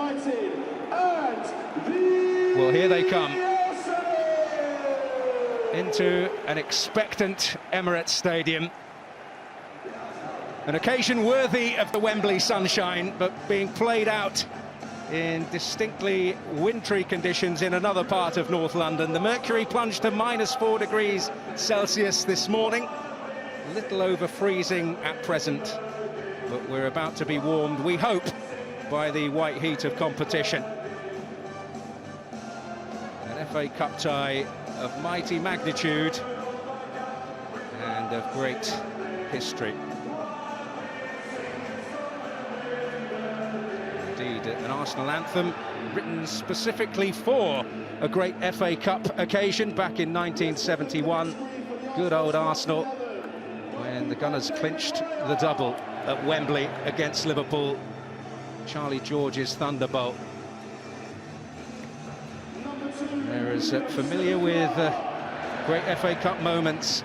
United and the... Well, here they come into an expectant Emirates Stadium. An occasion worthy of the Wembley sunshine, but being played out in distinctly wintry conditions in another part of North London. The mercury plunged to -4 degrees Celsius this morning. A little over freezing at present, but we're about to be warmed, we hope, by the white heat of competition. An FA Cup tie of mighty magnitude and of great history. Indeed, an Arsenal anthem written specifically for a great FA Cup occasion back in 1971. Good old Arsenal, when the Gunners clinched the double at Wembley against Liverpool. Charlie George's thunderbolt. They're as familiar with great FA Cup moments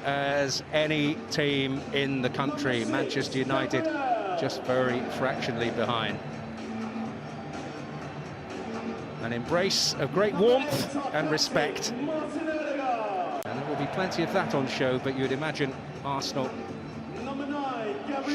as any team in the country. Manchester United just very fractionally behind. An embrace of great warmth and respect. And there will be plenty of that on show, but you'd imagine Arsenal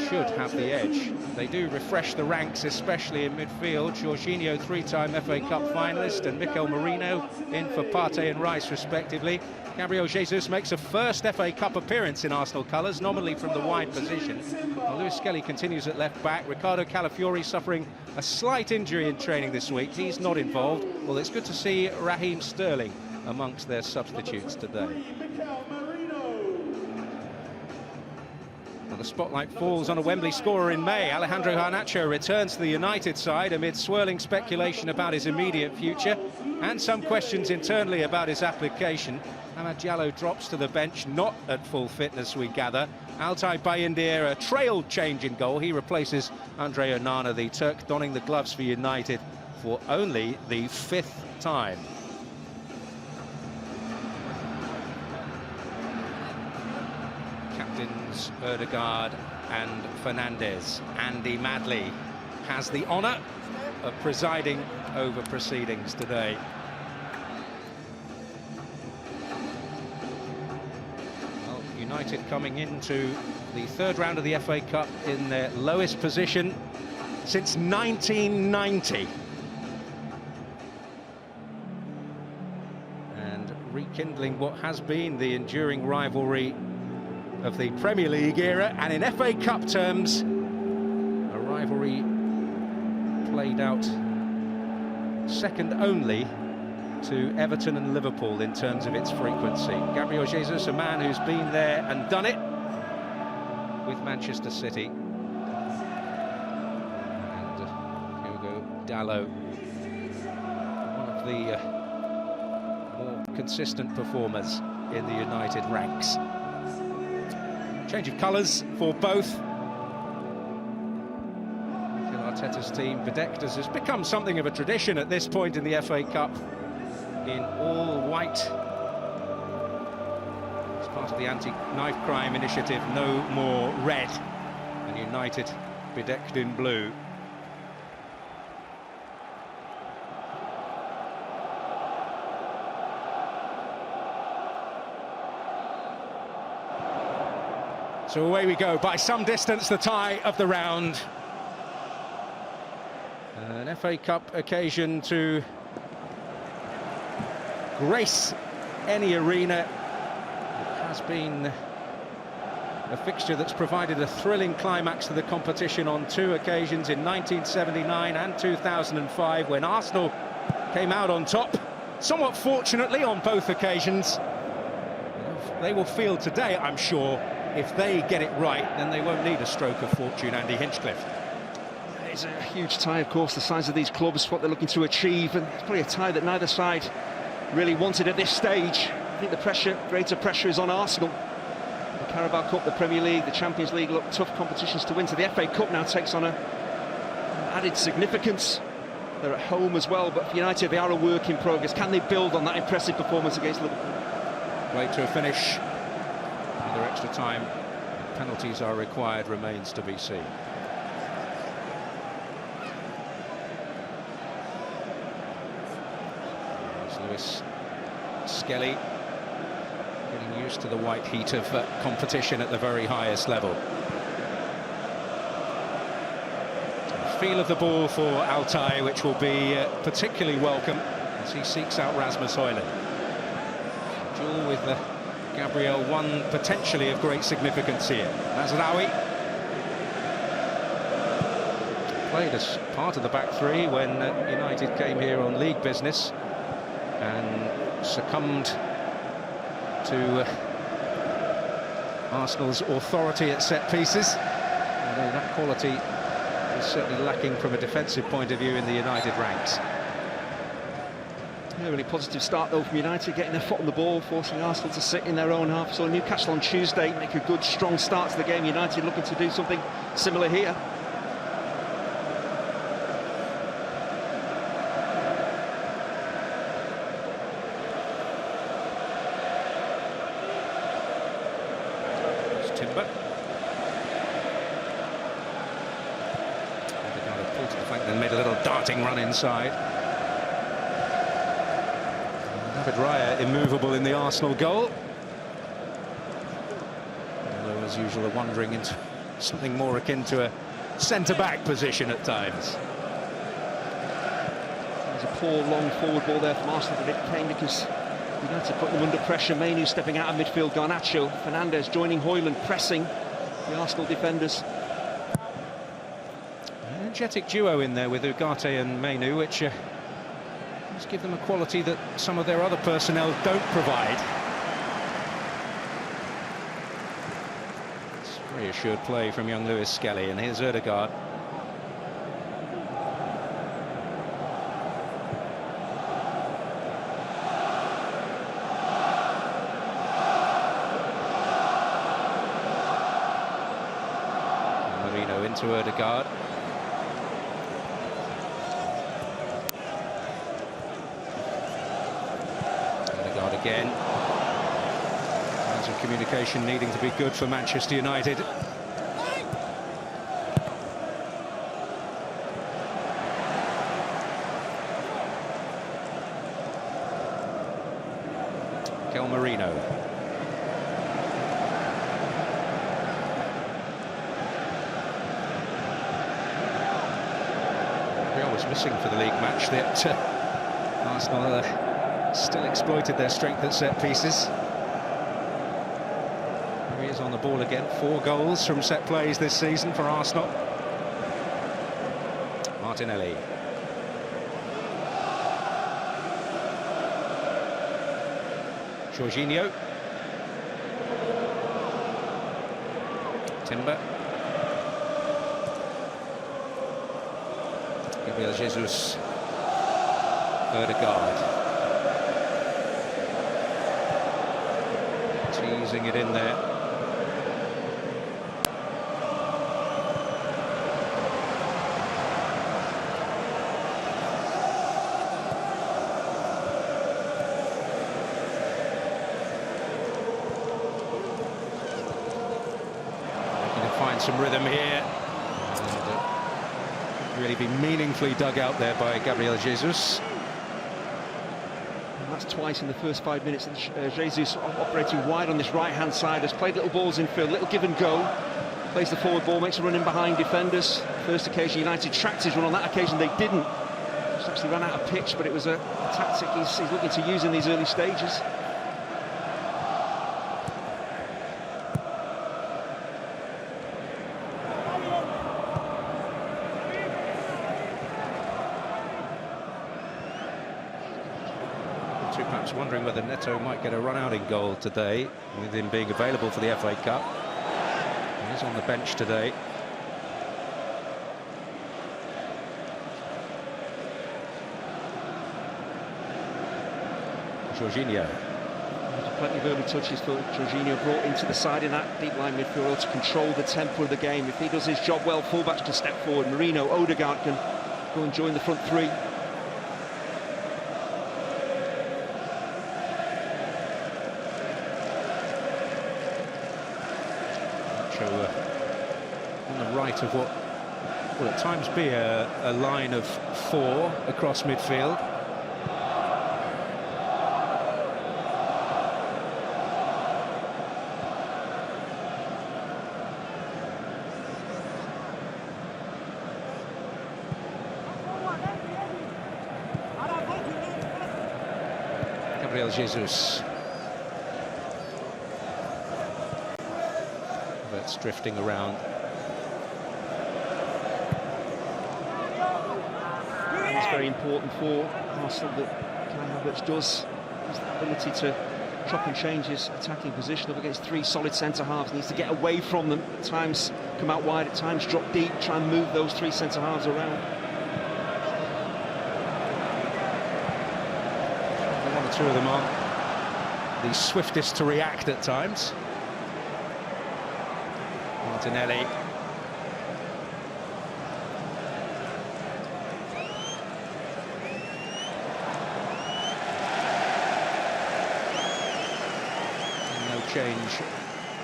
should have the edge. They do refresh the ranks, especially in midfield. Jorginho, three-time FA Cup finalist, and Mikel Merino in for Partey and Rice, respectively. Gabriel Jesus makes a first FA Cup appearance in Arsenal colours, nominally from the wide position. Well, Lewis Skelly continues at left-back. Ricardo Calafiori suffering a slight injury in training this week. He's not involved. Well, it's good to see Raheem Sterling amongst their substitutes today. Well, the spotlight falls on a Wembley scorer in May. Alejandro Garnacho returns to the United side amid swirling speculation about his immediate future and some questions internally about his application. Amad Diallo drops to the bench, not at full fitness, we gather. Altay Bayindir, a trail change in goal. He replaces Andre Onana, the Turk, donning the gloves for United for only the 5th time. Captains Ødegaard and Fernandes. Andy Madley has the honour of presiding over proceedings today. Well, United coming into the 3rd round of the FA Cup in their lowest position since 1990. And rekindling what has been the enduring rivalry of the Premier League era, and in FA Cup terms, a rivalry played out second only to Everton and Liverpool in terms of its frequency. Gabriel Jesus, a man who's been there and done it with Manchester City. And Diogo Dalot, one of the more consistent performers in the United ranks. Change of colours for both. Mikel Arteta's team, bedecked as has become something of a tradition at this point in the FA Cup, in all white. As part of the anti-knife crime initiative, No More Red, and United bedecked in blue. So away we go, by some distance, the tie of the round. An FA Cup occasion to grace any arena. It has been a fixture that's provided a thrilling climax to the competition on 2 occasions, in 1979 and 2005, when Arsenal came out on top, somewhat fortunately on both occasions. They will feel today, I'm sure, if they get it right, then they won't need a stroke of fortune, Andy Hinchcliffe. It's a huge tie, of course, the size of these clubs, what they're looking to achieve, and it's probably a tie that neither side really wanted at this stage. I think the greater pressure is on Arsenal. The Carabao Cup, the Premier League, the Champions League look tough competitions to win. So the FA Cup now takes on an added significance. They're at home as well, but for United, they are a work in progress. Can they build on that impressive performance against Liverpool? Played to a finish. Another extra time. Penalties are required, remains to be seen. Lewis Skelly getting used to the white heat of competition at the very highest level. Feel of the ball for Altay, which will be particularly welcome as he seeks out Rasmus Højlund. Duel with Gabriel, one potentially of great significance here. Mazraoui played as part of the back three when United came here on league business and succumbed to Arsenal's authority at set pieces. Although that quality is certainly lacking from a defensive point of view in the United ranks. Yeah, really positive start though from United, getting their foot on the ball, forcing Arsenal to sit in their own half. So Newcastle on Tuesday make a good strong start to the game. United looking to do something similar here. Timber. Pulled to the flank, then made a little darting run inside. David Raya immovable in the Arsenal goal. Although, as usual, wandering into something more akin to a centre-back position at times. There's a poor long forward ball there from Arsenal, but it came because United put them under pressure. Mainoo stepping out of midfield, Garnacho, Fernandes joining Højlund, pressing the Arsenal defenders. Energetic duo in there with Ugarte and Mainoo, which must give them a quality that some of their other personnel don't provide. It's very assured play from young Lewis Skelly, and here's Ødegaard. Marino into Ødegaard. Again, lines of communication needing to be good for Manchester United. Kel Marino. Gabriel was missing for the league match that Arsenal still exploited their strength at set pieces. Here he is on the ball again. 4 goals from set plays this season for Arsenal. Martinelli. Jorginho. Timber. Gabriel Jesus. Ødegaard. Teasing it in there. Looking to find some rhythm here. And, really be meaningfully dug out there by Gabriel Jesus. That's twice in the first 5 minutes. Jesus operating wide on this right-hand side, has played little balls in field, little give and go. Plays the forward ball, makes a run in behind defenders. First occasion United tracked his run, on that occasion they didn't. Just actually ran out of pitch, but it was a tactic he's looking to use in these early stages. Perhaps wondering whether Neto might get a run out in goal today, with him being available for the FA Cup. He's on the bench today. Jorginho. Plenty of early touches for Jorginho, brought into the side in that deep line midfield to control the tempo of the game. If he does his job well, fullbacks can step forward. Marino, Ødegaard can go and join the front three. On the right of what will at times be a line of 4 across midfield. Gabriel Jesus. That's drifting around. It's very important for Arsenal that Emirates does has the ability to chop and change his attacking position up against three solid centre-halves. He needs to get away from them, at times come out wide, at times drop deep, try and move those three centre-halves around. One or two of them are the swiftest to react at times. Martinelli. Change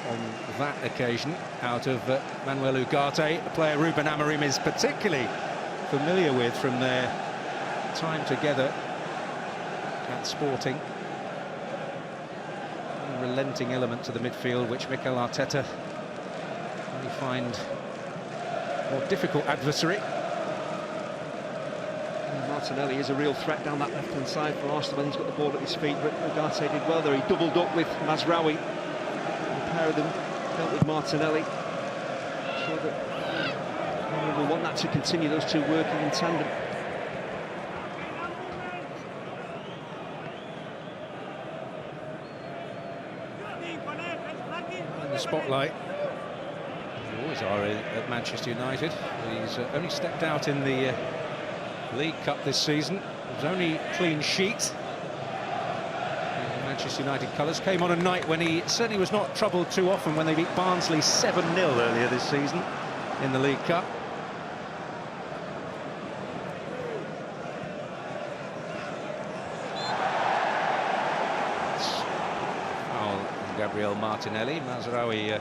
on that occasion out of Manuel Ugarte, a player Ruben Amorim is particularly familiar with from their time together at Sporting. A relenting element to the midfield which Mikel Arteta may find more difficult adversary. Martinelli is a real threat down that left-hand side for Arsenal when he's got the ball at his feet, but Ugarte did well there. He doubled up with Mazraoui. The pair of them dealt with Martinelli. I'm sure that we'll want that to continue, those two working in tandem. In the spotlight, they always are at Manchester United. He's only stepped out in the League Cup this season. His only clean sheet in Manchester United colours came on a night when he certainly was not troubled too often, when they beat Barnsley 7-0 earlier this season in the League Cup. Foul on Gabriel Martinelli. Mazraoui,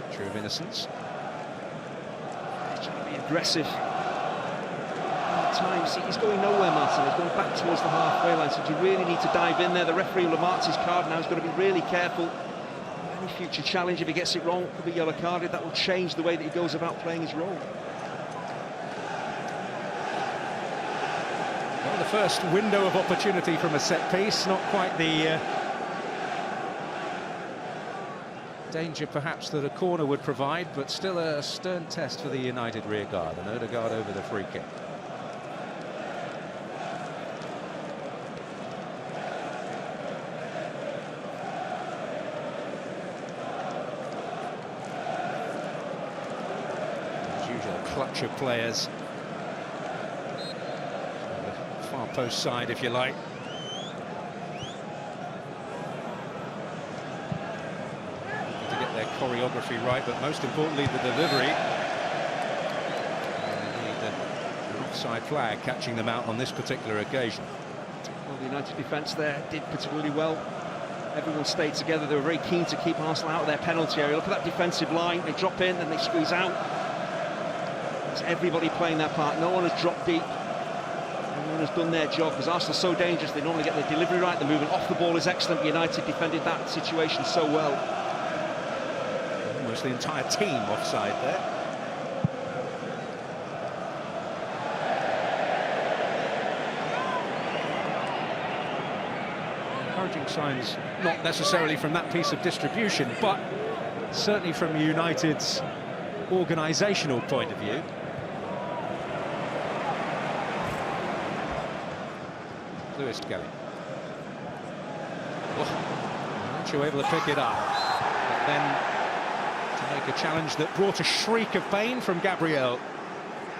picture of innocence. Aggressive at times. He's going nowhere, Martin. He's going back towards the halfway line, so you really need to dive in there. The referee will have marked his card now. He's got to be really careful. Any future challenge, if he gets it wrong, could be yellow carded. That will change the way that he goes about playing his role. Well, the first window of opportunity from a set piece, not quite the danger perhaps that a corner would provide, but still a stern test for the United rear guard, and Odegaard over the free kick. As usual, clutch of players. The far post side, if you like. Their choreography right, but most importantly the delivery. The offside flag catching them out on this particular occasion. Well, the United defence there did particularly well. Everyone stayed together. They were very keen to keep Arsenal out of their penalty area. Look at that defensive line. They drop in, then they squeeze out. It's everybody playing their part. No one has dropped deep. Everyone has done their job, because Arsenal are so dangerous. They normally get their delivery right. The movement off the ball is excellent. United defended that situation so well. The entire team offside there. Encouraging signs, not necessarily from that piece of distribution, but certainly from United's organisational point of view. Lewis Kelly. Aren't you able to pick it up? But then make a challenge that brought a shriek of pain from Gabriel.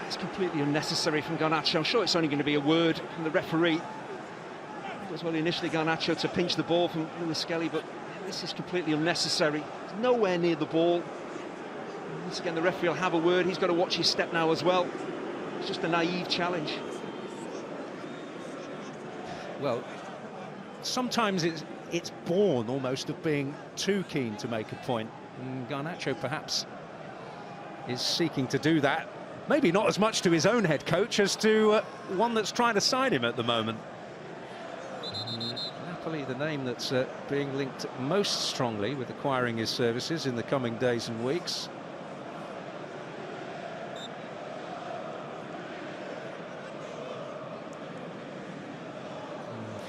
It's completely unnecessary from Garnacho. I'm sure it's only going to be a word from the referee. It was well initially Garnacho to pinch the ball from Lewis Kelly, but this is completely unnecessary. He's nowhere near the ball. Once again, the referee will have a word. He's got to watch his step now as well. It's just a naive challenge. Well, sometimes it's born almost of being too keen to make a point. And Garnacho perhaps is seeking to do that, maybe not as much to his own head coach as to one that's trying to sign him at the moment. Napoli, the name that's being linked most strongly with acquiring his services in the coming days and weeks.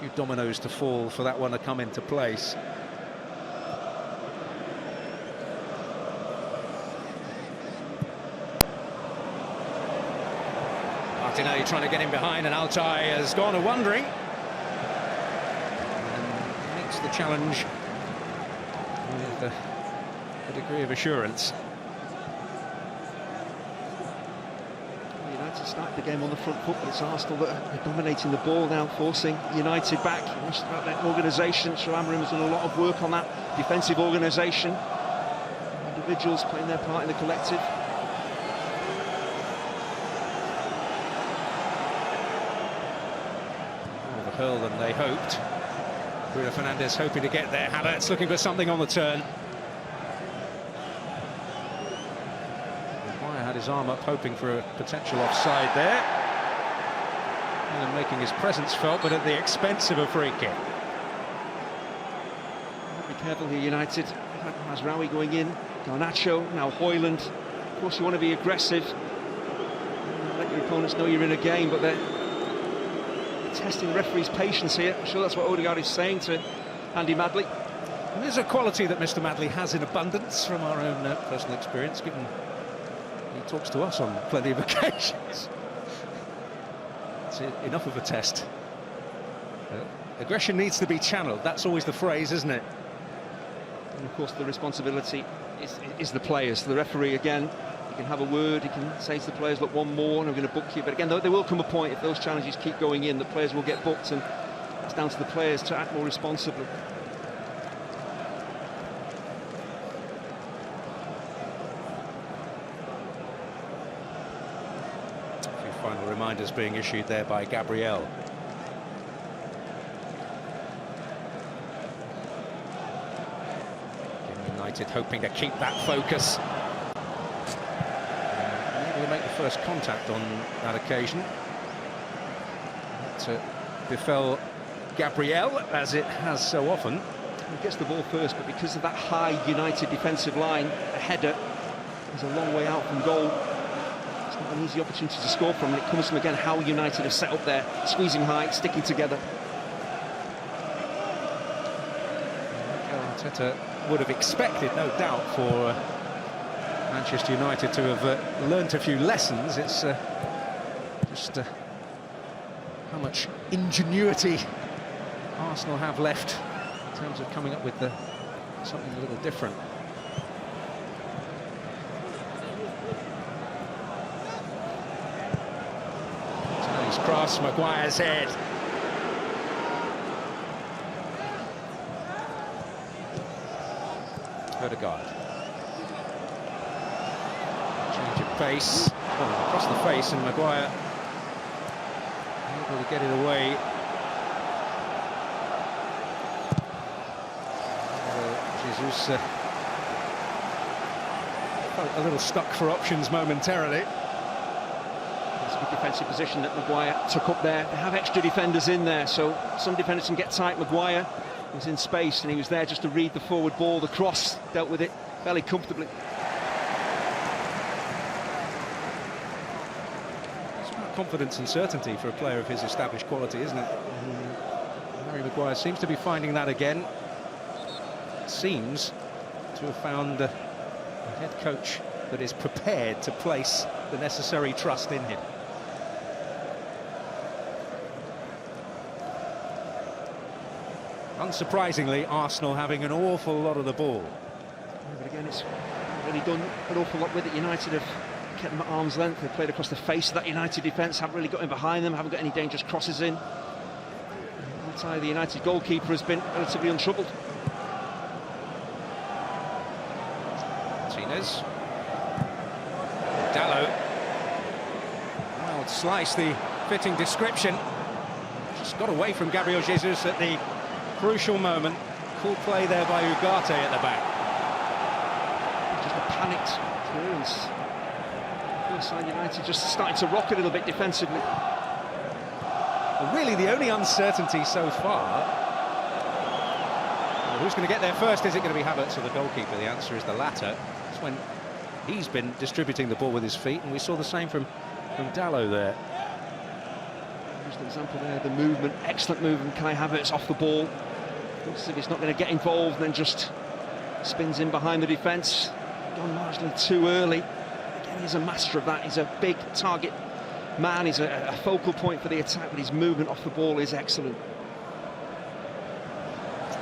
few dominoes to fall for that one to come into place. Martinelli trying to get in behind, and Altay has gone a-wandering. And meets the challenge with a degree of assurance. United started the game on the front foot, but it's Arsenal that are dominating the ball now, forcing United back. It's about that organisation. Sir Amorim has done a lot of work on that defensive organisation. Individuals playing their part in the collective. More of a hurl than they hoped. Bruno Fernandes hoping to get there. Havertz looking for something on the turn. Had his arm up, hoping for a potential offside there, and making his presence felt, but at the expense of a free kick. Be careful here, United. Mazraoui going in, Garnacho, now Højlund. Of course, you want to be aggressive, let your opponents know you're in a game, but they're testing the referee's patience here. I'm sure that's what Odegaard is saying to Andy Madley. And there's a quality that Mr. Madley has in abundance from our own personal experience, given he talks to us on plenty of occasions. It's enough of a test. Aggression needs to be channeled. That's always the phrase, isn't it? And of course, the responsibility is the players. The referee, again, he can have a word, he can say to the players, look, one more and I'm going to book you. But again, there will come a point, if those challenges keep going in, the players will get booked, and it's down to the players to act more responsibly. Final reminders being issued there by Gabriel. United hoping to keep that focus. Able to make the first contact on that occasion. It befell Gabriel, as it has so often. He gets the ball first, but because of that high United defensive line, a header is a long way out from goal. It's not an easy opportunity to score from, and it comes from, again, how United have set up there, squeezing high, sticking together. Arteta would have expected, no doubt, for Manchester United to have learnt a few lessons. It's just how much ingenuity Arsenal have left in terms of coming up with something a little different. Cross, Maguire's head. Odegaard. Change of pace. Oh, across the face, and Maguire able to get it away. Jesus felt a little stuck for options momentarily. Defensive position that Maguire took up there. They have extra defenders in there, so some defenders can get tight. Maguire was in space, and he was there just to read the forward ball. The cross, dealt with it fairly comfortably. It's about confidence and certainty for a player of his established quality, isn't it? Harry Maguire seems to be finding that again. Seems to have found a head coach that is prepared to place the necessary trust in him. Unsurprisingly, Arsenal having an awful lot of the ball. Yeah, but again, it's really done an awful lot with it. United have kept them at arm's length. They've played across the face of that United defence, haven't really got in behind them, haven't got any dangerous crosses in. Altay, the United goalkeeper, has been relatively untroubled. Martinez. Dalot. Well, slice, the fitting description. Just got away from Gabriel Jesus at the crucial moment. Cool play there by Ugarte at the back. Just a panicked clearance. First side United just starting to rock a little bit defensively. Well, really, the only uncertainty so far. Well, who's going to get there first? Is it going to be Havertz or the goalkeeper? The answer is the latter. It's when he's been distributing the ball with his feet, and we saw the same from Dalot there. Just an example there, the movement, excellent movement. Kai Havertz off the ball. Looks as if he's not going to get involved, then just spins in behind the defence. Gone marginally too early. Again, he's a master of that. He's a big target man. He's a focal point for the attack, but his movement off the ball is excellent.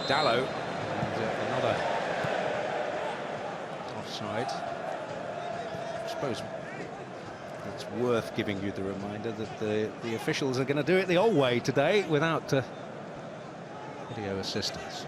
Dallo, and another offside. I suppose it's worth giving you the reminder that the officials are going to do it the old way today without video assistance.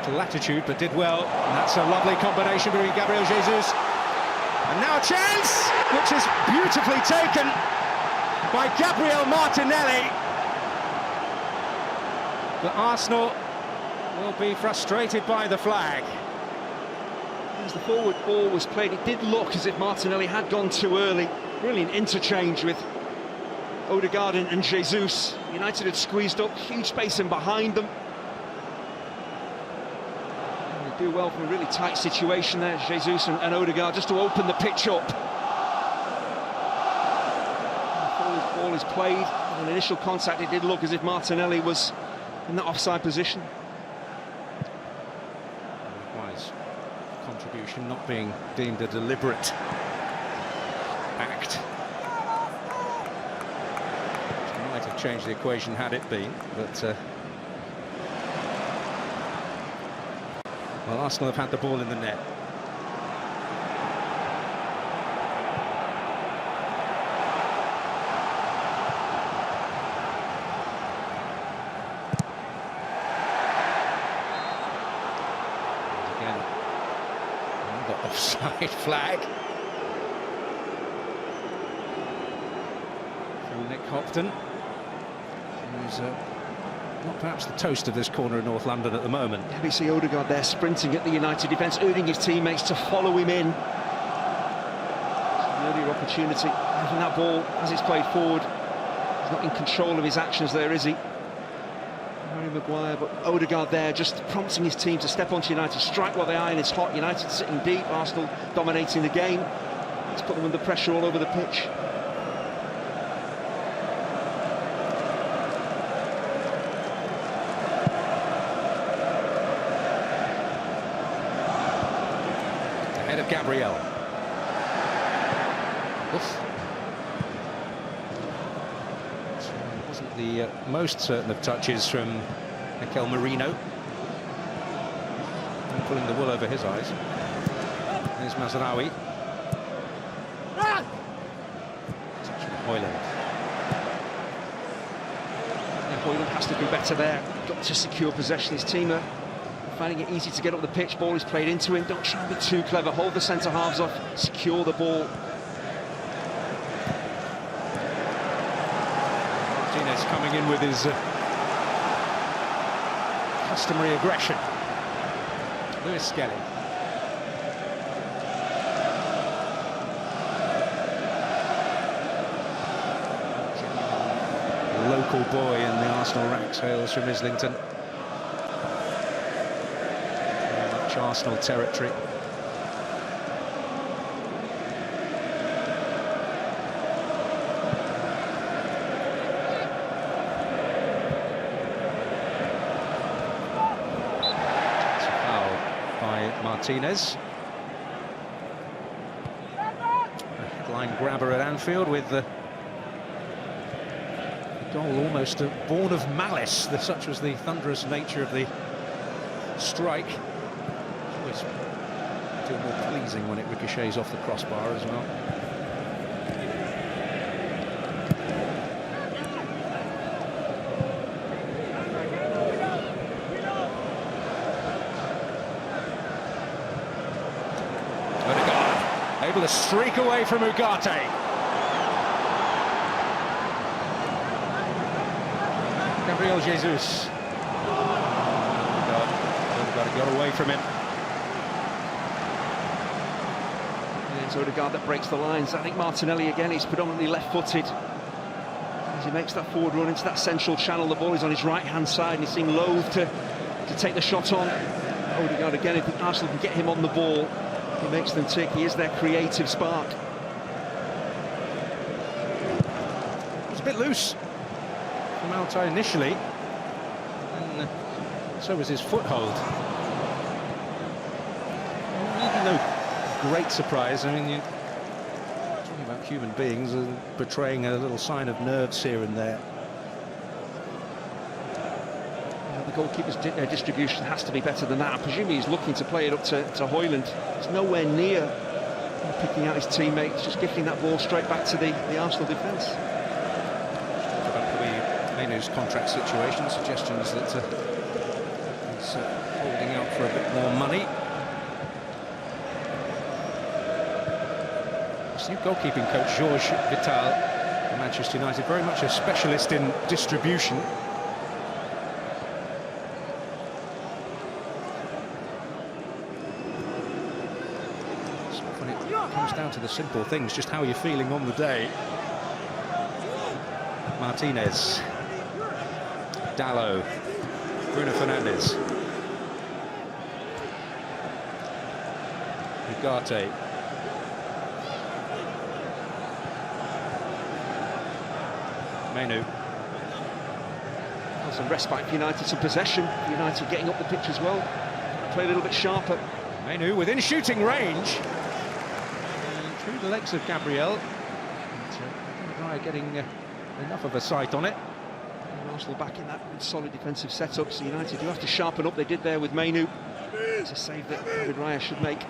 Latitude, but did well, and that's a lovely combination between Gabriel Jesus and now a chance, which is beautifully taken by Gabriel Martinelli. But Arsenal will be frustrated by the flag. As the forward ball was played, it did look as if Martinelli had gone too early. Brilliant interchange with Odegaard and Jesus. United had squeezed up, huge space in behind them. Do well from a really tight situation there, Jesus and Odegaard, just to open the pitch up. Before this ball is played, with an initial contact, it did look as if Martinelli was in that offside position. Wise contribution, not being deemed a deliberate act. Which might have changed the equation had it been, but well, Arsenal have had the ball in the net. Again, another offside flag from Nick Hopton, who's not perhaps the toast of this corner in North London at the moment. Yeah, we see Odegaard there sprinting at the United defence, urging his teammates to follow him in. An earlier opportunity, having that ball as it's played forward. He's not in control of his actions there, is he? Harry Maguire, but Odegaard there just prompting his team to step onto United, strike while the iron is hot. United sitting deep, Arsenal dominating the game. Let's put them under pressure all over the pitch. Of Gabriel. Oof. So it wasn't the most certain of touches from Mikel Merino. And pulling the wool over his eyes. There's Mazraoui. Touch from Højlund. Yeah, Højlund has to do better there. Got to secure possession. His team are finding it easy to get up the pitch. Ball is played into him. Don't try and be too clever. Hold the centre halves off. Secure the ball. Martinez coming in with his customary aggression. Lewis Skelly. Local boy in the Arsenal ranks, hails from Islington. Arsenal territory. It's a foul by Martinez. A headline grabber at Anfield with the goal almost born of malice. Such was the thunderous nature of the strike. Always feel more pleasing when it ricochets off the crossbar as well. able to streak away from Ugarte. Gabriel Jesus. Got away from him. It's Odegaard that breaks the lines. I think Martinelli again, he's predominantly left-footed. As he makes that forward run into that central channel, the ball is on his right-hand side and he seemed loath to take the shot on. Odegaard again, if Arsenal can get him on the ball, he makes them tick. He is their creative spark. It was a bit loose from Altay initially, and so was his foothold. No great surprise. I mean, you're talking about human beings and betraying a little sign of nerves here and there. The goalkeeper's distribution has to be better than that. I presume he's looking to play it up to Højlund. He's nowhere near picking out his teammates, just gifting that ball straight back to the Arsenal defence. About Mainoo's contract situation, suggestions that he's holding out for a bit more money. New goalkeeping coach Georges Vital for Manchester United, very much a specialist in distribution. So when it comes down to the simple things, just how you're feeling on the day. Martinez, Dalot, Bruno Fernandes, Ugarte. Mainoo. Well, some respite for United, some possession. United getting up the pitch as well. Play a little bit sharper. Mainoo within shooting range. Through the legs of Gabriel. Raya getting enough of a sight on it. And Arsenal back in that solid defensive setup, so United do have to sharpen up. They did there with Mainoo. It's a save that David Raya should make.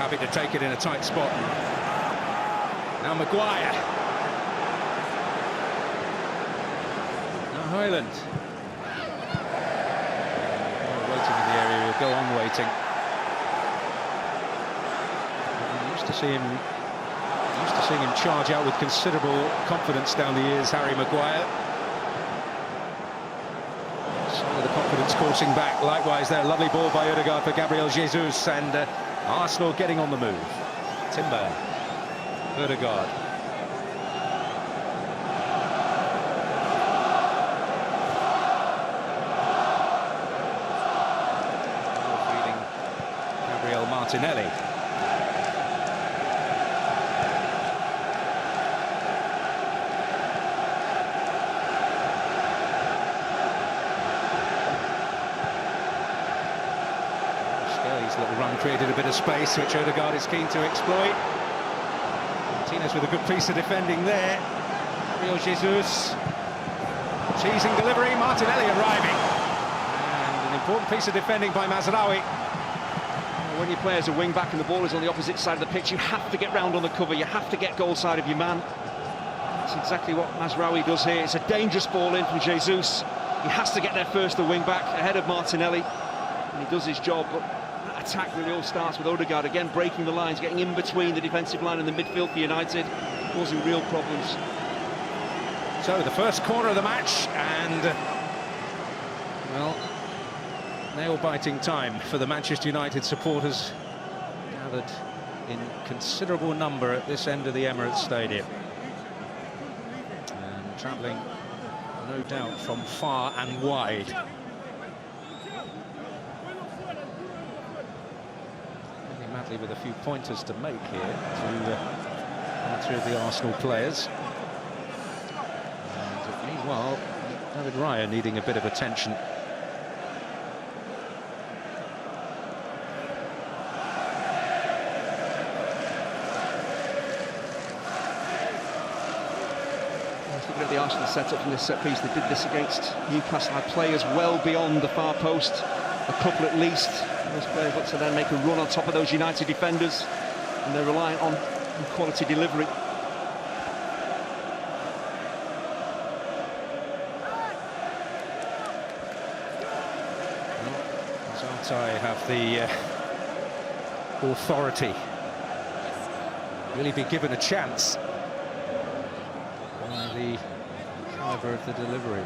Happy to take it in a tight spot. Now Maguire. Now Højlund. Waiting in the area, he'll go on waiting. Used to seeing him charge out with considerable confidence down the years, Harry Maguire. Some of the confidence coursing back. Likewise there, lovely ball by Odegaard for Gabriel Jesus, and Arsenal getting on the move. Timber, Odegaard. Feeding Gabriel Martinelli. Little run created a bit of space, which Odegaard is keen to exploit. Martinez with a good piece of defending there. Gabriel Jesus. Teasing delivery, Martinelli arriving. And an important piece of defending by Mazraoui. When you play as a wing-back and the ball is on the opposite side of the pitch, you have to get round on the cover, you have to get goal side of your man. That's exactly what Mazraoui does here. It's a dangerous ball in from Jesus. He has to get there first, the wing-back, ahead of Martinelli. And he does his job, but attack really all starts with Odegaard again breaking the lines, getting in between the defensive line and the midfield for United, causing real problems. So the first corner of the match, and well, nail-biting time for the Manchester United supporters, gathered in considerable number at this end of the Emirates Stadium, and travelling no doubt from far and wide. Madly with a few pointers to make here to one or two of the Arsenal players. And meanwhile, David Raya needing a bit of attention. Looking at the Arsenal setup from this set piece, they did this against Newcastle. Had players well beyond the far post, a couple at least. Those players look to then make a run on top of those United defenders, and they're relying on quality delivery. Altay have the authority. Will he be given a chance by the calibre of the delivery?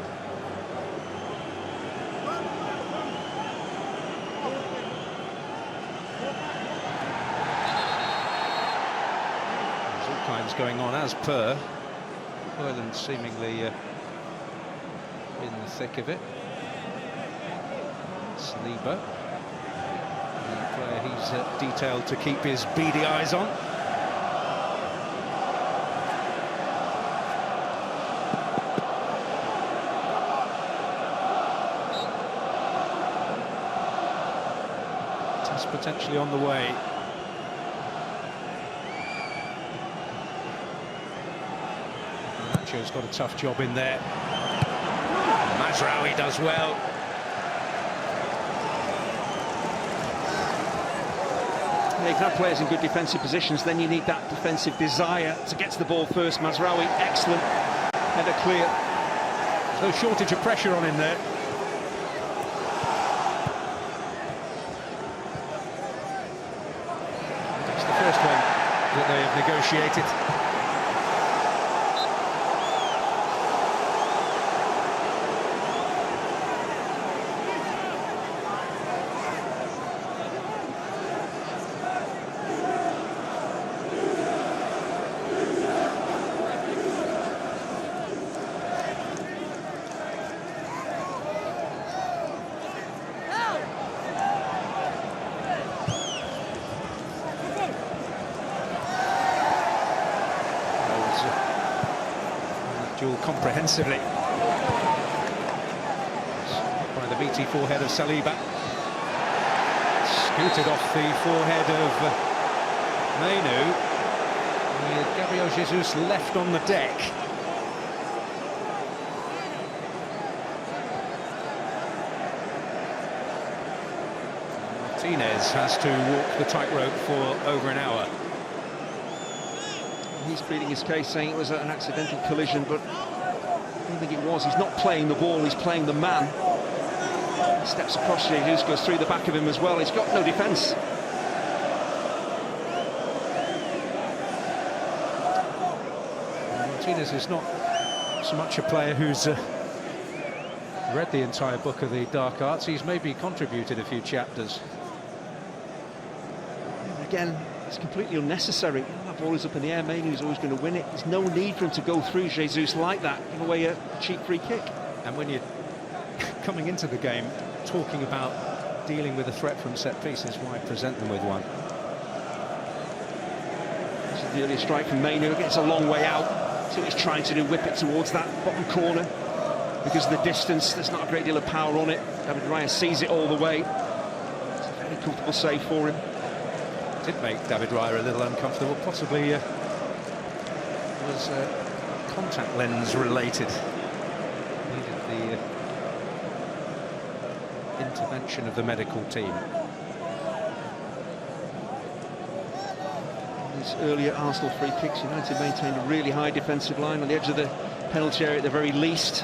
There's all kinds going on as per. Ireland seemingly in the thick of it. Saliba, the player he's detailed to keep his beady eyes on. Test potentially on the way. Nacho's got a tough job in there. Mazraoui does well. You can have players in good defensive positions, then you need that defensive desire to get to the ball first. Mazraoui, excellent. Header clear. There's no shortage of pressure on him there. That's the first one that they have negotiated. Duel comprehensively by the meaty forehead of Saliba. Scooted off the forehead of Mainu. With Gabriel Jesus left on the deck. Martinez has to walk the tightrope for over an hour. He's pleading his case, saying it was an accidental collision, but I don't think it was. He's not playing the ball, he's playing the man. He steps across, Jesus goes through the back of him as well. He's got no defence. Martinez is not so much a player who's read the entire book of the dark arts. He's maybe contributed a few chapters. Again, it's completely unnecessary. That ball is up in the air, Mainu's always going to win it. There's no need for him to go through Jesus like that, give away a cheap free kick. And when you're coming into the game talking about dealing with a threat from set pieces, why present them with one? This is the earlier strike from Mainu. It's a long way out. So he's trying to do, whip it towards that bottom corner. Because of the distance, there's not a great deal of power on it. David Raya sees it all the way. It's a very comfortable save for him. Did make David Raya a little uncomfortable, possibly was contact lens related. Needed the intervention of the medical team. These earlier Arsenal free kicks, United maintained a really high defensive line on the edge of the penalty area at the very least.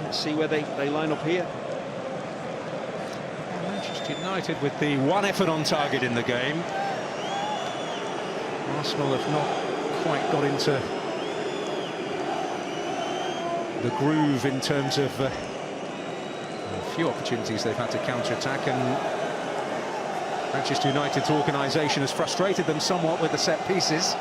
Let's see where they line up here. Manchester United with the one effort on target in the game. Arsenal have not quite got into the groove in terms of a few opportunities they've had to counter-attack, and Manchester United's organisation has frustrated them somewhat with the set pieces.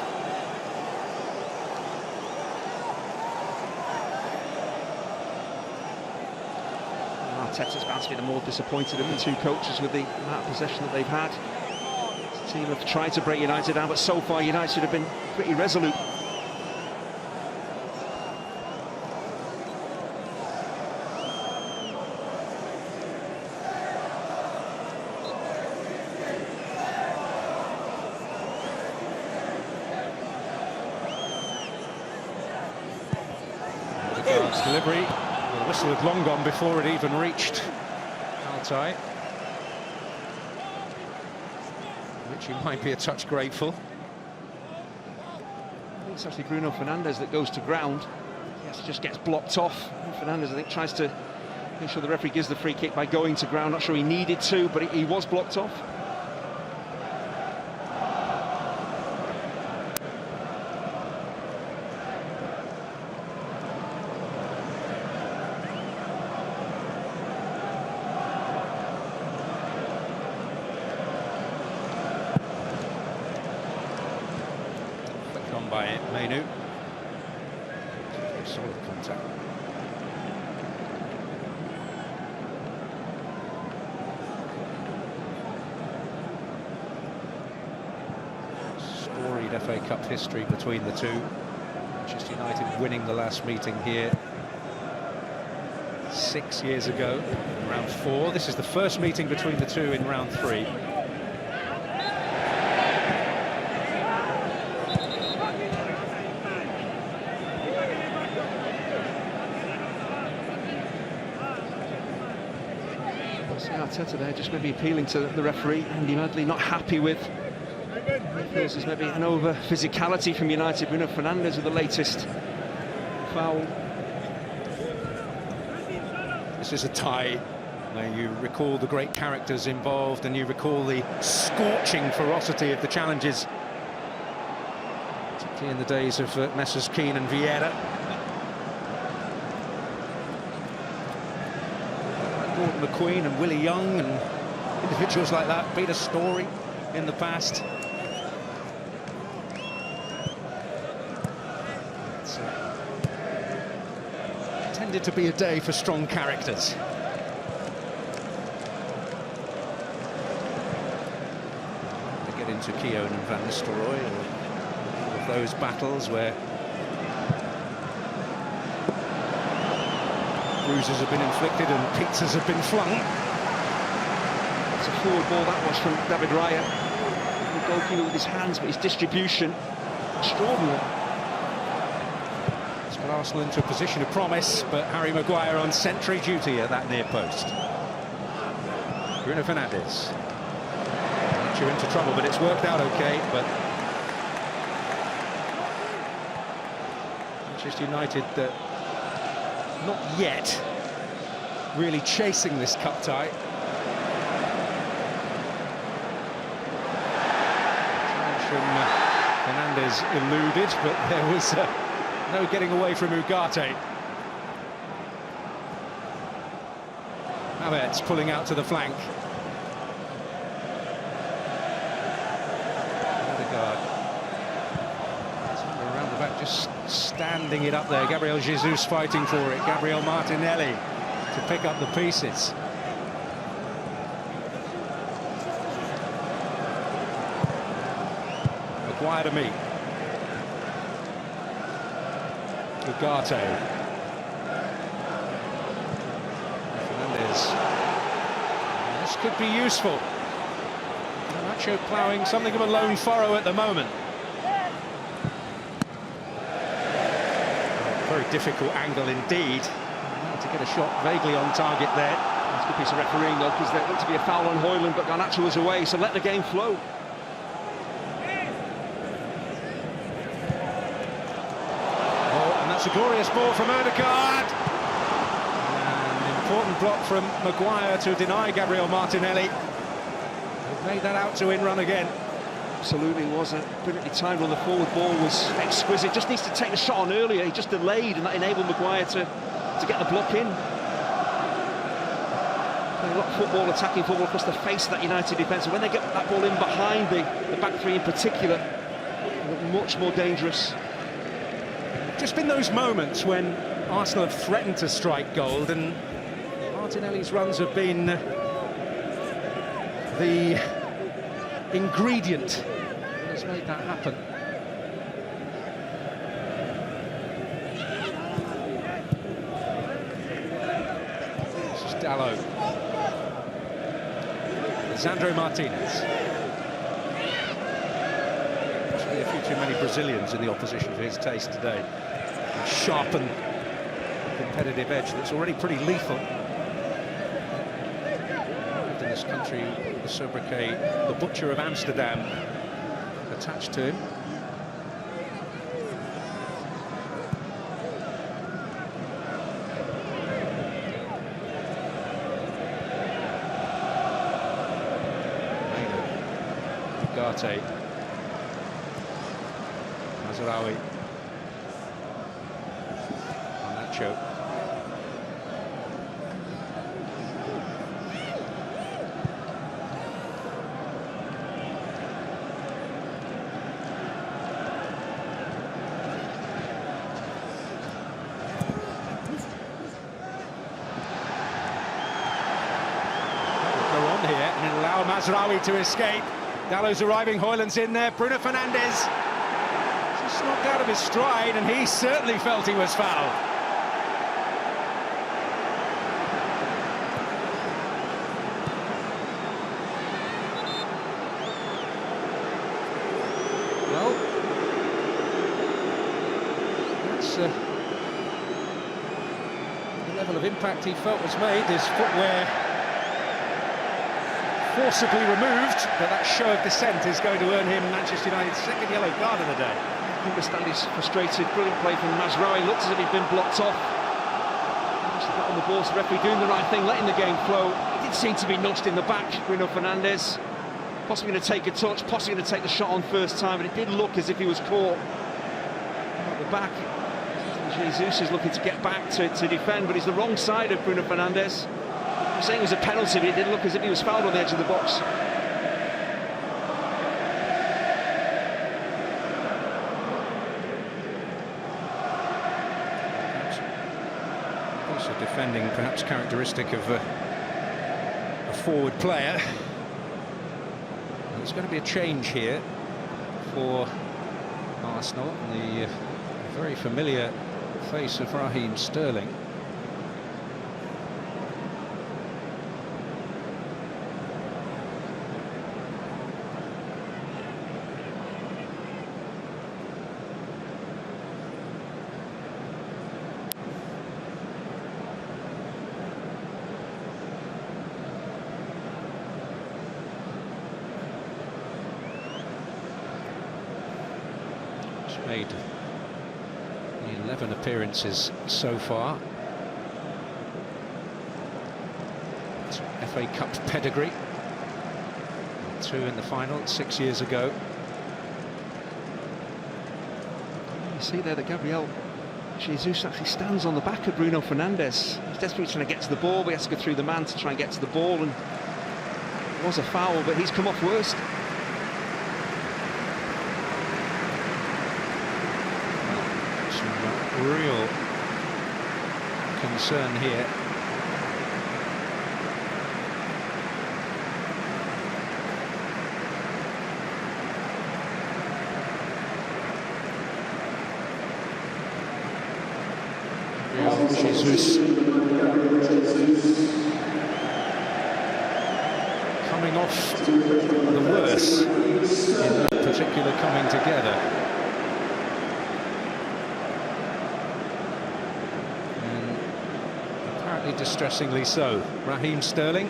Arteta's bound to be the more disappointed of the two coaches with the amount of possession that they've had. The team have tried to break United down, but so far United have been pretty resolute. Odegaard's delivery. The whistle had long gone before it even reached Altay. Which he might be a touch grateful. I think it's actually Bruno Fernandes that goes to ground. Yes, just gets blocked off. Fernandes, I think, tries to Making sure the referee gives the free kick by going to ground. Not sure he needed to, but he was blocked off. Flicked on by Menu. Solid contact. Storied FA Cup history between the two. Manchester United winning the last meeting here 6 years ago in round 4. This is the first meeting between the two in round 3. Arteta there just maybe appealing to the referee, Andy Medley not happy with. Feels there's maybe an over physicality from United. Bruno Fernandes with the latest foul. This is a tie where you recall the great characters involved and you recall the scorching ferocity of the challenges, particularly in the days of Messrs Keane and Vieira. Gordon McQueen and Willie Young and individuals like that, Peter Storey in the past. It's tended to be a day for strong characters. They get into Keown and Van Nistelrooy, all of those battles where bruises have been inflicted and pizzas have been flung. It's a forward ball that was from David Raya. The goalkeeper with his hands, but his distribution extraordinary. It's got Arsenal into a position of promise, but Harry Maguire on sentry duty at that near post. Bruno Fernandes. You're into trouble, but it's worked out okay. But Manchester United not yet really chasing this cup tie. Challenge from Fernandes eluded, but there was no getting away from Ugarte. Havertz pulling out to the flank. Around the back, just standing it up there. Gabriel Jesus fighting for it. Gabriel Martinelli to pick up the pieces. Maguire to meet. Ugarte. Fernandes. This could be useful. Nacho ploughing something of a lone furrow at the moment. Very difficult angle indeed. To get a shot vaguely on target there. It's a good piece of refereeing though, because there looked to be a foul on Højlund, but Garnacho was away, so let the game flow. Oh, and that's a glorious ball from Ødegaard. An important block from Maguire to deny Gabriel Martinelli. They've made that out to in run again. Absolutely was a brilliantly timed run. The forward ball was exquisite. Just needs to take the shot on earlier. He just delayed, and that enabled Maguire to get the block in. Playing a lot of football, attacking football across the face of that United defence. And when they get that ball in behind the back three in particular, much more dangerous. Just been those moments when Arsenal have threatened to strike gold, and Martinelli's runs have been the ingredient that has made that happen. This is Dalot. Sandro Martinez. Possibly a few too many Brazilians in the opposition for his taste today. And sharpen the competitive edge that's already pretty lethal. In this country, the sobriquet, the Butcher of Amsterdam, attached to him. Conte. Mazraoui. Nacho. Here and allow Mazraoui to escape. Dallow's arriving, Højlund's in there, Bruno Fernandes just knocked out of his stride, and he certainly felt he was fouled. Well, that's the level of impact he felt was made. His footwear forcibly removed, but that show of dissent is going to earn him Manchester United's second yellow card of the day. I understand he's frustrated. Brilliant play from Mazraoui. Looks as if he'd been blocked off. Actually got on the ball, so the referee doing the right thing, letting the game flow. He did seem to be nudged in the back, Bruno Fernandes. Possibly going to take a touch, possibly going to take the shot on first time, but it did look as if he was caught at the back. Jesus is looking to get back to defend, but he's the wrong side of Bruno Fernandes. I'm saying it was a penalty, but it did look as if he was fouled on the edge of the box. Also defending, perhaps characteristic of a forward player. There's going to be a change here for Arsenal. The very familiar face of Raheem Sterling. Made 11 appearances so far. It's FA Cup pedigree. 2 in the final 6 years ago. You see there that Gabriel Jesus actually stands on the back of Bruno Fernandes. He's desperately trying to get to the ball, but he has to go through the man to try and get to the ball, and it was a foul, but he's come off worst. Real concern here. Jesus coming off the worst in that particular coming together. Distressingly so. Raheem Sterling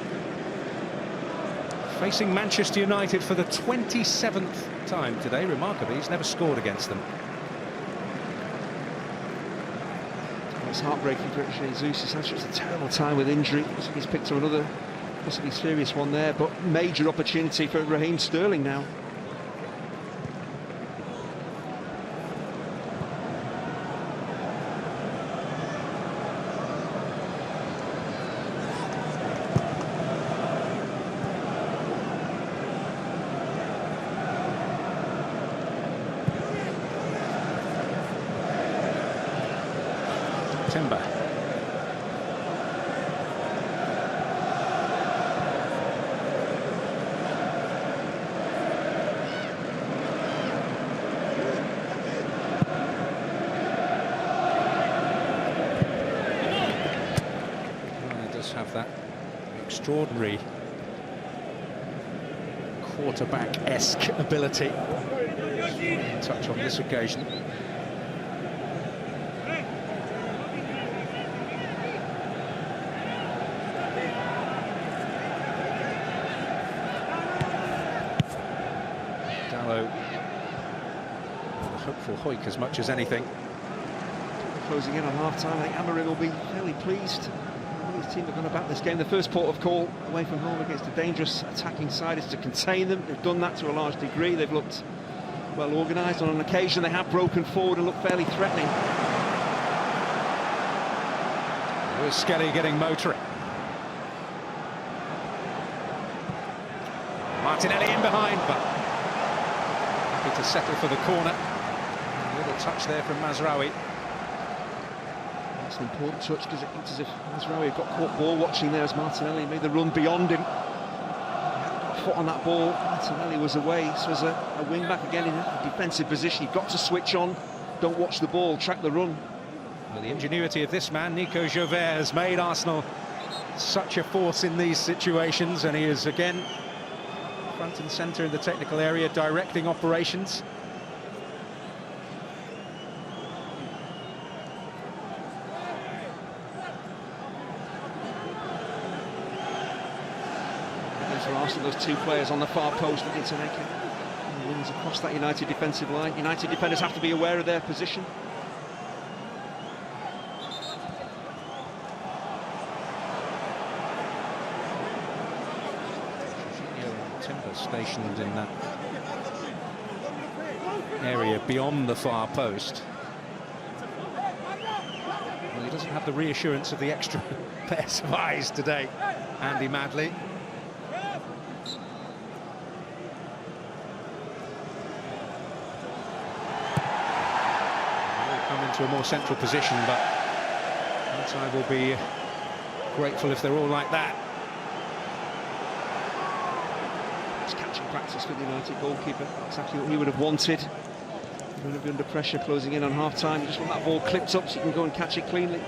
facing Manchester United for the 27th time today. Remarkably, he's never scored against them. It's heartbreaking for Jesus. He's had such a terrible time with injury. He's picked up another possibly serious one there, but major opportunity for Raheem Sterling now. Timber. Well, he does have that extraordinary quarterback-esque ability. Touch on this occasion. Hopeful Hoik as much as anything. Closing in on half-time, I think Emirates will be fairly pleased. He's team have gone about this game. The first port of call away from home against a dangerous attacking side is to contain them. They've done that to a large degree. They've looked well organised. On an occasion they have broken forward and looked fairly threatening. Here's Skelly getting motoring. Martinelli in behind, but happy to settle for the corner. A little touch there from Mazraoui. That's an important touch because it looks as if Mazraoui had got caught ball watching there as Martinelli made the run beyond him. Foot on that ball, Martinelli was away, so as a wing-back again in a defensive position, you've got to switch on, don't watch the ball, track the run. Well, the ingenuity of this man, Nico Jovet, has made Arsenal such a force in these situations, and he is again front and centre in the technical area, directing operations. For Arsenal, those two players on the far post looking to make runs across that United defensive line. United defenders have to be aware of their position. Timber stationed in that area beyond the far post. Well, he doesn't have the reassurance of the extra pairs of eyes today, Andy Madley. To a more central position, but I will be grateful if they're all like that. It's catching practice for the United goalkeeper, exactly what he would have wanted. You're going to be under pressure closing in on half-time. You just want that ball clipped up so you can go and catch it cleanly.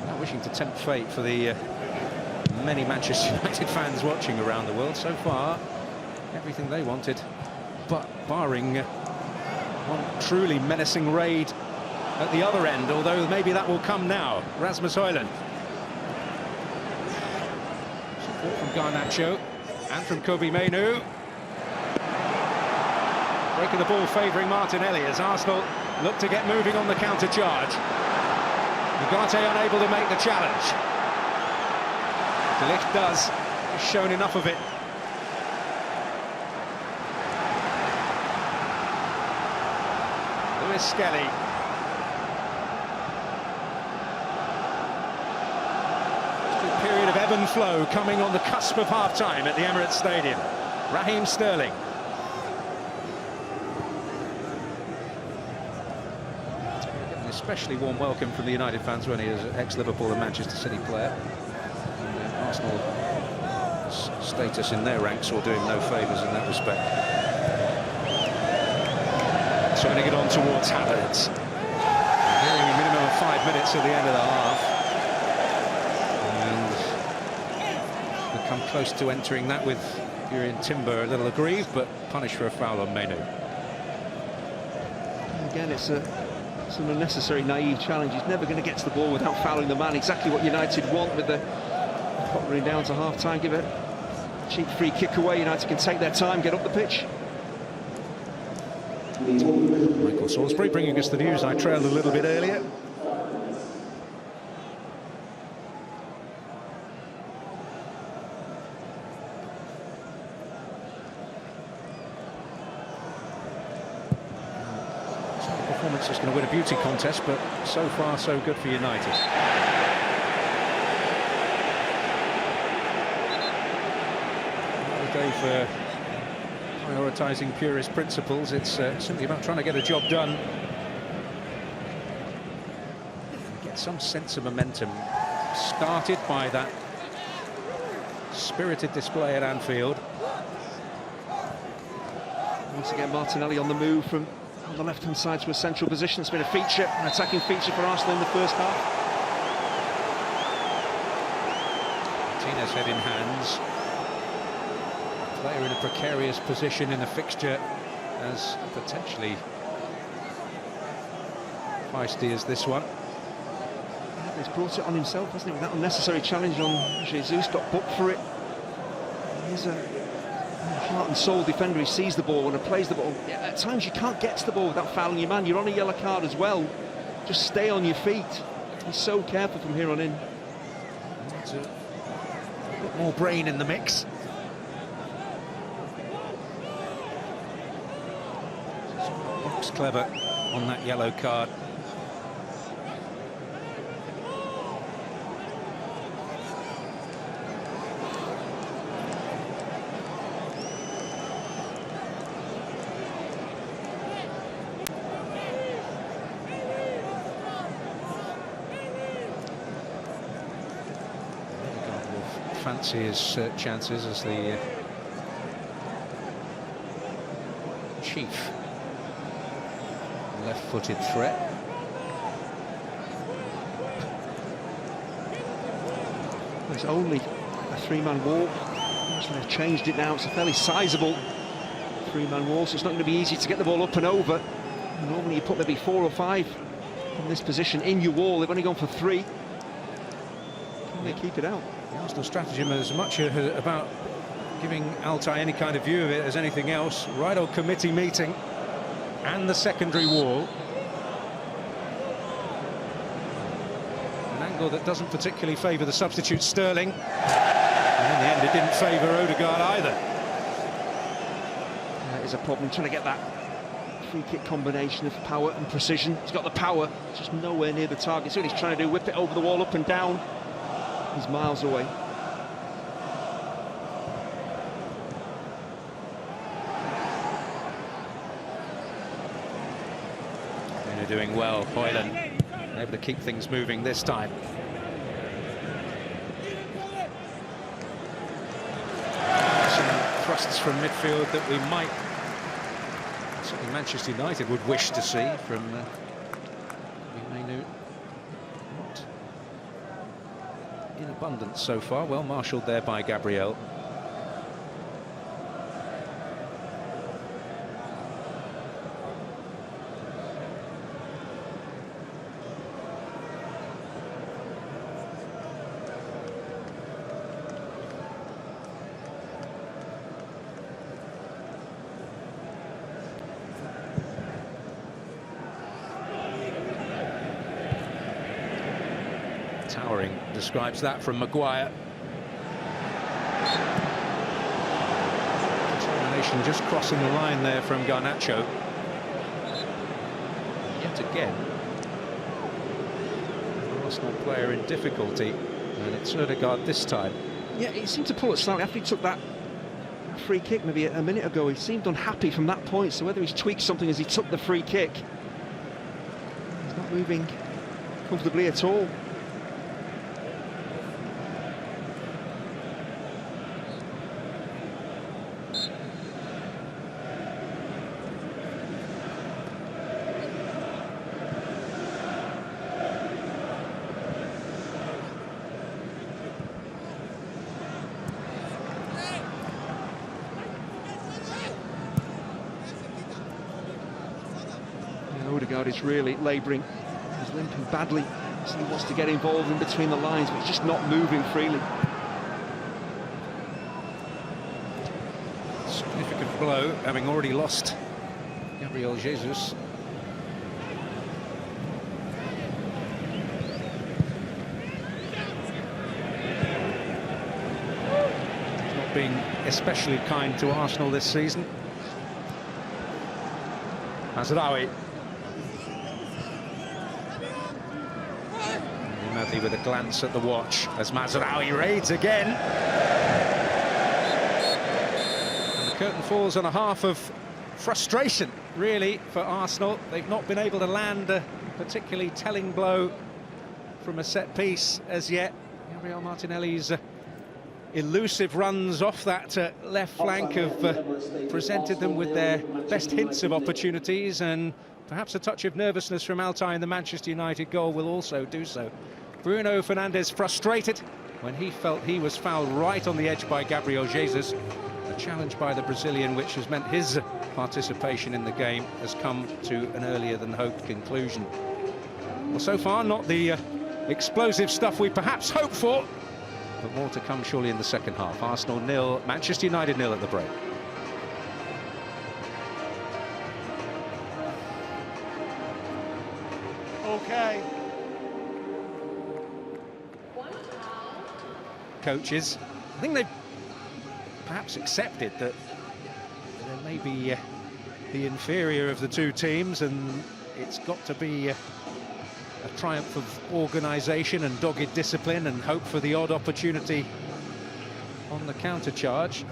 Not wishing to tempt fate for the many Manchester United fans watching around the world. So far, everything they wanted, but barring one truly menacing raid at the other end, although maybe that will come now. Rasmus Højlund. Support from Garnacho and from Kobe Mainoo. Breaking the ball favouring Martinelli as Arsenal look to get moving on the counter-charge. Ugarte unable to make the challenge. De Ligt does. He's shown enough of it. Skelly. Just a period of ebb and flow coming on the cusp of half-time at the Emirates Stadium. Raheem Sterling. An especially warm welcome from the United fans when he is an ex-Liverpool and Manchester City player. And Arsenal status in their ranks will do him no favours in that respect. Trying to get on towards Havertz. Nearing a minimum of 5 minutes at the end of the half. And we come close to entering that with Jurrien Timber a little aggrieved, but punished for a foul on Mainoo. Again, it's an unnecessary naive challenge. He's never going to get to the ball without fouling the man. Exactly what United want with the clock running down to half-time. Give a cheap free kick away. United can take their time, get up the pitch. Michael Salisbury bringing us the news. I trailed a little bit earlier. It's not a performance that's going to win a beauty contest, but so far so good for United. Another day for prioritising purist principles. It's simply about trying to get a job done. Get some sense of momentum started by that spirited display at Anfield. Once again, Martinelli on the move from on the left-hand side to a central position. It's been a feature, an attacking feature for Arsenal in the first half. Martinez head in hands. Player in a precarious position in a fixture as potentially feisty as this one. Yeah, he's brought it on himself, hasn't he? With that unnecessary challenge on Jesus, got booked for it. He's a heart and soul defender. He sees the ball and plays the ball. Yeah, at times you can't get to the ball without fouling your man. You're on a yellow card as well. Just stay on your feet. He's so careful from here on in. It's a bit more brain in the mix. Box clever on that yellow card. Fancy his chances as the chief left-footed threat. There's only a three-man wall. Actually, they've changed it now. It's a fairly sizable three-man wall, so it's not going to be easy to get the ball up and over. Normally you put maybe 4 or 5 from this position in your wall. They've only gone for 3. Can they keep it out? The Arsenal stratagem is as much about giving Altay any kind of view of it as anything else. Right old committee meeting and the secondary wall. An angle that doesn't particularly favour the substitute Sterling. And in the end it didn't favour Odegaard either. That is a problem, trying to get that free kick combination of power and precision. He's got the power, just nowhere near the target. So what he's trying to do, whip it over the wall, up and down. He's miles away. They're doing well, Hoyland. Able to keep things moving this time. Some thrusts from midfield that we might, certainly Manchester United would wish to see from not in abundance so far. Well marshalled there by Gabriel. Towering describes that from Maguire. Determination just crossing the line there from Garnacho. Yet again, an Arsenal player in difficulty, and it's Odegaard this time. Yeah, he seemed to pull it slightly after he took that free kick maybe a minute ago. He seemed unhappy from that point, so whether he's tweaked something as he took the free kick, he's not moving comfortably at all. Odegaard is really labouring. He's limping badly, so he wants to get involved in between the lines, but he's just not moving freely. Significant blow, having already lost Gabriel Jesus. He's not being especially kind to Arsenal this season. Mazraoui. Madly with a glance at the watch as Mazraoui raids again. And the curtain falls on a half of frustration, really, for Arsenal. They've not been able to land a particularly telling blow from a set piece as yet. Gabriel Martinelli's elusive runs off that left flank have presented them with their best hints of opportunities, and perhaps a touch of nervousness from Altay in the Manchester United goal will also do so. Bruno Fernandes frustrated when he felt he was fouled right on the edge by Gabriel Jesus. A challenge by the Brazilian, which has meant his participation in the game has come to an earlier than hoped conclusion. Well, so far not the explosive stuff we perhaps hoped for, but more to come surely in the second half. Arsenal 0, Manchester United 0 at the break. Okay. coaches. I think they've perhaps accepted that there may be the inferior of the two teams, and it's got to be a triumph of organisation and dogged discipline and hope for the odd opportunity on the counter-charge.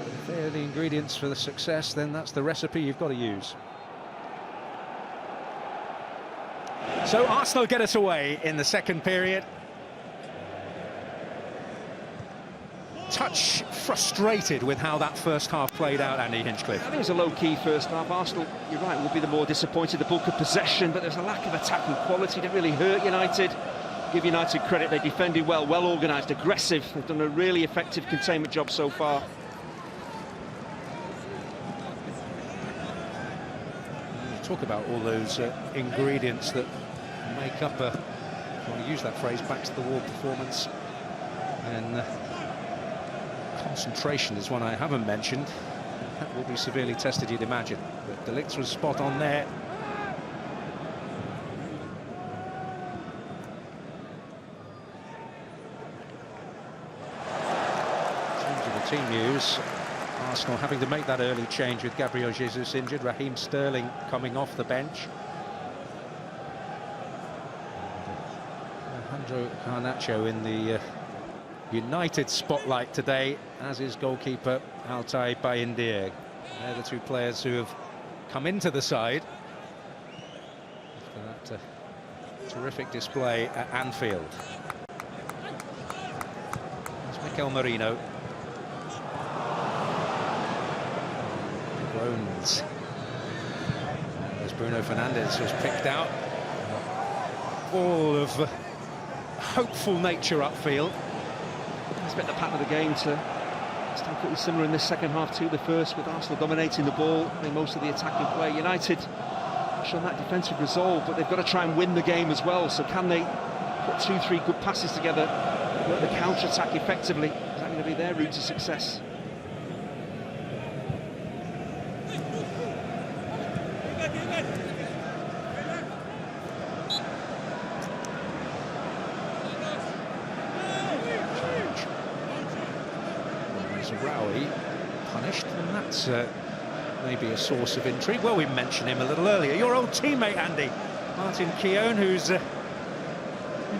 If they're the ingredients for the success, then that's the recipe you've got to use. So Arsenal get us away in the second period. Touch frustrated with how that first half played out, Andy Hinchcliffe. I think it was a low-key first half. Arsenal, you're right, will be the more disappointed. The bulk of possession, but there's a lack of attacking quality that really hurt United. Give United credit, they defended well, well-organised, aggressive. They've done a really effective containment job so far. You talk about all those ingredients that make up a, if you want to use that phrase, back-to-the-wall performance. And concentration is one I haven't mentioned. That will be severely tested, you'd imagine. But De Ligt was spot on there. In terms of the team news, Arsenal having to make that early change with Gabriel Jesus injured, Raheem Sterling coming off the bench. Alejandro Garnacho in the United spotlight today, as is goalkeeper Altay Bayindir. They're the two players who have come into the side after that terrific display at Anfield. There's Mikel Merino. Groans. As Bruno Fernandes was picked out. All of hopeful nature upfield. I expect the pattern of the game to stand pretty similar in this second half to the first, with Arsenal dominating the ball, having most of the attacking play. United shown that defensive resolve, but they've got to try and win the game as well. So can they put 2-3 good passes together, work the counter-attack effectively? Is that going to be their route to success? Rawi punished, and that's maybe a source of intrigue. Well, we mentioned him a little earlier. Your old teammate, Andy, Martin Keown, who's been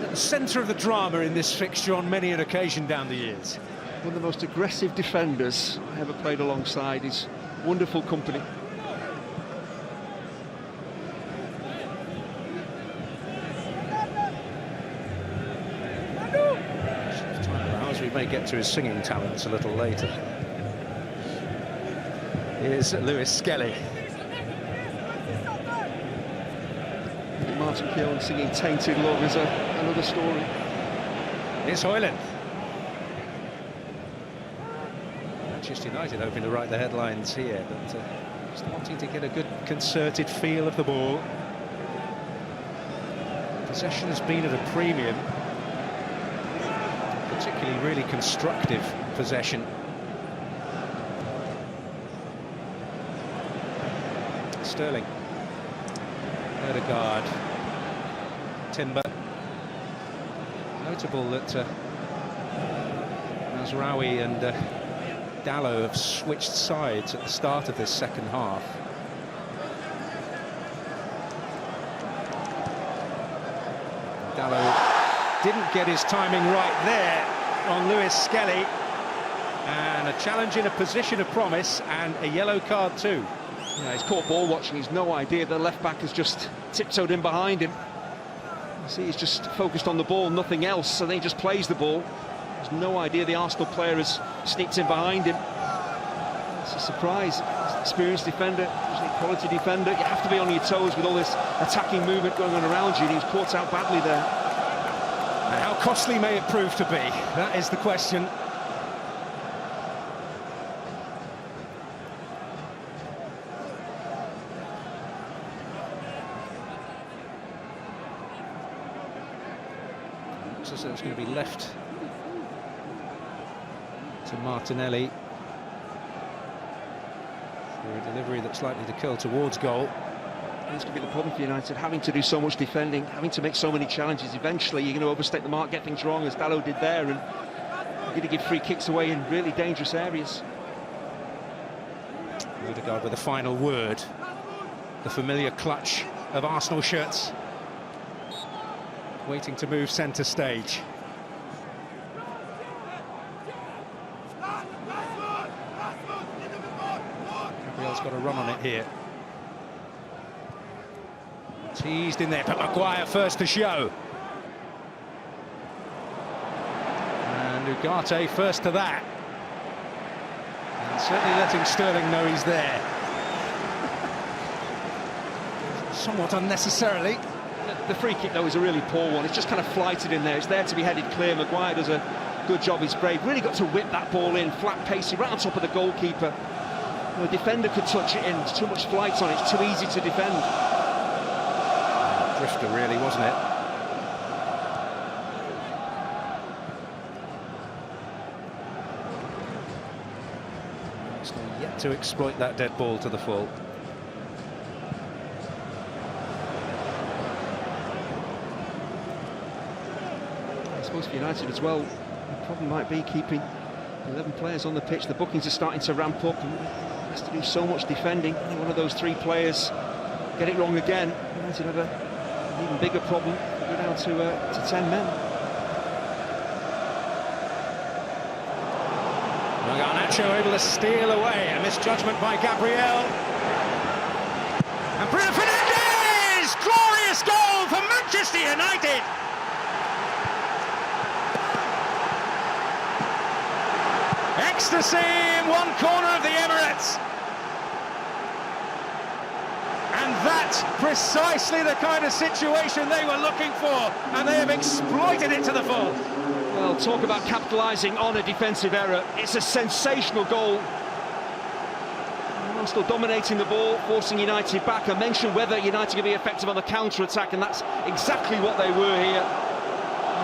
at the centre of the drama in this fixture on many an occasion down the years. One of the most aggressive defenders I ever played alongside. He's wonderful company. We may get to his singing talents a little later. Here's Lewis Skelly. Martin Keown singing Tainted Love is another story. Here's Højlund. Manchester United hoping to write the headlines here, but just wanting to get a good concerted feel of the ball. Possession has been at a premium. Particularly really constructive possession. Sterling, Ødegaard, Timber. Notable that Mazraoui and Dalot have switched sides at the start of this second half. Dalot didn't get his timing right there on Lewis Skelly, and a challenge in a position of promise and a yellow card too. Yeah, he's caught ball watching. He's no idea the left back has just tiptoed in behind him. You see, he's just focused on the ball, nothing else, so then he just plays the ball. There's no idea the Arsenal player has sneaked in behind him. It's a surprise. He's an experienced defender, he's a quality defender. You have to be on your toes with all this attacking movement going on around you, and he was caught out badly there. And how costly may it prove to be? That is the question. Looks as though it's going to be left to Martinelli for a delivery that's likely to curl towards goal. This could be the problem for United, having to do so much defending, having to make so many challenges. Eventually, you're going to overstep the mark, get things wrong, as Dalot did there, and you're going to give free kicks away in really dangerous areas. Odegaard with the final word. The familiar clutch of Arsenal shirts, waiting to move centre stage. Gabriel's got a run on it here. Teased in there, but Maguire first to show. And Ugarte first to that. And certainly letting Sterling know he's there. Somewhat unnecessarily. The free kick, though, is a really poor one. It's just kind of flighted in there. It's there to be headed clear. Maguire does a good job. He's brave. Really got to whip that ball in, flat pacey, right on top of the goalkeeper. The defender could touch it in. There's too much flight on it. It's too easy to defend. Drifter, really, wasn't it? Arsenal yet to exploit that dead ball to the full. I suppose for United as well, the problem might be keeping 11 players on the pitch. The bookings are starting to ramp up, and has to do so much defending. Any one of those 3 players get it wrong again, United have an even bigger problem. Go down to 10 men. Garnacho able to steal away. A misjudgment by Gabriel. And Bruno Fernandes! Glorious goal for Manchester United! Ecstasy in one corner of the Emirates. And that's precisely the kind of situation they were looking for, and they have exploited it to the full. Well, talk about capitalising on a defensive error. It's a sensational goal. Arsenal dominating the ball, forcing United back. I mentioned whether United can be effective on the counter-attack, and that's exactly what they were here.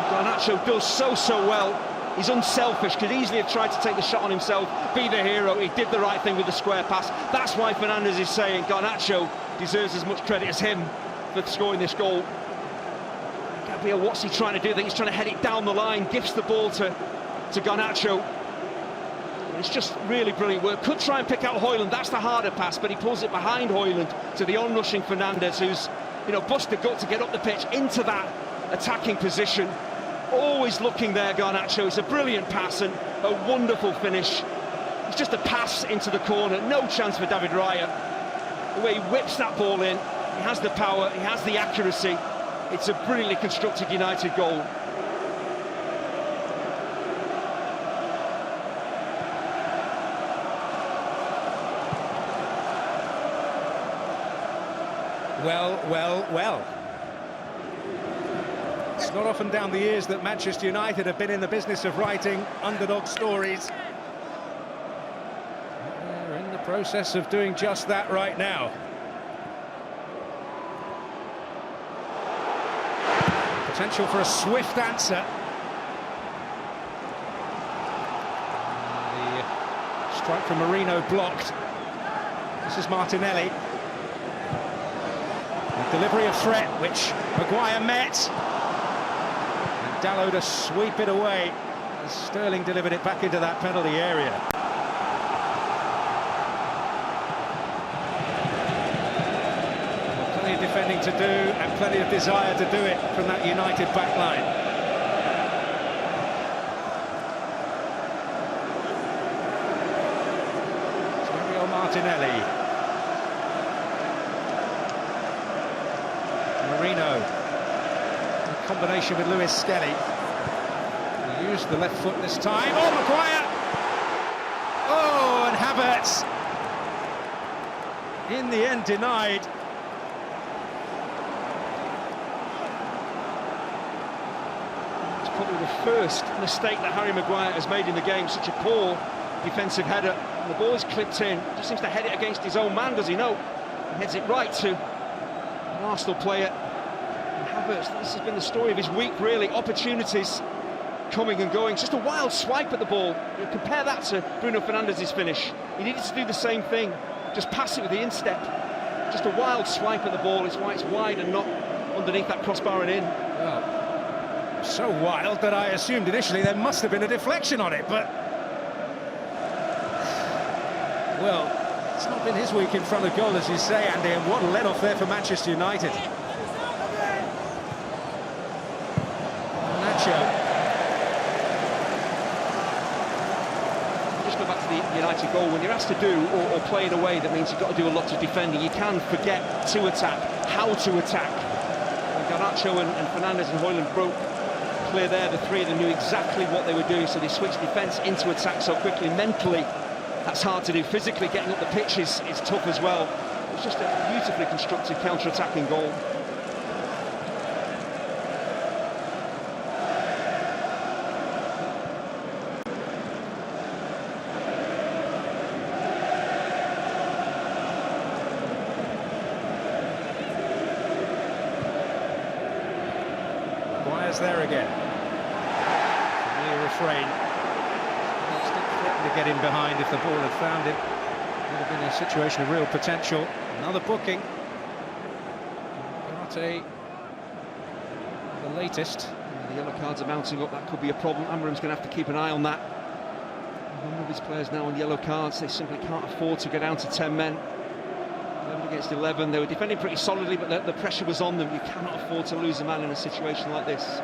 Garnacho does so well. He's unselfish, could easily have tried to take the shot on himself, be the hero. He did the right thing with the square pass. That's why Fernandes is saying Garnacho deserves as much credit as him for scoring this goal. Gabriel, what's he trying to do? I think he's trying to head it down the line, gifts the ball to Garnacho. It's just really brilliant work. Could try and pick out Højlund, that's the harder pass, but he pulls it behind Højlund to the on-rushing Fernandes, who's, bust the gut to get up the pitch into that attacking position. Always looking there, Garnacho. It's a brilliant pass and a wonderful finish. It's just a pass into the corner, no chance for David Raya. The way he whips that ball in, he has the power, he has the accuracy. It's a brilliantly constructed United goal. Well. It's not often down the years that Manchester United have been in the business of writing underdog stories. They're in the process of doing just that right now. Potential for a swift answer. The strike from Marino blocked. This is Martinelli. The delivery of threat, which Maguire met. And Dalot to sweep it away as Sterling delivered it back into that penalty area. Well, plenty of defending to do and plenty of desire to do it from that United back line. Gabriel Martinelli. Marino, in combination with Lewis Skelly. He used the left foot this time. Oh, Maguire! Oh, and Havertz, in the end, denied. It's probably the first mistake that Harry Maguire has made in the game. Such a poor defensive header. And the ball is clipped in. He just seems to head it against his own man, does he? No. He heads it right to an Arsenal player. And Havertz, this has been the story of his week, really. Opportunities coming and going. It's just a wild swipe at the ball. You compare that to Bruno Fernandes' finish. He needed to do the same thing. Just pass it with the instep. just a wild swipe at the ball. It's why it's wide and not underneath that crossbar and in. Well, so wild that I assumed initially there must have been a deflection on it, but... Well, it's not been his week in front of goal, as you say, Andy, and what a let-off there for Manchester United. Nacho. Just go back to the United goal. When you're asked to do or play in a way that means you've got to do a lot of defending, you can forget to attack, how to attack. Garnacho and Fernandes and Højlund broke clear there. The three of them knew exactly what they were doing, so they switched defence into attack so quickly. Mentally, that's hard to do. Physically, getting up the pitch is tough as well. It was just a beautifully constructed counter-attacking goal. There again. Familiar refrain. Threatened to get in behind if the ball had found him. Would have been a situation of real potential. Another booking. Garate, the latest. The yellow cards are mounting up. That could be a problem. Amorim's going to have to keep an eye on that. A number of his players now on yellow cards. They simply can't afford to go down to 10 men. 11 against 11. They were defending pretty solidly, but the pressure was on them. You cannot afford to lose a man in a situation like this.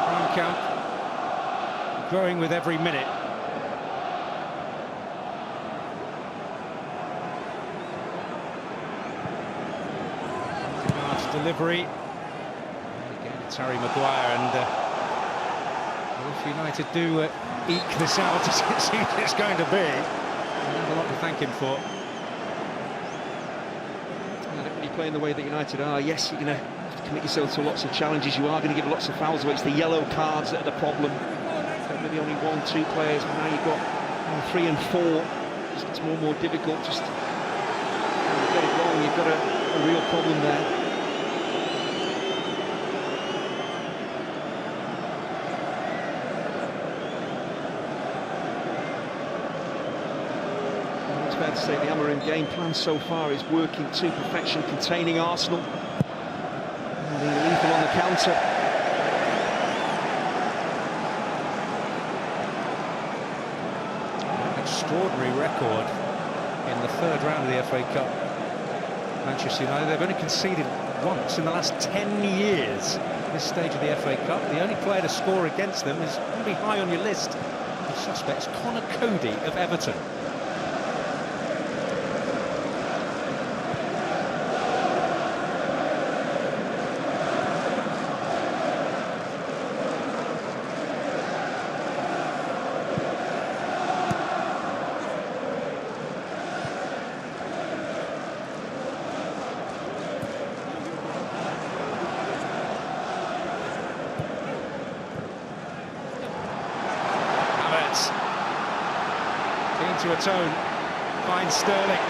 Prime count growing with every minute. Delivery. And again, it's Harry Maguire, and if United do eke this out, as it seems it's going to be, they'll have a lot to thank him for. When you play in the way that United are, yes, you're going to have to commit yourself to lots of challenges. You are going to give lots of fouls away. It's the yellow cards that are the problem. Maybe only 1-2 players, but now you've got 3 and 4. It's more and more difficult. Just get it wrong, you've got a real problem there. Fair to say the Amorim game plan so far is working to perfection, containing Arsenal and being lethal on the counter. An extraordinary record in the third round of the FA Cup. Manchester United, they've only conceded once in the last 10 years at this stage of the FA Cup. The only player to score against them is probably high on your list of suspects, Conor Cody of Everton. To atone, finds Sterling.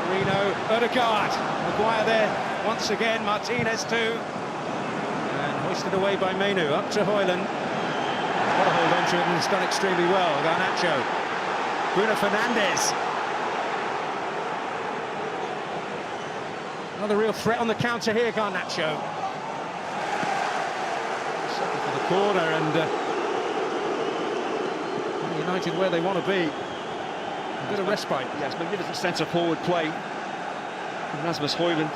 Marino, Ødegaard, Maguire there once again, Martinez too. And hoisted away by Menu, up to Højlund. Got a hold on to it and has done extremely well. Garnacho, Bruno Fernandes. Another real threat on the counter here, Garnacho. Setting for the corner and United where they want to be. A bit of respite. Yes, magnificent centre-forward play from Rasmus Højlund.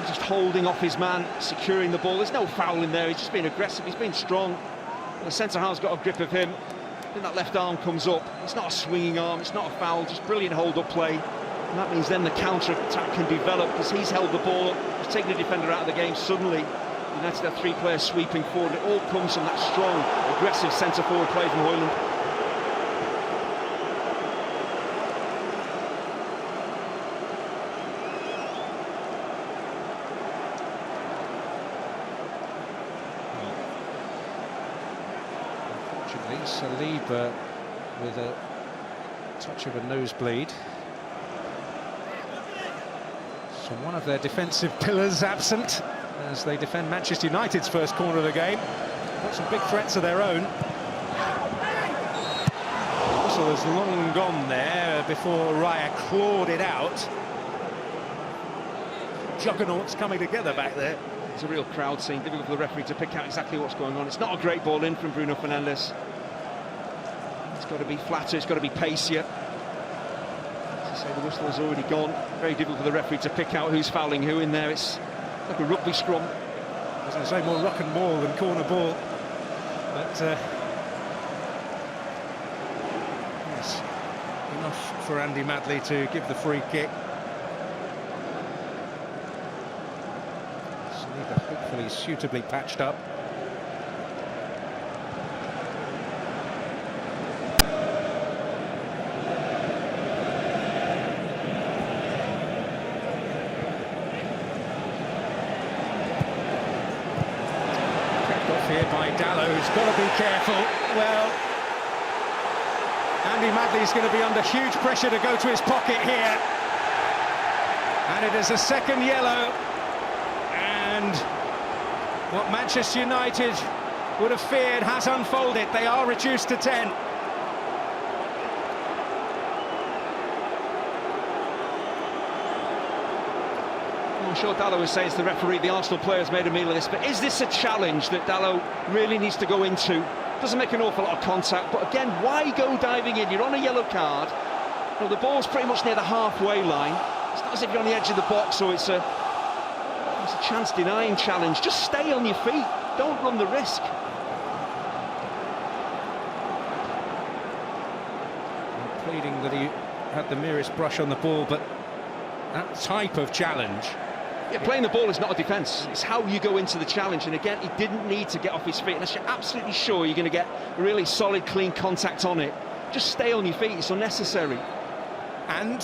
Just holding off his man, securing the ball. There's no foul in there, he's just been aggressive, he's been strong. The centre-half's got a grip of him. Then that left arm comes up. It's not a swinging arm, it's not a foul, just brilliant hold-up play. And that means then the counter-attack can develop because he's held the ball up, he's taken the defender out of the game suddenly. United have 3 players sweeping forward. It all comes from that strong, aggressive centre-forward play from Højlund. Saliba with a touch of a nosebleed. So one of their defensive pillars absent as they defend Manchester United's first corner of the game. Got some big threats of their own. Also, was long gone there before Raya clawed it out. Juggernauts coming together back there. It's a real crowd scene, difficult for the referee to pick out exactly what's going on. It's not a great ball in from Bruno Fernandes. It's got to be flatter, it's got to be pacier. As I say, the whistle has already gone. Very difficult for the referee to pick out who's fouling who in there. It's like a rugby scrum. I was going to say more ruck and maul than corner ball. But yes, enough for Andy Madley to give the free kick. Saliba hopefully suitably patched up. Here by Dalot, who's got to be careful. Well, Andy Madley's going to be under huge pressure to go to his pocket here. And it is a second yellow. And what Manchester United would have feared has unfolded. They are reduced to 10. I'm sure Dalot was saying to the referee, the Arsenal players made a meal of this, but is this a challenge that Dalot really needs to go into? Doesn't make an awful lot of contact, but again, why go diving in? You're on a yellow card. Well, the ball's pretty much near the halfway line. It's not as if you're on the edge of the box, so it's a chance-denying challenge. Just stay on your feet. Don't run the risk. I'm pleading that he had the merest brush on the ball, but that type of challenge... Yeah, playing the ball is not a defence. It's how you go into the challenge. And again, he didn't need to get off his feet unless you're absolutely sure you're going to get really solid, clean contact on it. Just stay on your feet. It's unnecessary. And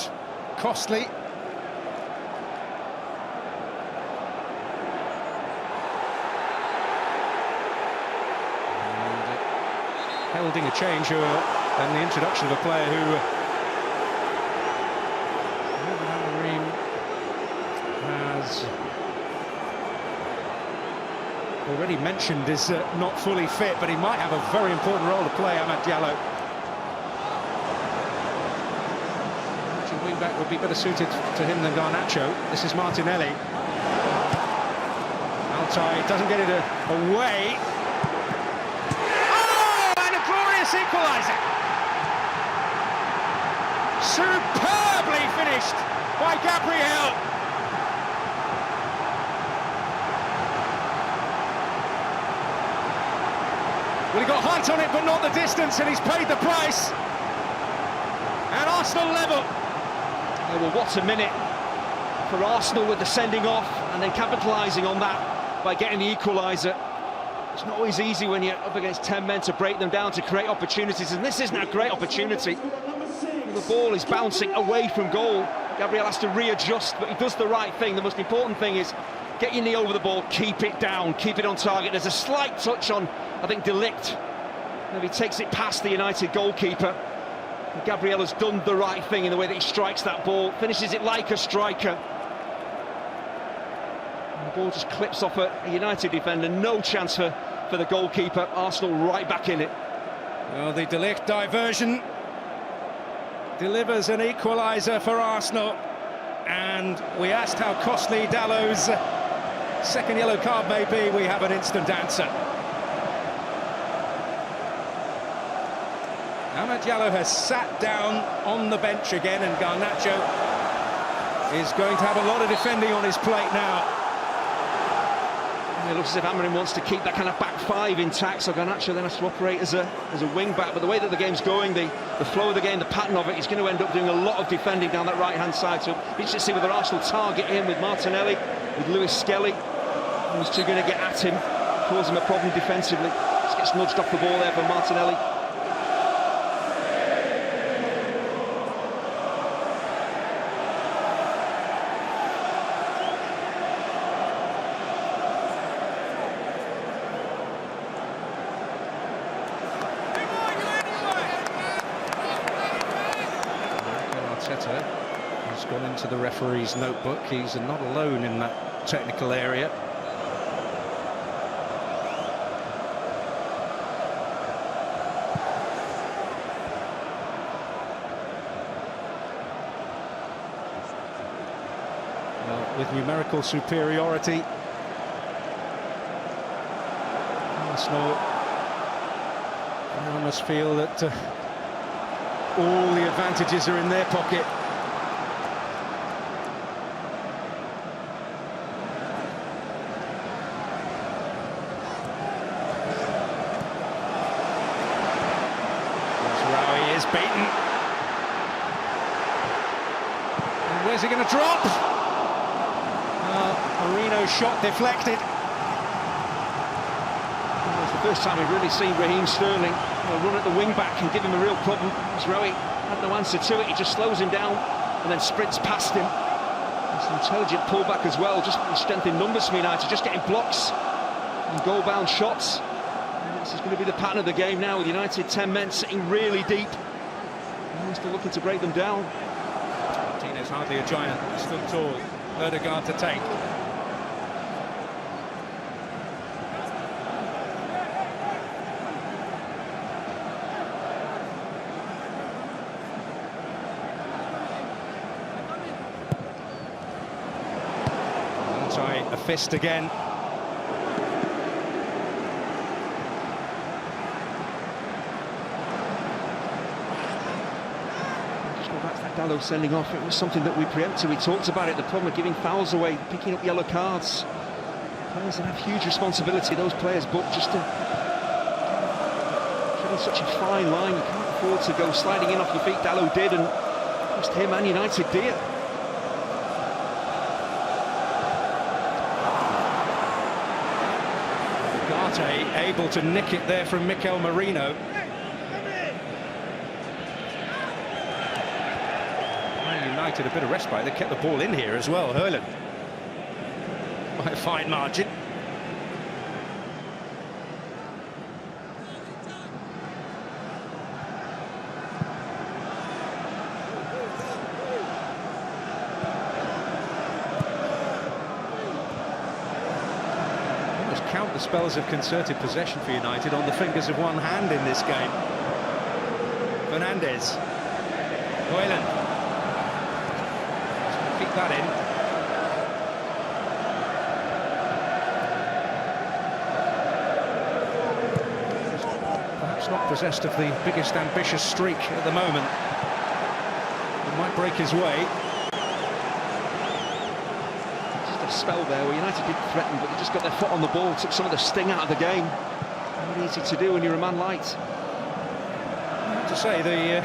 costly. And heralding a change and the introduction of a player who... already mentioned is not fully fit, but he might have a very important role to play, Amad Diallo. Actually, wing-back would be better suited to him than Garnacho. This is Martinelli. Altay doesn't get it away. Oh, and a glorious equaliser! Superbly finished by Gabriel. Well, he got height on it, but not the distance, and he's paid the price. And Arsenal level. Yeah, well, what a minute for Arsenal with the sending off and then capitalising on that by getting the equaliser. It's not always easy when you're up against 10 men to break them down, to create opportunities, and this isn't a great opportunity. The ball is bouncing away from goal. Gabriel has to readjust, but he does the right thing. The most important thing is get your knee over the ball, keep it down, keep it on target. There's a slight touch on, I think, De Ligt. Maybe takes it past the United goalkeeper. And Gabriel has done the right thing in the way that he strikes that ball, finishes it like a striker. And the ball just clips off a United defender. No chance for the goalkeeper. Arsenal right back in it. Well, the De Ligt diversion delivers an equaliser for Arsenal. And we asked how costly Dalot's second yellow card may be. We have an instant answer. Amad Diallo has sat down on the bench again, and Garnacho is going to have a lot of defending on his plate now. It looks as if Amorim wants to keep that kind of back five intact, so Garnacho then has to operate as a wing-back. But the way that the game's going, the flow of the game, the pattern of it, he's going to end up doing a lot of defending down that right-hand side. So interesting to see whether Arsenal target him with Martinelli, with Lewis Skelly. Those two going to get at him, cause him a problem defensively. Just gets nudged off the ball there for Martinelli. Carter has gone into the referee's notebook. He's not alone in that technical area. Well, with numerical superiority, Arsenal must feel that all the advantages are in their pocket. Mazraoui is beaten. And where's he going to drop? Marino's shot deflected. It's the first time we've really seen Raheem Sterling run at the wing-back and give him a real problem. Mazraoui had no answer to it. He just slows him down and then sprints past him. It's an intelligent pullback as well, just strength in numbers for United, just getting blocks and goal-bound shots. And this is going to be the pattern of the game now, with United 10 men sitting really deep. And still looking to break them down. Martinez, hardly a giant, stood tall. Ødegaard to take. A fist again. Just go back to that Dalot sending off. It was something that we preempted. We talked about it. The problem of giving fouls away, picking up yellow cards. Players that have huge responsibility, those players, but just treading such a fine line. You can't afford to go sliding in off your feet. Dalot did, and just him and United dear. Able to nick it there from Mikel Merino. United a bit of respite. They kept the ball in here as well. Hurlen by a fine margin. Count the spells of concerted possession for United on the fingers of one hand in this game. Fernandes. Hurlen. Keep that in. Perhaps not possessed of the biggest ambitious streak at the moment. He might break his way. Spell there where United didn't threaten, but they just got their foot on the ball, took some of the sting out of the game. Not easy to do when you're a man light. I have to say, the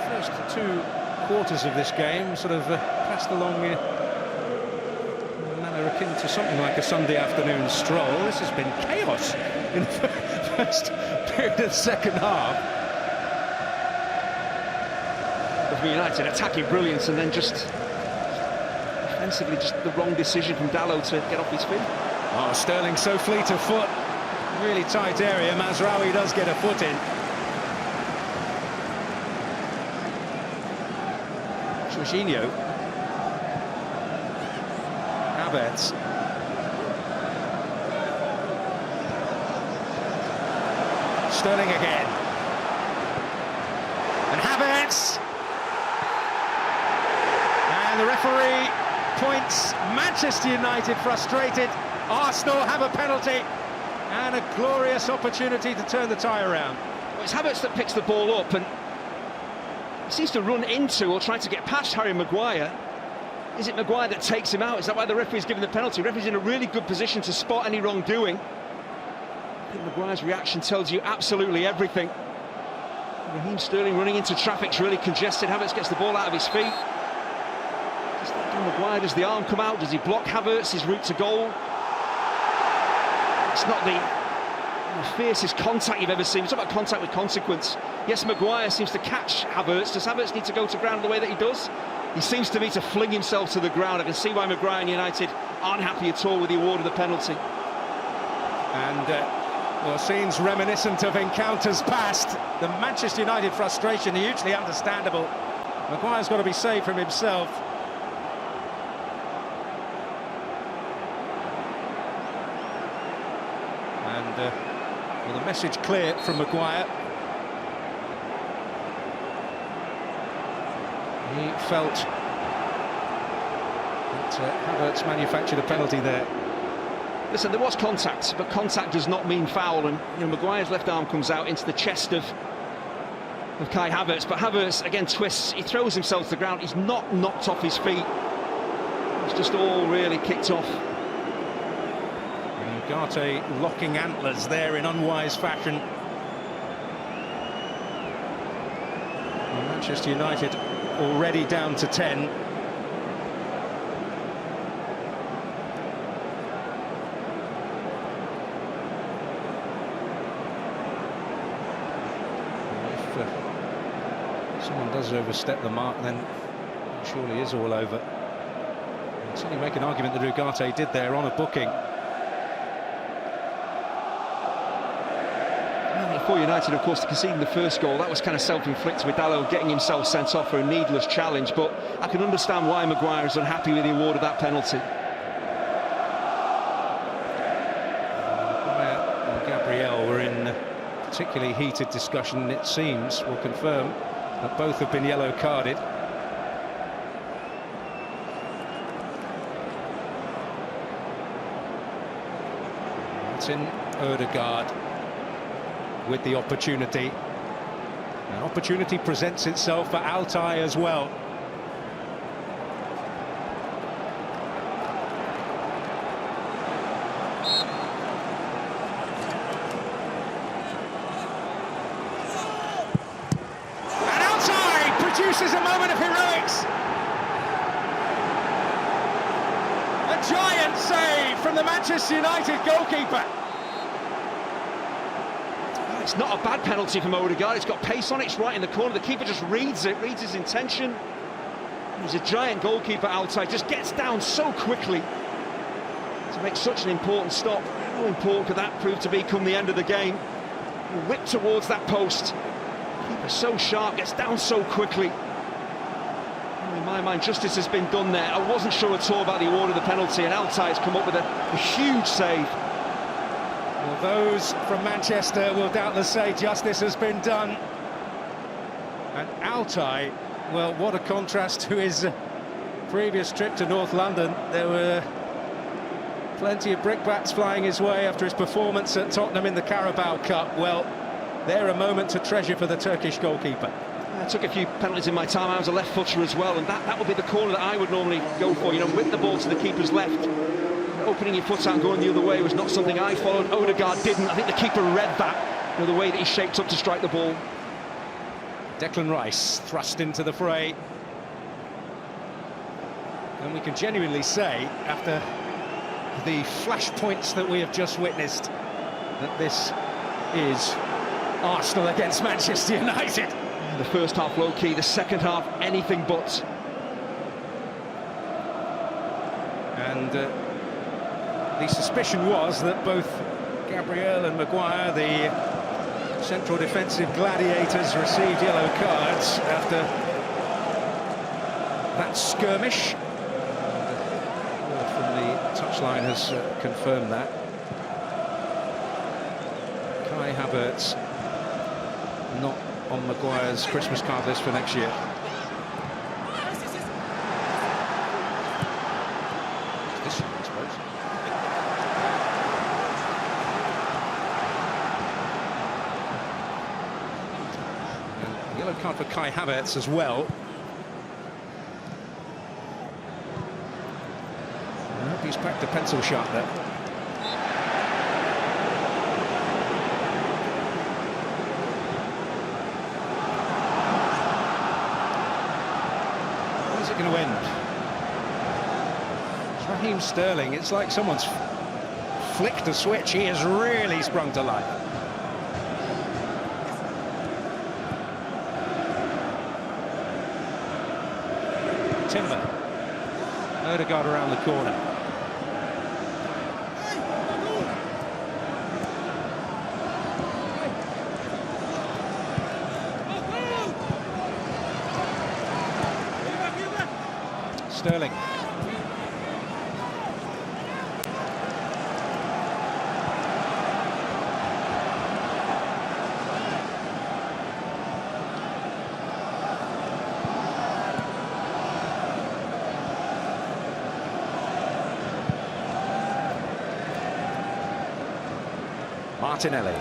first 2 quarters of this game sort of passed along in a manner akin to something like a Sunday afternoon stroll. This has been chaos in the first period of the second half. But for United, attacking brilliance, and then just defensively, just the wrong decision from Dalot to get off his feet. Oh, Sterling so fleet of foot. Really tight area. Mazraoui does get a foot in. Jorginho. Havertz. Sterling again. And Havertz. And the referee points. Manchester United frustrated. Arsenal have a penalty and a glorious opportunity to turn the tie around. Well, it's Havertz that picks the ball up and seems to run into or try to get past Harry Maguire. Is it Maguire that takes him out? Is that why the referee's given the penalty? The referee's in a really good position to spot any wrongdoing. I think Maguire's reaction tells you absolutely everything. Raheem Sterling running into traffic's really congested. Havertz gets the ball out of his feet. Maguire, does the arm come out? Does he block Havertz, his route to goal? It's not the fiercest contact you've ever seen. It's about contact with consequence. Yes, Maguire seems to catch Havertz. Does Havertz need to go to ground the way that he does? He seems to me to fling himself to the ground. I can see why Maguire and United aren't happy at all with the award of the penalty. And well, scenes reminiscent of encounters past. The Manchester United frustration, hugely understandable. Maguire's got to be saved from himself. And well, the message clear from Maguire. He felt that Havertz manufactured a penalty there. Listen, there was contact, but contact does not mean foul. And Maguire's left arm comes out into the chest of Kai Havertz, but Havertz again twists. He throws himself to the ground. He's not knocked off his feet. It's just all really kicked off. Ugarte locking antlers there in unwise fashion. Well, Manchester United already down to 10. If someone does overstep the mark, then it surely is all over. I'd certainly make an argument that Ugarte did there on a booking. For United, of course, conceding the first goal, that was kind of self-inflicted, with Dalot getting himself sent off for a needless challenge, but I can understand why Maguire is unhappy with the award of that penalty. Maguire and Gabriel were in particularly heated discussion, and it seems, will confirm, that both have been yellow carded. Martin Odegaard with the opportunity. An opportunity presents itself for Altay as well. And Altay produces a moment of heroics. A giant save from the Manchester United goalkeeper. It's not a bad penalty from Odegaard. It's got pace on it. It's right in the corner. The keeper just reads it, reads his intention. He's a giant goalkeeper, Altay. Just gets down so quickly to make such an important stop. How important could that prove to be come the end of the game? Whip towards that post. Keeper so sharp, gets down so quickly. In my mind, justice has been done there. I wasn't sure at all about the award of the penalty, and Altay has come up with a huge save. Well, those from Manchester will doubtless say justice has been done. And Altay, well, what a contrast to his previous trip to North London. There were plenty of brickbats flying his way after his performance at Tottenham in the Carabao Cup. Well, they're a moment to treasure for the Turkish goalkeeper. I took a few penalties in my time. I was a left footer as well, and that would be the corner that I would normally go for. Whip the ball to the keeper's left. Opening your foot out and going the other way was not something I followed. Odegaard didn't. I think the keeper read that, the way that he shaped up to strike the ball. Declan Rice thrust into the fray. And we can genuinely say, after the flashpoints that we have just witnessed, that this is Arsenal against Manchester United. The first half low-key, the second half anything but. And the suspicion was that both Gabriel and Maguire, the central defensive gladiators, received yellow cards after that skirmish. From the touchline has confirmed that. Kai Havertz not on Maguire's Christmas card list for next year. This year, I suppose. And yellow card for Kai Havertz as well. I hope he's cracked a pencil sharp there. Going to end. It's Raheem Sterling. It's like someone's flicked a switch. He has really sprung to life. Timber. Odegaard around the corner. Sterling. Martinelli.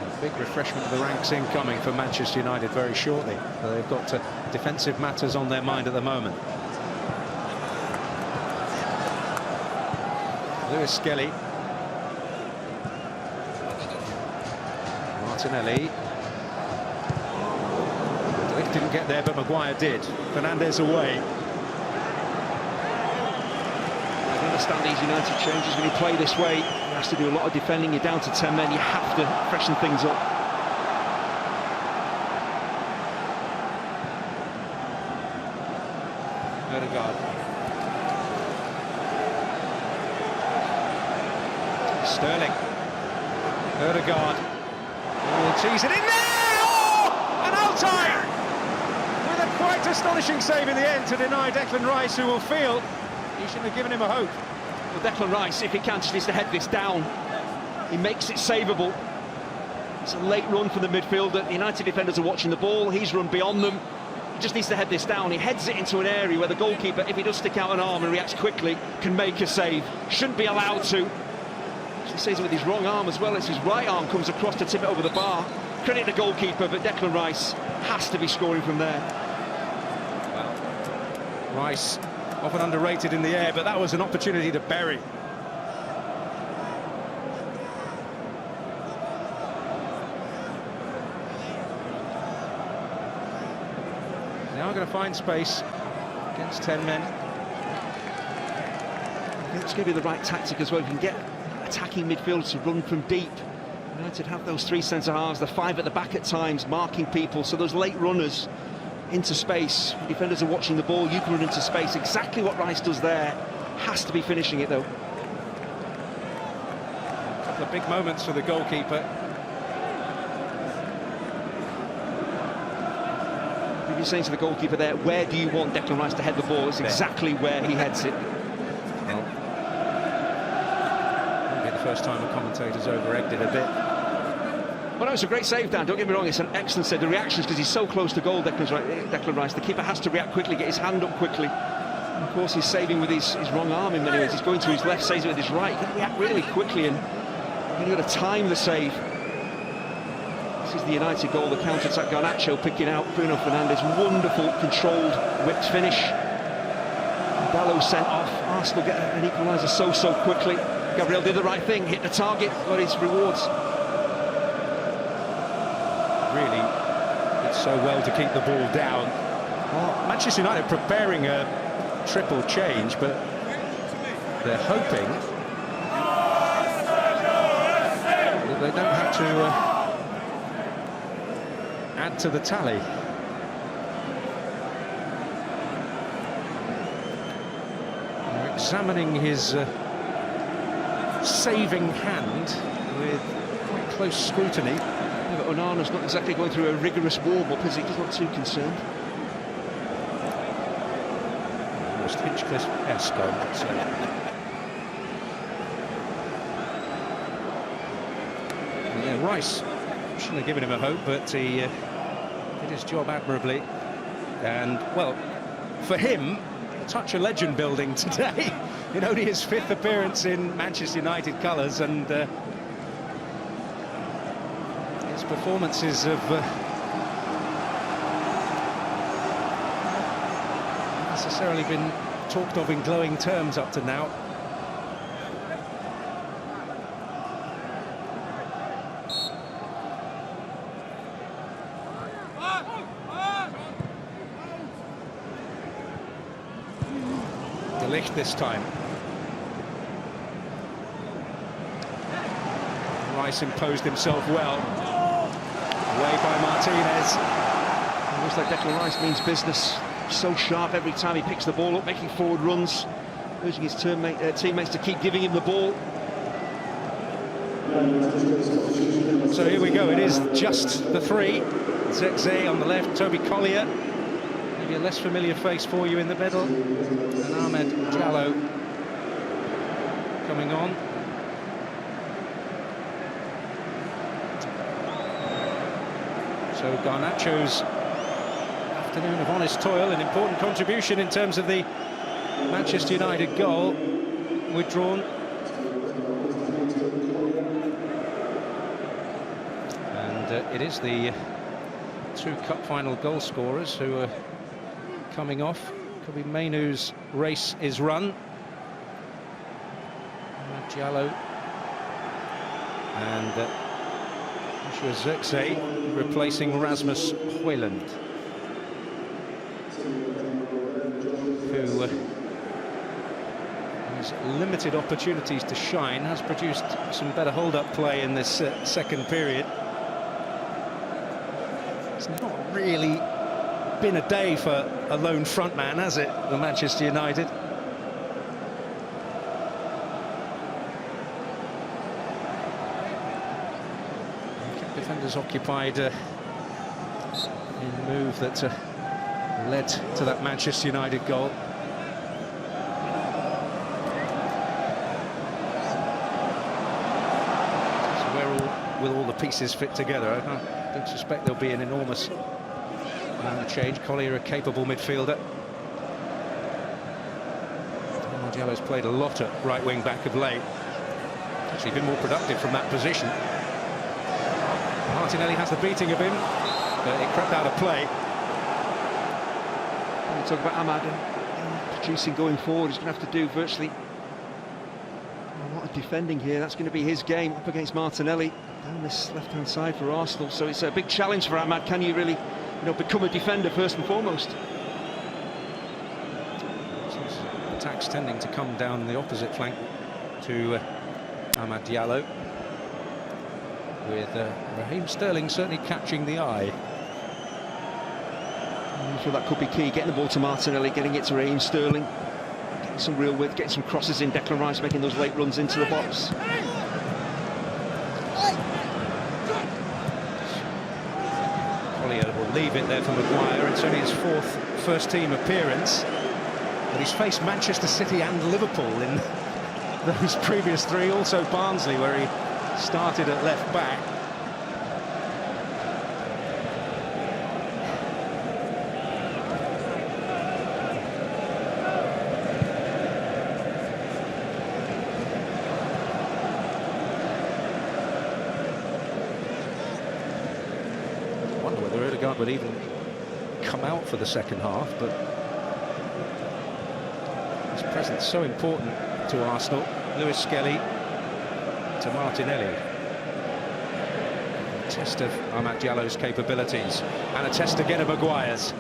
A big refreshment of the ranks incoming for Manchester United very shortly. They've got defensive matters on their mind at the moment. Lewis Skelly. Martinelli. He didn't get there, but Maguire did. Fernandez away. Understand these United changes when you play this way. You have to do a lot of defending. You're down to 10 men. You have to freshen things up. Odegaard. Sterling. Odegaard. Oh, tease it in there! Oh! An outside! With a quite astonishing save in the end to deny Declan Rice, who will feel he shouldn't have given him a hope. Well, Declan Rice, if he can, just needs to head this down. He makes it savable. It's a late run from the midfielder. The United defenders are watching the ball. He's run beyond them. He just needs to head this down. He heads it into an area where the goalkeeper, if he does stick out an arm and reacts quickly, can make a save. Shouldn't be allowed to. He says it with his wrong arm as well. As his right arm comes across to tip it over the bar. Credit the goalkeeper, but Declan Rice has to be scoring from there. Well, Rice often underrated in the air, but that was an opportunity to bury. They are going to find space against 10 men. It's going to be the right tactic as well. If you can get attacking midfield to run from deep. United have those three centre-halves, the five at the back at times, marking people, so those late runners into space. Defenders are watching the ball, you can run into space. Exactly what Rice does there. Has to be finishing it though. A couple of big moments for the goalkeeper. If you're saying to the goalkeeper there, where do you want Declan Rice to head the ball? It's exactly where he heads it. Well, won't be the first time a commentator's over-egged it a bit. Well, no, it's a great save, Dan. Don't get me wrong, it's an excellent save. The reactions, because he's so close to goal, Declan Rice, the keeper has to react quickly, get his hand up quickly. And of course, he's saving with his wrong arm in many ways. He's going to his left, saves it with his right. He's got to react really quickly, and you've got to time the save. This is the United goal, the counter-attack. Garnacho picking out Bruno Fernandes. Wonderful, controlled, whipped finish. Bello sent off. Arsenal get an equaliser so quickly. Gabriel did the right thing, hit the target, got his rewards. Really did so well to keep the ball down. Well, Manchester United preparing a triple change, but they're hoping that they don't have to add to the tally. They're examining his saving hand with quite close scrutiny. Yeah, but Onana's not exactly going through a rigorous warm-up, is he? He's not too concerned. Almost Hinchcliffe-esque, I would say. Yeah, Rice shouldn't have given him a hope, but he did his job admirably. And, well, for him, a touch of legend building today. In only his 5th appearance in Manchester United colours, and his performances have not necessarily been talked of in glowing terms up to now. De Ligt this time. Rice imposed himself well. Away by Martinez. It looks like Declan Rice means business. So sharp every time he picks the ball up, making forward runs, urging his teammates to keep giving him the ball. So here we go, it is just the three. Zirkzee on the left, Toby Collier maybe a less familiar face for you in the middle. And Ahmed Diallo coming on. So Garnacho's afternoon of honest toil, an important contribution in terms of the Manchester United goal, withdrawn. And it is the two cup final goal scorers who are coming off. Kobbie Mainoo's race is run. Ahmed Diallo and Joshua Zirkzee replacing Rasmus Højlund, who has limited opportunities to shine, has produced some better hold-up play in this second period. It's not really been a day for a lone frontman, has it, for Manchester United? Defenders occupied in the move that led to that Manchester United goal. So where will all the pieces fit together? I don't suspect there'll be an enormous amount of change. Collier, a capable midfielder. Diallo's played a lot at right wing back of late. Actually been more productive from that position. Martinelli has the beating of him, but it crept out of play. When you talk about Ahmad and producing going forward, he's going to have to do virtually a lot of defending here. That's going to be his game up against Martinelli down this left-hand side for Arsenal. So it's a big challenge for Ahmad. Can you really, become a defender first and foremost? Attacks tending to come down the opposite flank to Ahmad Diallo, with Raheem Sterling certainly catching the eye. I feel that could be key, getting the ball to Martinelli, getting it to Raheem Sterling, getting some real width, getting some crosses in, Declan Rice making those late runs into the box. Collier will leave it there for Maguire. It's only his fourth first-team appearance, but he's faced Manchester City and Liverpool in those previous three, also Barnsley, where he started at left back. I wonder whether Ødegaard would even come out for the second half, but his presence so important to Arsenal. Lewis Skelly to Martinelli. A test of Ahmad Diallo's capabilities, and a test again of Maguire's.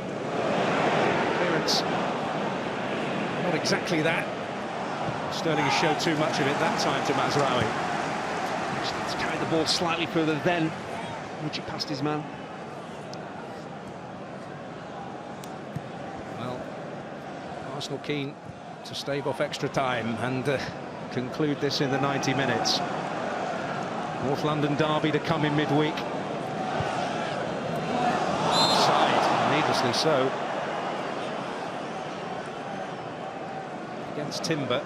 Clearance, not exactly that. Sterling has showed too much of it that time to Mazraoui. He's carried the ball slightly further then, which he passed his man. Well, Arsenal keen to stave off extra time and conclude this in the 90 minutes. North London derby to come in midweek. Offside, needlessly so. Against Timber.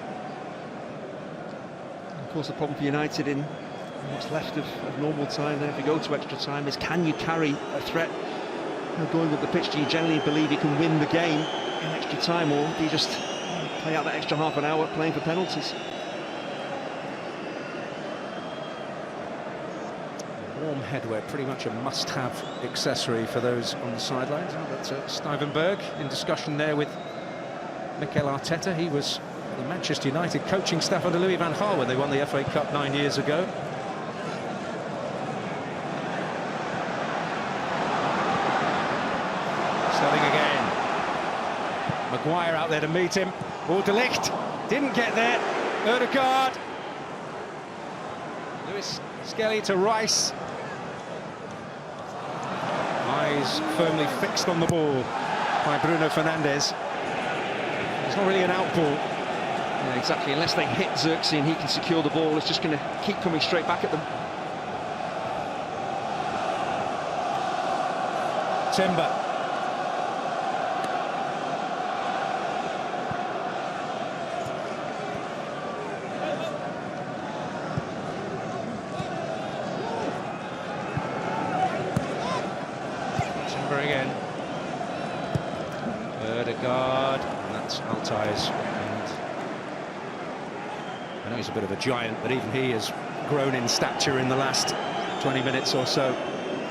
Of course, the problem for United in what's left of normal time, then if you go to extra time, is can you carry a threat going up the pitch? Do you generally believe you can win the game in extra time, or do you just play out that extra half an hour playing for penalties? Warm headwear, pretty much a must-have accessory for those on the sidelines. But Stuyvenberg in discussion there with Mikel Arteta. He was the Manchester United coaching staff under Louis van Gaal when they won the FA Cup 9 years ago. Sterling again. Maguire out there to meet him. Oh, De Ligt didn't get there. Ødegaard. Lewis Skelly to Rice. Eyes firmly fixed on the ball by Bruno Fernandes. It's not really an out ball. Yeah, exactly. Unless they hit Zirkzee and he can secure the ball, it's just going to keep coming straight back at them. Timber. Never again. Ødegaard, and that's Altay's. And I know he's a bit of a giant, but even he has grown in stature in the last 20 minutes or so.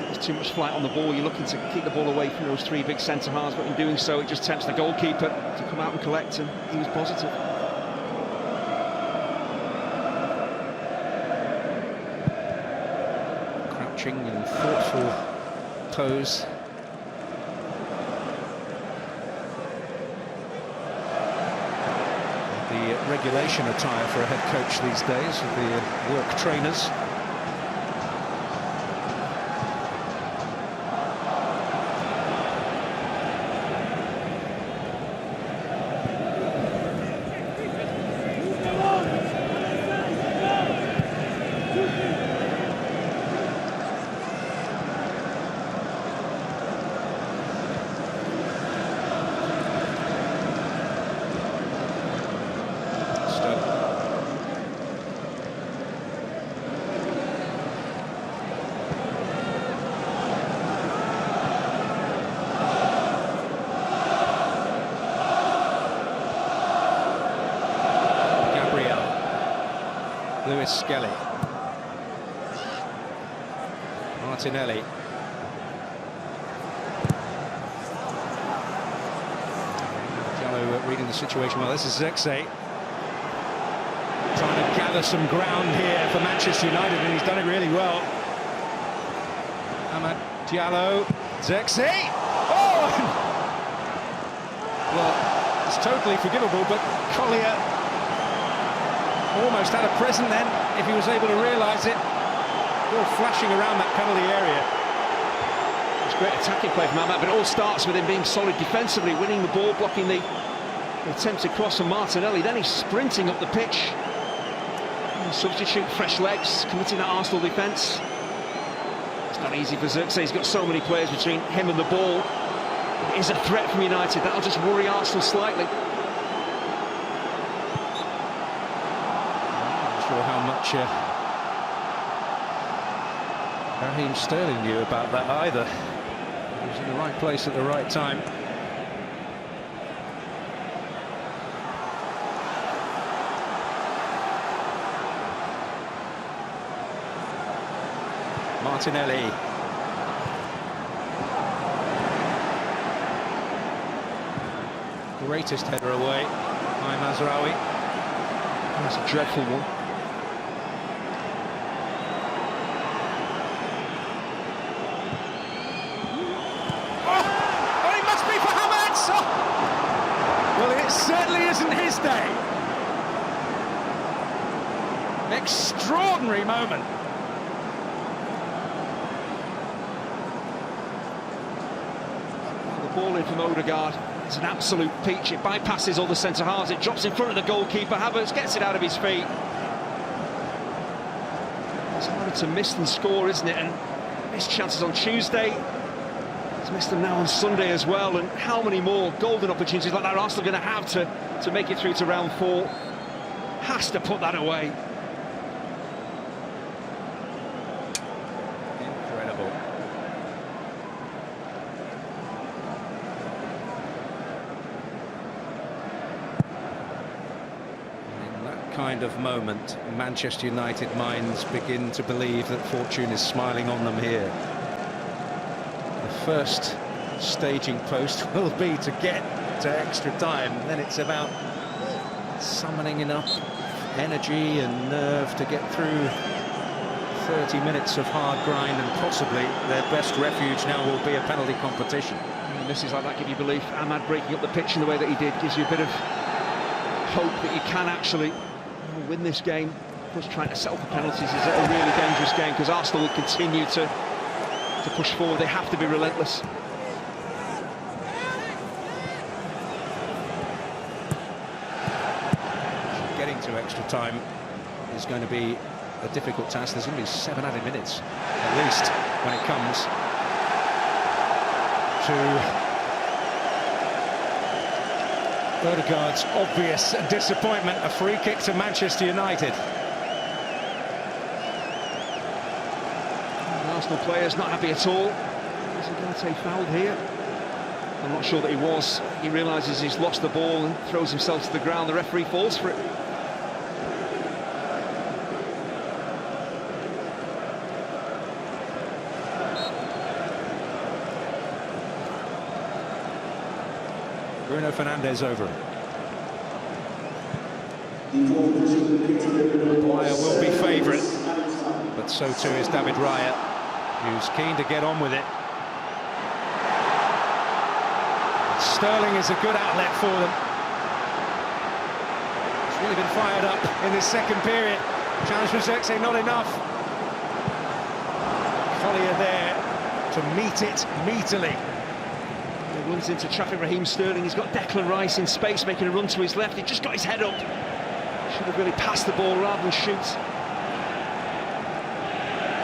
There's too much flight on the ball. You're looking to keep the ball away from those three big centre-halves, but in doing so, it just tempts the goalkeeper to come out and collect, and he was positive. Crouching in thoughtful pose. The regulation attire for a head coach these days, of the work trainers. Lewis Skelly. Martinelli. Diallo reading the situation well. This is Zirkzee trying to gather some ground here for Manchester United, and he's done it really well. Amad Diallo. Zirkzee. Oh! Well, it's totally forgivable, but Collier almost had a present then, if he was able to realise it. All flashing around that penalty area. It's great attacking play from Amad, but it all starts with him being solid defensively, winning the ball, blocking the attempted cross from Martinelli. Then he's sprinting up the pitch. Substitute, fresh legs, committing that Arsenal defence. It's not easy for Zirkzee. He's got so many players between him and the ball. It is a threat from United. That'll just worry Arsenal slightly. How much Raheem Sterling knew about that either. He was in the right place at the right time. Martinelli. Greatest header away by Mazraoui. That's a dreadful one. Well, it certainly isn't his day. Extraordinary moment. The ball in from Ødegaard. It's an absolute peach. It bypasses all the centre-halves. It drops in front of the goalkeeper. Havertz gets it out of his feet. It's harder to miss than score, isn't it? And missed chances on Tuesday. He's missed them now on Sunday as well, and how many more golden opportunities like that are Arsenal going to have to make it through to round 4? Has to put that away. Incredible. In that kind of moment, Manchester United minds begin to believe that fortune is smiling on them here. First staging post will be to get to extra time. Then it's about summoning enough energy and nerve to get through 30 minutes of hard grind, and possibly their best refuge now will be a penalty competition. And misses like that give you belief. Amad breaking up the pitch in the way that he did gives you a bit of hope that you can actually win this game. Of course, trying to settle for penalties is a really dangerous game, because Arsenal will continue to push forward. They have to be relentless. Getting to extra time is going to be a difficult task. There's going to be 7 added minutes at least when it comes to Ødegaard's obvious disappointment. A free kick to Manchester United. Arsenal players not happy at all. Was Ugarte fouled here? I'm not sure that he was. He realises he's lost the ball and throws himself to the ground. The referee falls for it. Bruno Fernandes over it. Maguire will be favourite, but so too is David Raya, who's keen to get on with it. Sterling is a good outlet for them. It's really been fired up in this second period. Challenge from Zirkzee, not enough. Collier there to meet it meatily. He runs into traffic, Raheem Sterling. He's got Declan Rice in space, making a run to his left. He just got his head up. Should have really passed the ball rather than shoot.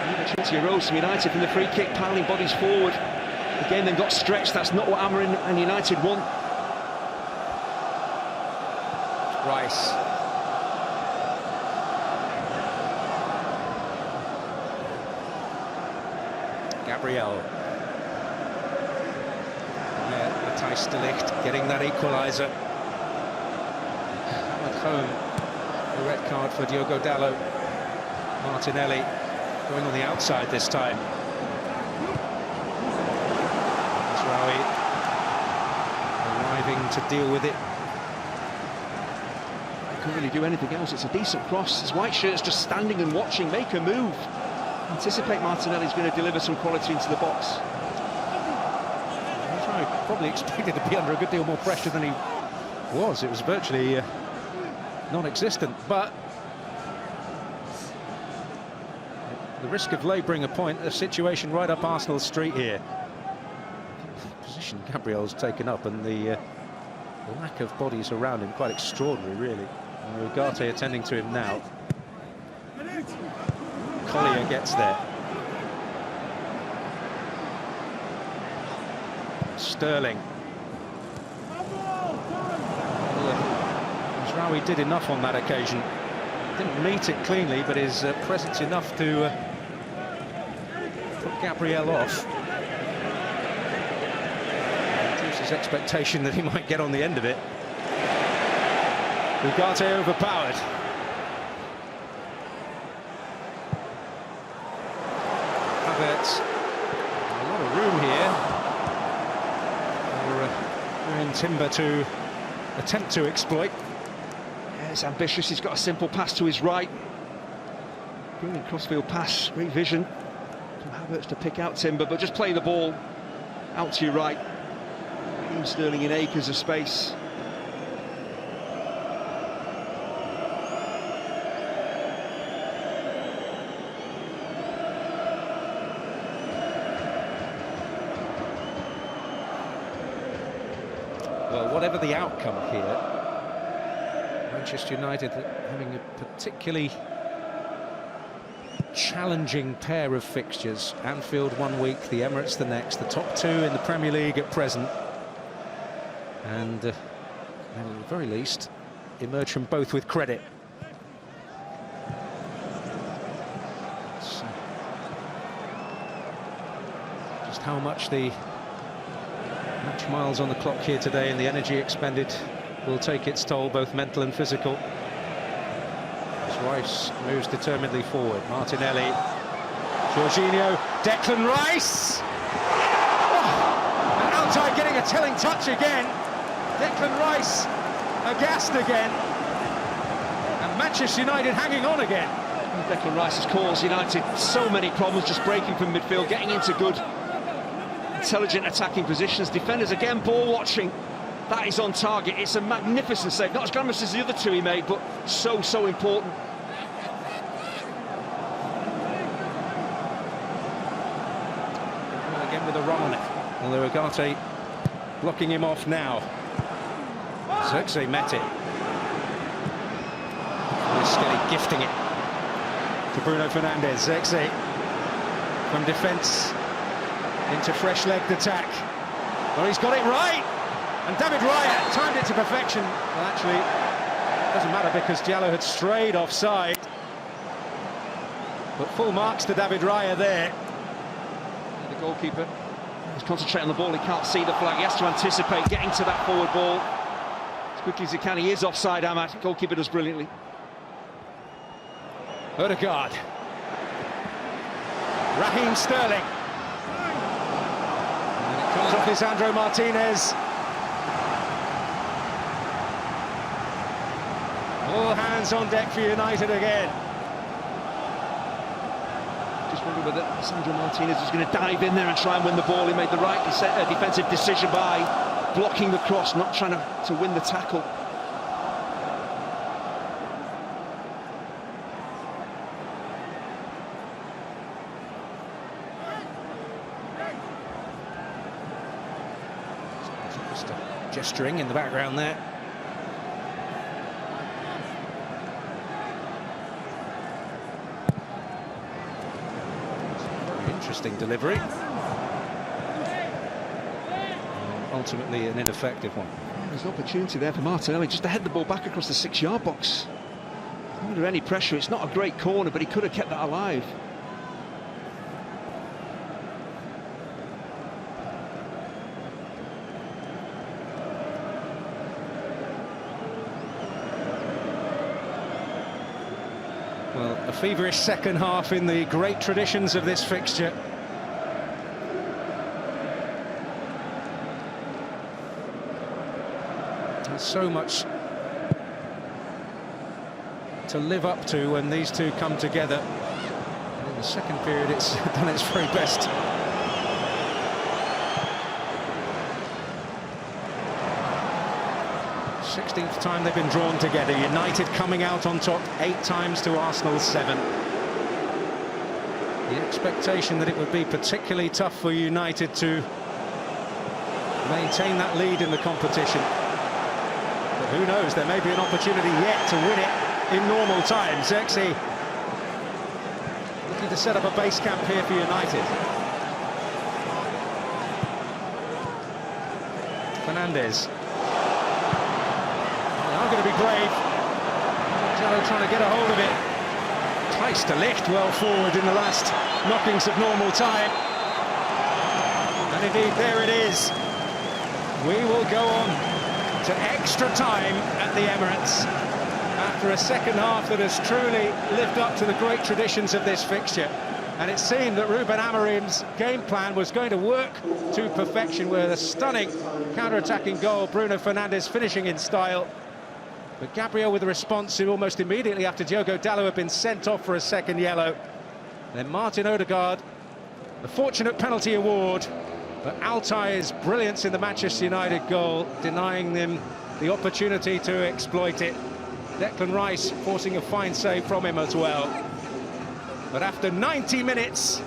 The opportunity arose from United from the free kick, piling bodies forward. The game then got stretched. That's not what Amarin and United want. Rice. Gabriel. Matthijs de Ligt getting that equaliser. Hamad home. The red card for Diogo Dalot. Martinelli going on the outside this time. Mazraoui arriving to deal with it. Can't really do anything else. It's a decent cross. His white shirt's just standing and watching, make a move. Anticipate Martinelli's going to deliver some quality into the box. Mazraoui probably expected to be under a good deal more pressure than he was. It was virtually non-existent, but the risk of labouring a point, a situation right up Arsenal Street here. The position Gabriel's taken up and the lack of bodies around him, quite extraordinary, really. And Ugarte attending to him now. Collier gets there. Sterling. Mazraoui did enough on that occasion. Didn't meet it cleanly, but his presence enough to put Gabriel off. Reduces expectation that he might get on the end of it. Ugarte overpowered. Havertz. A lot of room here for Timber to attempt to exploit. It's ambitious. He's got a simple pass to his right. Brilliant crossfield pass, great vision from Havertz to pick out Timber, but just play the ball out to your right. Raheem Sterling in acres of space. Well, whatever the outcome here, Manchester United having a particularly challenging pair of fixtures. Anfield 1 week, the Emirates the next, the top two in the Premier League at present. And at the very least, emerge from both with credit. So, just how much the match miles on the clock here today and the energy expended will take its toll, both mental and physical. As Rice moves determinedly forward. Martinelli, Jorginho, Declan Rice! Oh, and Altay getting a telling touch again. Declan Rice aghast again. And Manchester United hanging on again. Declan Rice has caused United so many problems, just breaking from midfield, getting into good, intelligent attacking positions. Defenders again ball watching. That is on target. It's a magnificent save. Not as glamorous as the other two he made, but so important. Well, again with a run on it. Although Ugarte blocking him off now. Zirkzee met it. Skelly gifting it to Bruno Fernandes. Zirkzee from defence into fresh-legged attack. Well, he's got it right. And David Raya timed it to perfection. Well, actually, it doesn't matter because Diallo had strayed offside. But full marks to David Raya there. The goalkeeper He's concentrating on the ball, he can't see the flag, he has to anticipate getting to that forward ball as quickly as he can. He is offside, Ahmad. Goalkeeper does brilliantly. Odegaard. Raheem Sterling. And it comes off Lisandro Martinez. All hands on deck for United again. Just wondered whether Lisandro Martinez was going to dive in there and try and win the ball. He made the right defensive decision by blocking the cross, not trying to win the tackle. Just gesturing in the background there. Very interesting delivery. Ultimately an ineffective one. There's an opportunity there for Martinelli just to head the ball back across the 6-yard box. Under any pressure, it's not a great corner, but he could have kept that alive. Well, a feverish second half in the great traditions of this fixture. There's so much to live up to when these two come together. And in the second period, it's done its very best. Sixteenth time they've been drawn together. United coming out on top 8 times to Arsenal's 7. The expectation that it would be particularly tough for United to maintain that lead in the competition. But who knows, there may be an opportunity yet to win it in normal times. Zexi looking to set up a base camp here for United. Fernandes. Going to be brave. Jallo trying to get a hold of it. Tries to lift well forward in the last knockings of normal time. And indeed, there it is. We will go on to extra time at the Emirates after a second half that has truly lived up to the great traditions of this fixture. And it seemed that Ruben Amorim's game plan was going to work to perfection with a stunning counter-attacking goal. Bruno Fernandes finishing in style. But Gabriel with a response almost immediately after Diogo Dalot had been sent off for a second yellow. Then Martin Odegaard, the fortunate penalty award, but Altay's brilliance in the Manchester United goal, denying them the opportunity to exploit it. Declan Rice forcing a fine save from him as well. But after 90 minutes,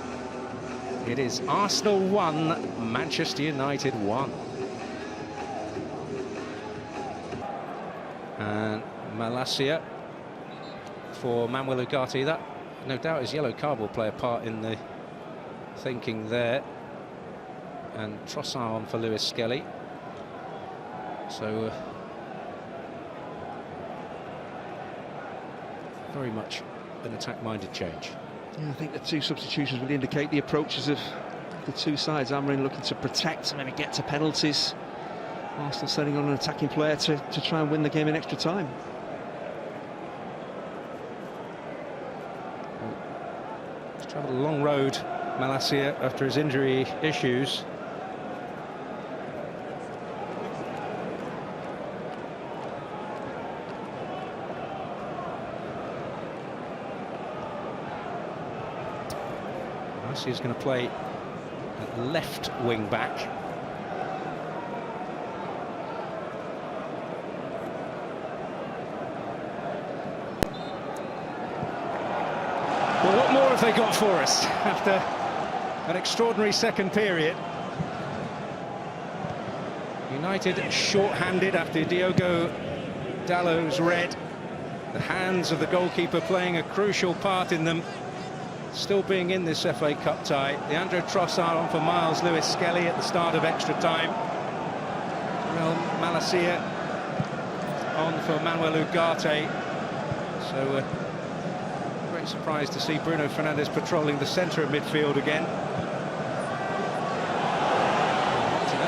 it is Arsenal 1, Manchester United 1. And Malacia for Manuel Ugarte. That, no doubt, his yellow card will play a part in the thinking there. And Trossard on for Lewis Skelly. So very much an attack-minded change. Yeah, I think the two substitutions would indicate the approaches of the two sides. Amorim looking to protect and maybe get to penalties. Arsenal setting on an attacking player to try and win the game in extra time. He's travelled a long road, Malacia, after his injury issues. Malacia's going to play at left wing back. Well, what more have they got for us after an extraordinary second period? United short-handed after Diogo Dalot's red. The hands of the goalkeeper playing a crucial part in them still being in this FA Cup tie. Leandro Trossard on for Miles Lewis Skelly at the start of extra time. Well, Malacia on for Manuel Ugarte. So great surprise to see Bruno Fernandes patrolling the centre of midfield again.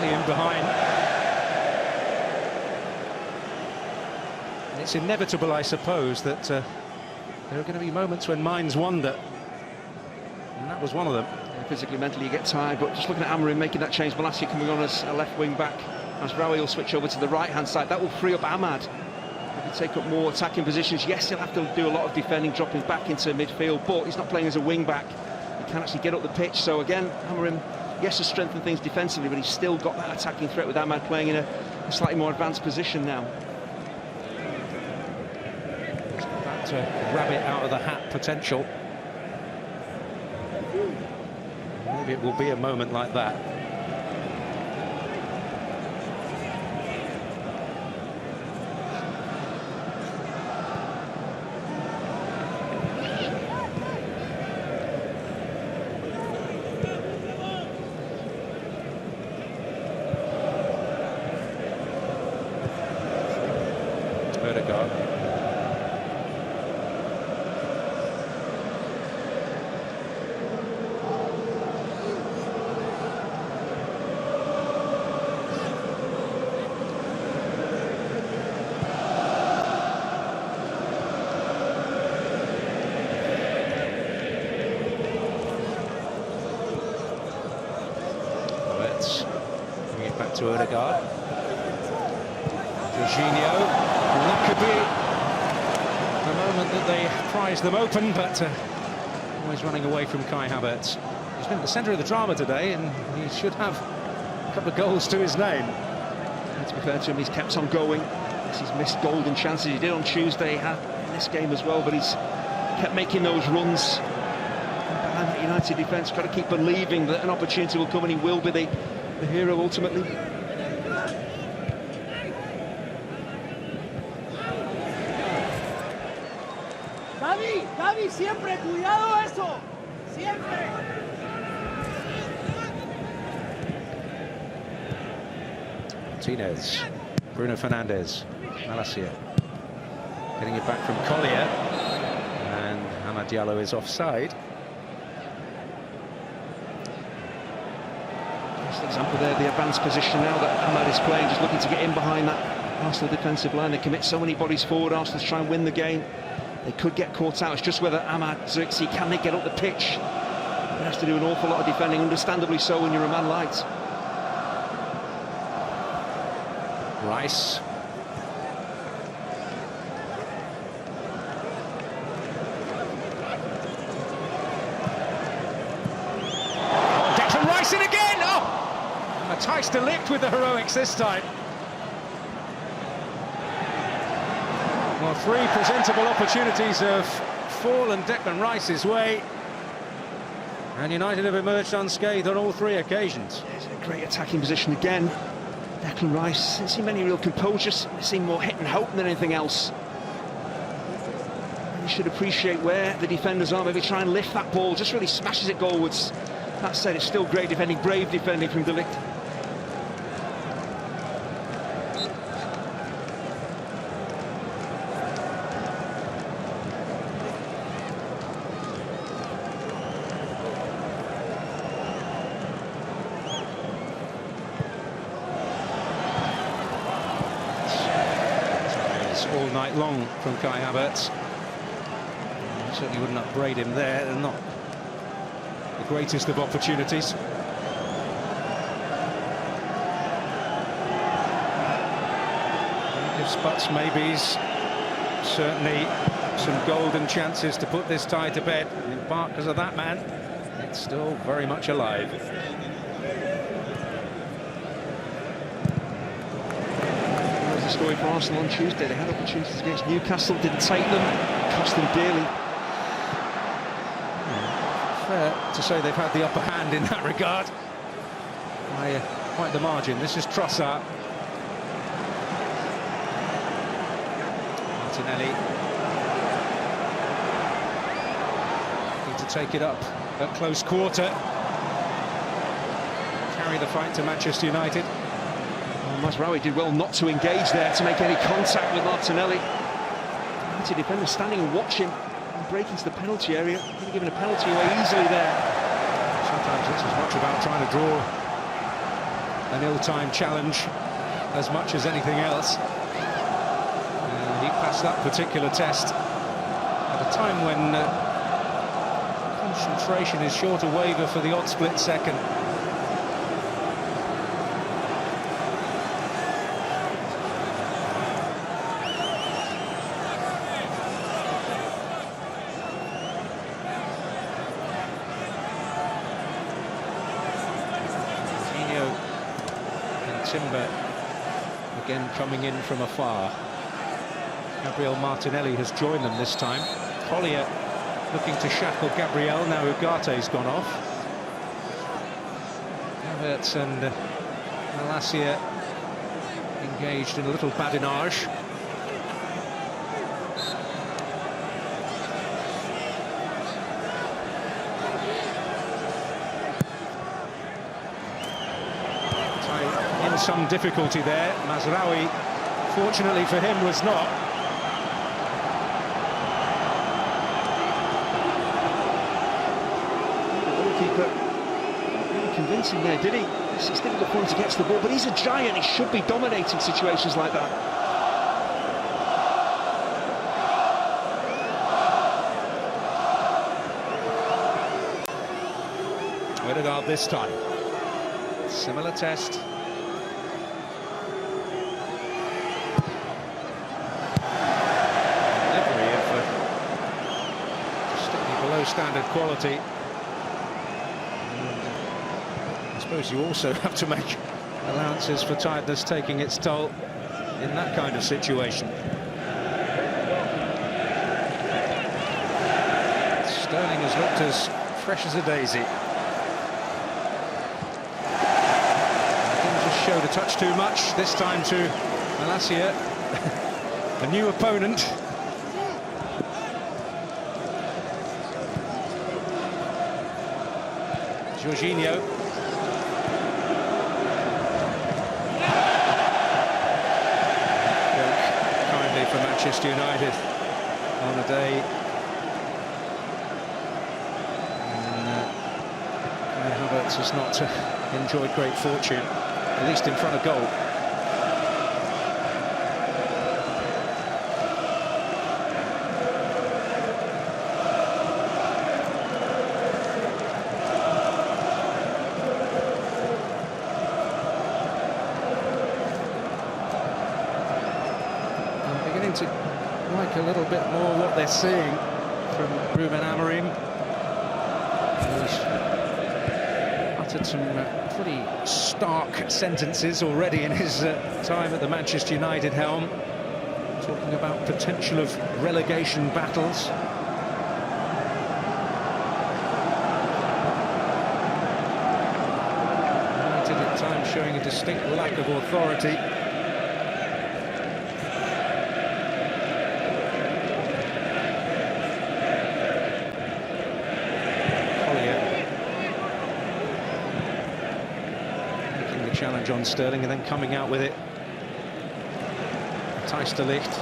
slightly in behind. And it's inevitable, I suppose, that there are going to be moments when minds wander. And that was one of them. Yeah, physically, mentally, you get tired, but just looking at Amorim making that change, Malacia coming on as a left wing back, Mazraoui will switch over to the right-hand side. That will free up Ahmad. He can take up more attacking positions. Yes, he'll have to do a lot of defending, dropping back into midfield, but he's not playing as a wing back. He can actually get up the pitch. So again, Amorim, yes, has strengthened things defensively, but he's still got that attacking threat with Ahmad playing in a slightly more advanced position now. That rabbit out of the hat potential. Maybe it will be a moment like that. Odegaard. Bring it back to Odegaard. Jorginho. And that could be the moment that they prize them open, but always running away from Kai Havertz. He's been at the centre of the drama today, and he should have a couple of goals to his name. And to be fair to him, he's kept on going. He's missed golden chances. He did on Tuesday, he had in this game as well, but he's kept making those runs. And behind that United defence, got to keep believing that an opportunity will come and he will be the hero ultimately. Gavi, siempre, cuidado eso, siempre. Martinez, Bruno Fernandes, Malacia. Getting it back from Collier. And Amad Diallo is offside. Just an example there, the advanced position now that Ahmad is playing, just looking to get in behind that Arsenal defensive line. They commit so many bodies forward, Arsenal to try and win the game. They could get caught out. It's just whether Ahmad, Zirkzee, can they get up the pitch? He has to do an awful lot of defending, understandably so when you're a man light. Rice. Declan Rice in again! Oh! Matthijs de Ligt with the heroics this time. Well, three presentable opportunities have fallen Declan Rice's way. And United have emerged unscathed on all three occasions. It's a great attacking position again. Declan Rice didn't see many real composure, seemed more hit and hope than anything else. And you should appreciate where the defenders are, maybe try and lift that ball, just really smashes it goalwards. That said, it's still great defending, brave defending from de Ligt. All night long from Kai Havertz. Certainly wouldn't upbraid him there. They're not the greatest of opportunities. Gives Butts maybes, certainly some golden chances to put this tie to bed. In part because of that man, it's still very much alive. The story for Arsenal on Tuesday. They had opportunities against Newcastle, didn't take them, cost them dearly. Fair to say they've had the upper hand in that regard by quite the margin. This is Trossard. Martinelli need to take it up at close quarter, carry the fight to Manchester United. Mazraoui did well not to engage there, to make any contact with Martinelli. United defender standing and watching and break into the penalty area. Could have given a penalty away easily there. Sometimes it's as much about trying to draw an ill-timed challenge as much as anything else. He passed that particular test at a time when concentration is sure to waver for the odd split second. Timber again coming in from afar. Gabriel Martinelli has joined them this time. Collier looking to shackle Gabriel, now Ugate's gone off. Emirates and Malacia engaged in a little badinage. Some difficulty there. Mazraoui, fortunately for him, was not. The goalkeeper really convincing there, did he? It's difficult for him to get to the ball, but he's a giant. He should be dominating situations like that. Odegaard this time. Similar test. Standard quality. And I suppose you also have to make allowances for tiredness taking its toll in that kind of situation. Sterling has looked as fresh as a daisy. Didn't just showed a touch too much, this time to Malacia, a new opponent. Jorginho. Kindly for Manchester United on a day when Havertz has not enjoyed great fortune, at least in front of goal. To like a little bit more what they're seeing from Ruben Amorim. He's uttered some pretty stark sentences already in his time at the Manchester United helm, talking about potential of relegation battles. United at times showing a distinct lack of authority. Challenge on Sterling and then coming out with it. Thijs de Ligt.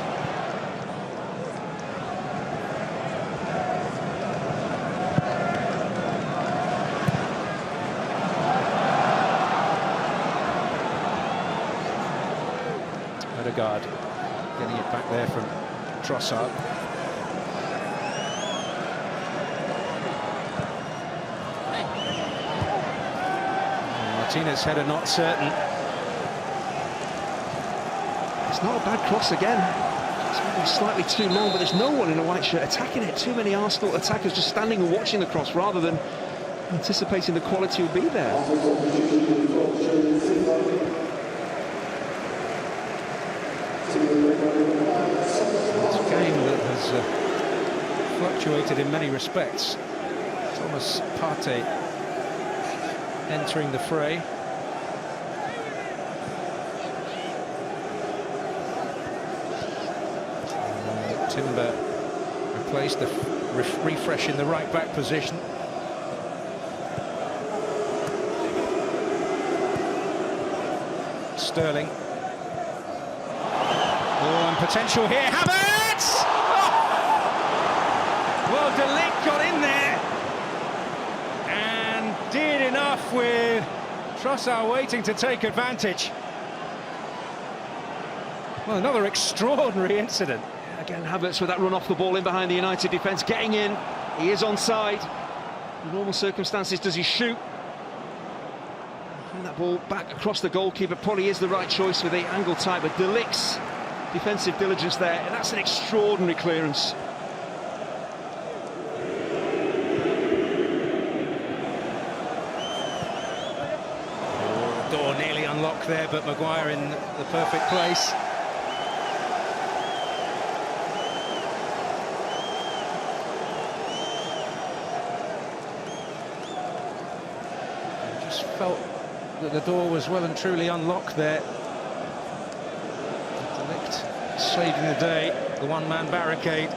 Odegaard getting it back there from Trossard. Martinez header not certain. It's not a bad cross again. It's maybe slightly too long, but there's no one in a white shirt attacking it. Too many Arsenal attackers just standing and watching the cross rather than anticipating the quality will be there. It's a game that has fluctuated in many respects. Thomas Partey entering the fray. Timber replaced the refresh in the right back position. Sterling. Oh, and potential here. Havertz! Oh! Well, de Ligt got in there and did enough with Trossard waiting to take advantage. Well, another extraordinary incident. Again, Havertz with that run off the ball in behind the United defence, getting in. He is onside. In normal circumstances, does he shoot? Playing that ball back across the goalkeeper probably is the right choice with the angle type, but De Ligt's defensive diligence there, and that's an extraordinary clearance. Door nearly unlocked there, but Maguire in the perfect place. I just felt that the door was well and truly unlocked there. De Ligt saving the day, the one-man barricade.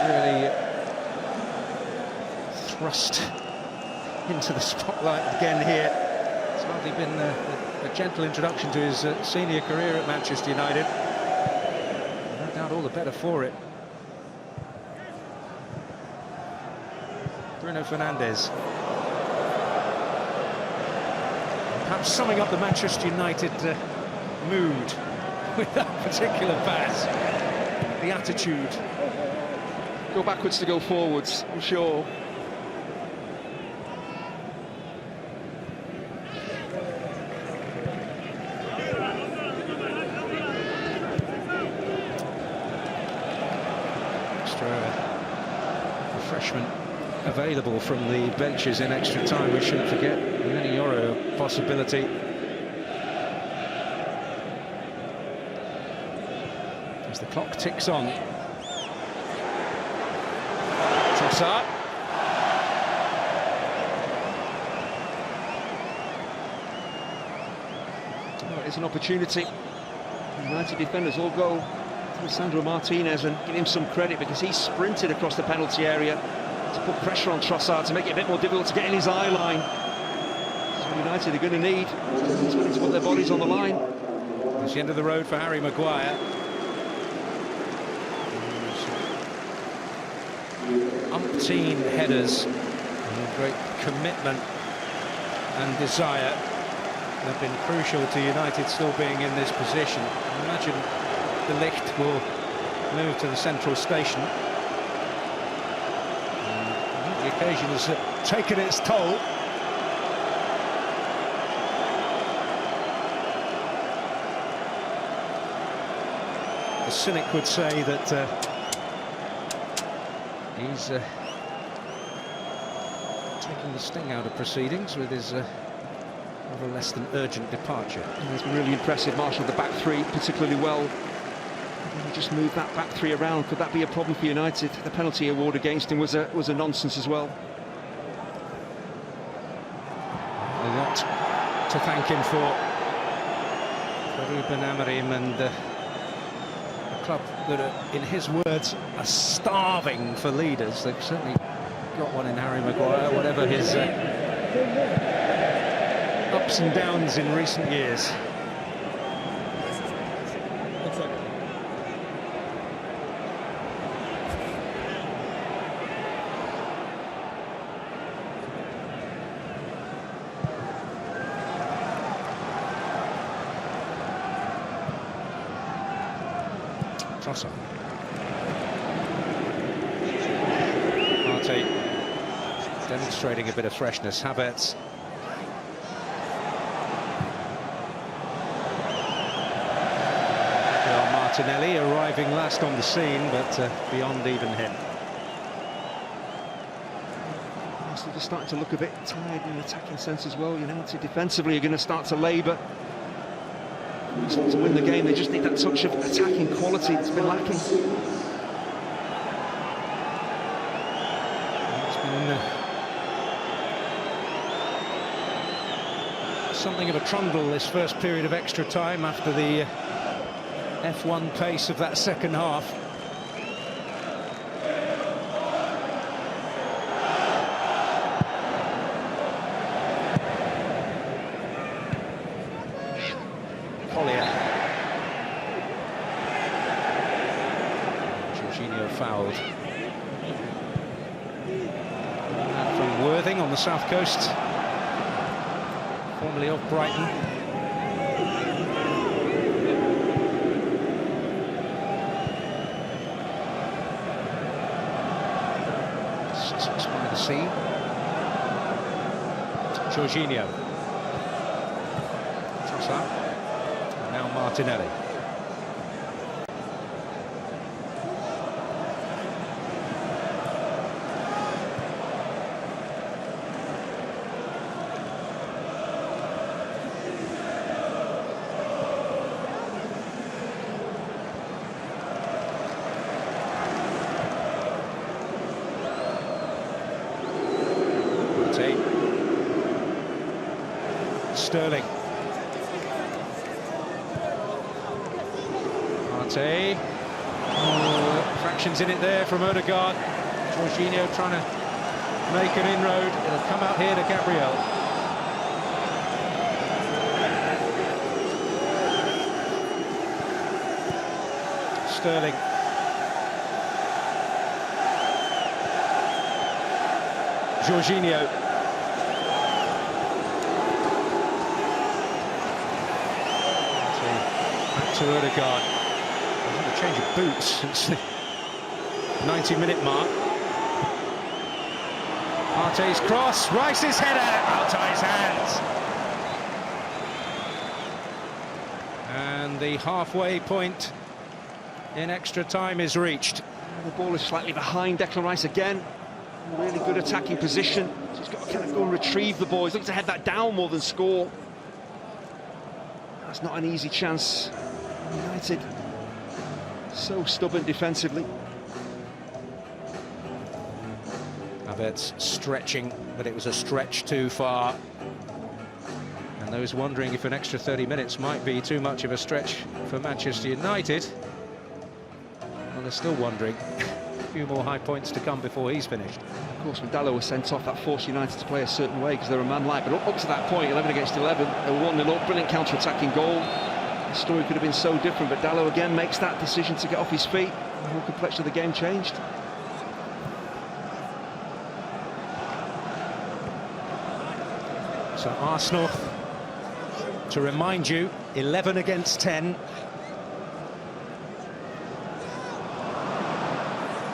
Really thrust into the spotlight again here. It's hardly been a gentle introduction to his senior career at Manchester United. No doubt all the better for it. Bruno Fernandes. Perhaps summing up the Manchester United mood with that particular pass. The attitude. Go backwards to go forwards, I'm sure. Extra refreshment available from the benches in extra time, we shouldn't forget. Many euro possibility. As the clock ticks on. Trossard. Oh, it's an opportunity. United defenders all go to Sandro Martinez and give him some credit because he sprinted across the penalty area to put pressure on Trossard to make it a bit more difficult to get in his eye line. So United are going to need to put their bodies on the line. It's the end of the road for Harry Maguire. Umpteen headers and great commitment and desire have been crucial to United still being in this position. I imagine De Ligt will move to the central station. And the occasion has taken its toll. The cynic would say that he's taking the sting out of proceedings with his rather less than urgent departure. And it's been really impressive, marshalled the back three particularly well. He just moved that back three around. Could that be a problem for United? The penalty award against him was a nonsense as well. A lot to thank him for Ruben Amorim and a club that are, in his words, are starving for leaders. They've certainly got one in Harry Maguire, whatever his ups and downs in recent years. Trossard. Partey demonstrating a bit of freshness. Havertz. Martinelli arriving last on the scene, but beyond even him. Arsenal just starting to look a bit tired in an attacking sense as well. United defensively are going to start to labour. To win the game, they just need that touch of attacking quality that's been lacking. It's been something of a trundle this first period of extra time after the F1 pace of that second half. fouled. And from Worthing on the south coast, formerly of Brighton. Sussex by the sea. Jorginho. Trossard. And now Martinelli. Sterling. Arte. Oh, fractions in it there from Odegaard. Jorginho trying to make an inroad. It'll come out here to Gabriel. Sterling. Jorginho. To Odegaard. He's had a change of boots since the 90-minute mark. Arte's cross, Rice's header, Altai's hands. And the halfway point in extra time is reached. The ball is slightly behind Declan Rice again. Really good attacking position. So he's got to kind of go and retrieve the ball. He's looking to head that down more than score. That's not an easy chance. United so stubborn defensively. Havertz stretching, but it was a stretch too far. And those wondering if an extra 30 minutes might be too much of a stretch for Manchester United, well, they're still wondering. A few more high points to come before he's finished. Of course, when Dalot was sent off, that forced United to play a certain way because they're a man light. But up to that point, 11 against 11, they were 1-0 up, brilliant counter-attacking goal. The story could have been so different, but Dalot again makes that decision to get off his feet. The whole complexion of the game changed. So Arsenal, to remind you, 11 against 10.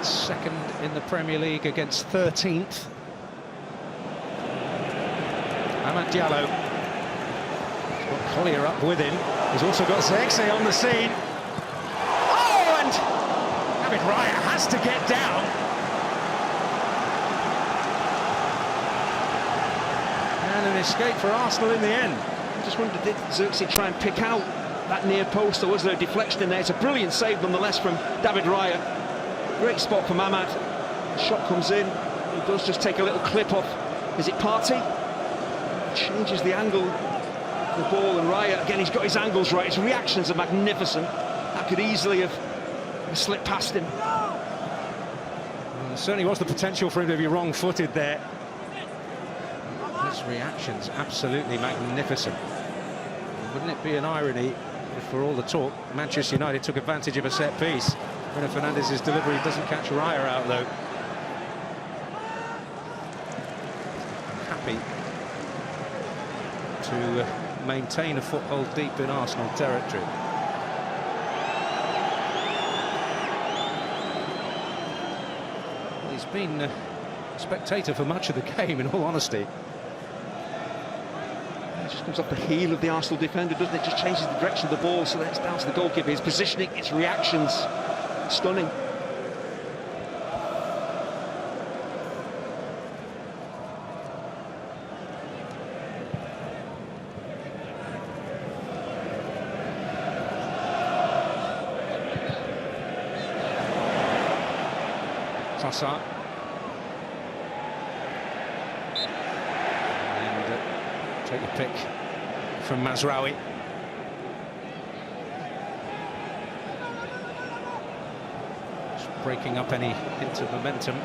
Second in the Premier League against 13th. Amad Diallo. He's got Collier up with him. He's also got Zirkzee on the scene. Oh, and David Raya has to get down. And an escape for Arsenal in the end. I just wondered, did Zirkzee try and pick out that near post, or was there a deflection in there? It's a brilliant save nonetheless from David Raya. Great spot from Amad. The shot comes in. He does just take a little clip off. Is it Partey? Changes the angle. The ball, and Raya, again, he's got his angles right. His reactions are magnificent. That could easily have slipped past him. Well, there certainly was the potential for him to be wrong-footed there. His reactions absolutely magnificent. Wouldn't it be an irony if, for all the talk, Manchester United took advantage of a set piece? Bruno Fernandes's delivery doesn't catch Raya out, though. Happy to maintain a foothold deep in Arsenal territory. Well, he's been a spectator for much of the game, in all honesty. It just comes off the heel of the Arsenal defender, doesn't it? Just changes the direction of the ball, so that's down to the goalkeeper. His positioning, its reactions, stunning. Trossard. And take the pick from Mazraoui. Just breaking up any hint of momentum.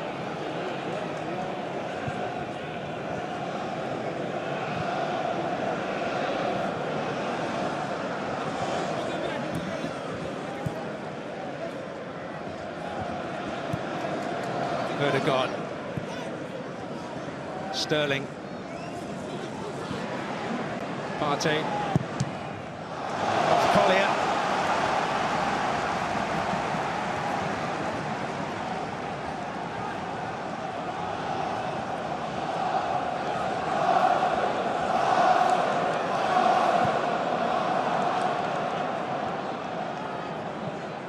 Ødegaard. Sterling. Partey. Off Collier.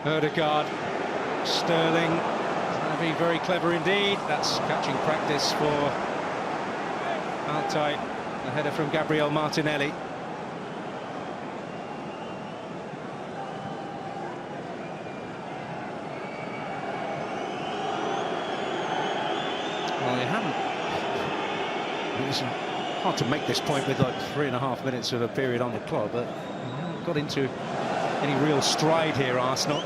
Ødegaard. Sterling. Going to be very clever indeed. That's catching practice for Partey. A header from Gabriel Martinelli. Well, they haven't. It's hard to make this point with like 3.5 minutes of a period on the clock, but they haven't got into any real stride here, Arsenal.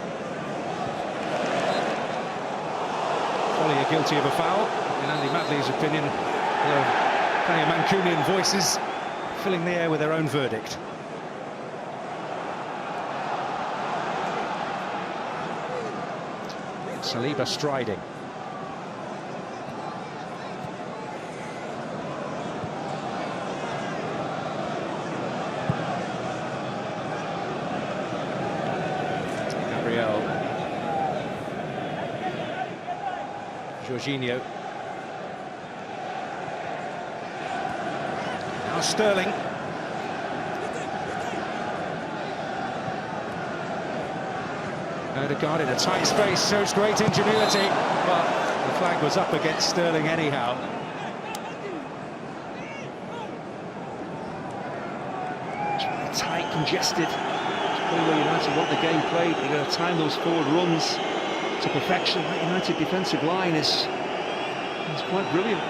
Collier guilty of a foul. In Andy Madley's opinion, there are plenty of Mancunian voices filling the air with their own verdict. Saliba striding. Gabriel. Jorginho. Now Sterling. Ødegaard in a tight space, shows great ingenuity, but the flag was up against Sterling anyhow. Tight, congested. Probably where United want the game played. They're going to time those forward runs to perfection. That United defensive line is quite brilliant.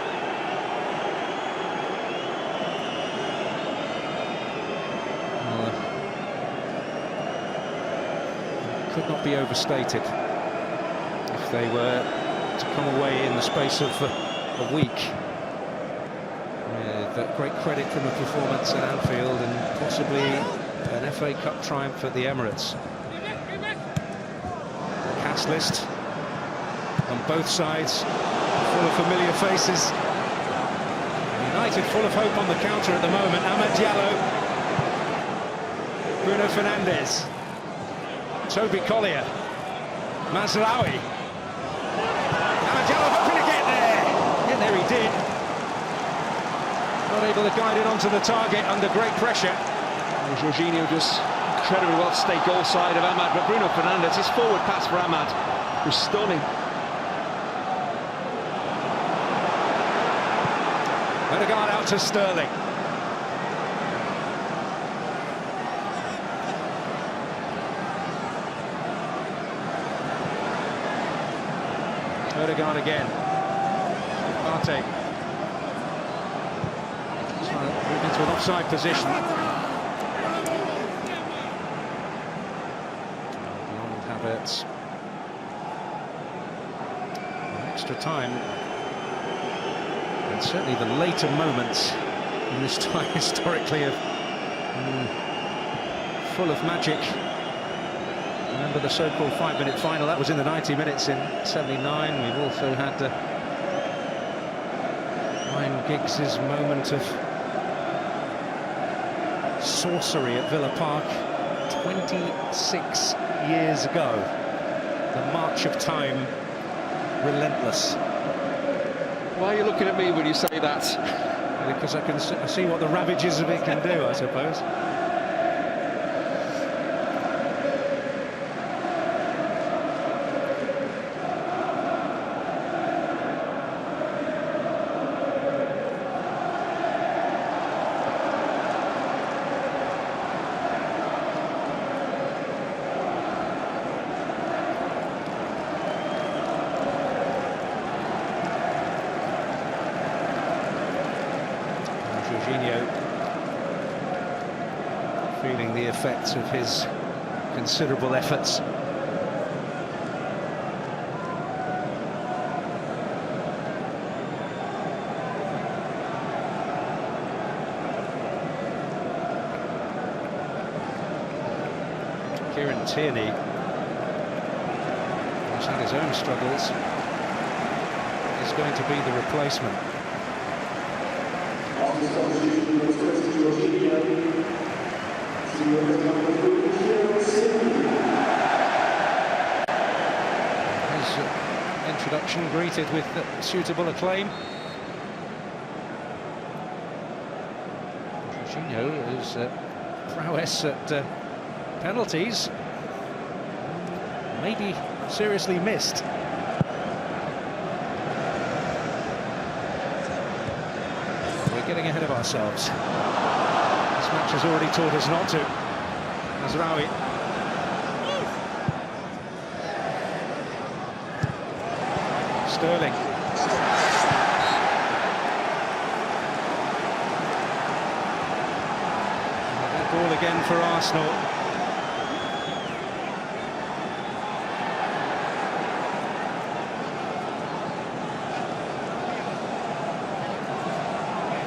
Could not be overstated if they were to come away in the space of a week with great credit from a performance at Anfield and possibly an FA Cup triumph at the Emirates. The cast list on both sides full of familiar faces. United full of hope on the counter at the moment. Amad Diallo, Bruno Fernandes, Toby Collier, Mazraoui. Amad Diallo hoping to get there. Get there he did. Not able to guide it onto the target under great pressure. And Jorginho just incredibly well to stay goal side of Amad, but Bruno Fernandes, his forward pass for Amad was stunning. Ødegaard out to Sterling. Ødegaard again. Partey. Trying to move into an offside position. Beyond Havertz. Extra time. And certainly the later moments in this time historically of full of magic. Remember the so-called 5-minute final, that was in the 90 minutes in '79. We've also had Ryan Giggs' moment of sorcery at Villa Park 26 years ago. The march of time, relentless. Why are you looking at me when you say that? Because I see what the ravages of it can do, I suppose. Jorginho feeling the effects of his considerable efforts. Kieran Tierney has had his own struggles. is going to be the replacement. His introduction greeted with suitable acclaim. Jorginho's prowess at penalties maybe seriously missed. We're getting ahead of ourselves. This match has already taught us not to. Mazraoui. Sterling. Ball again for Arsenal.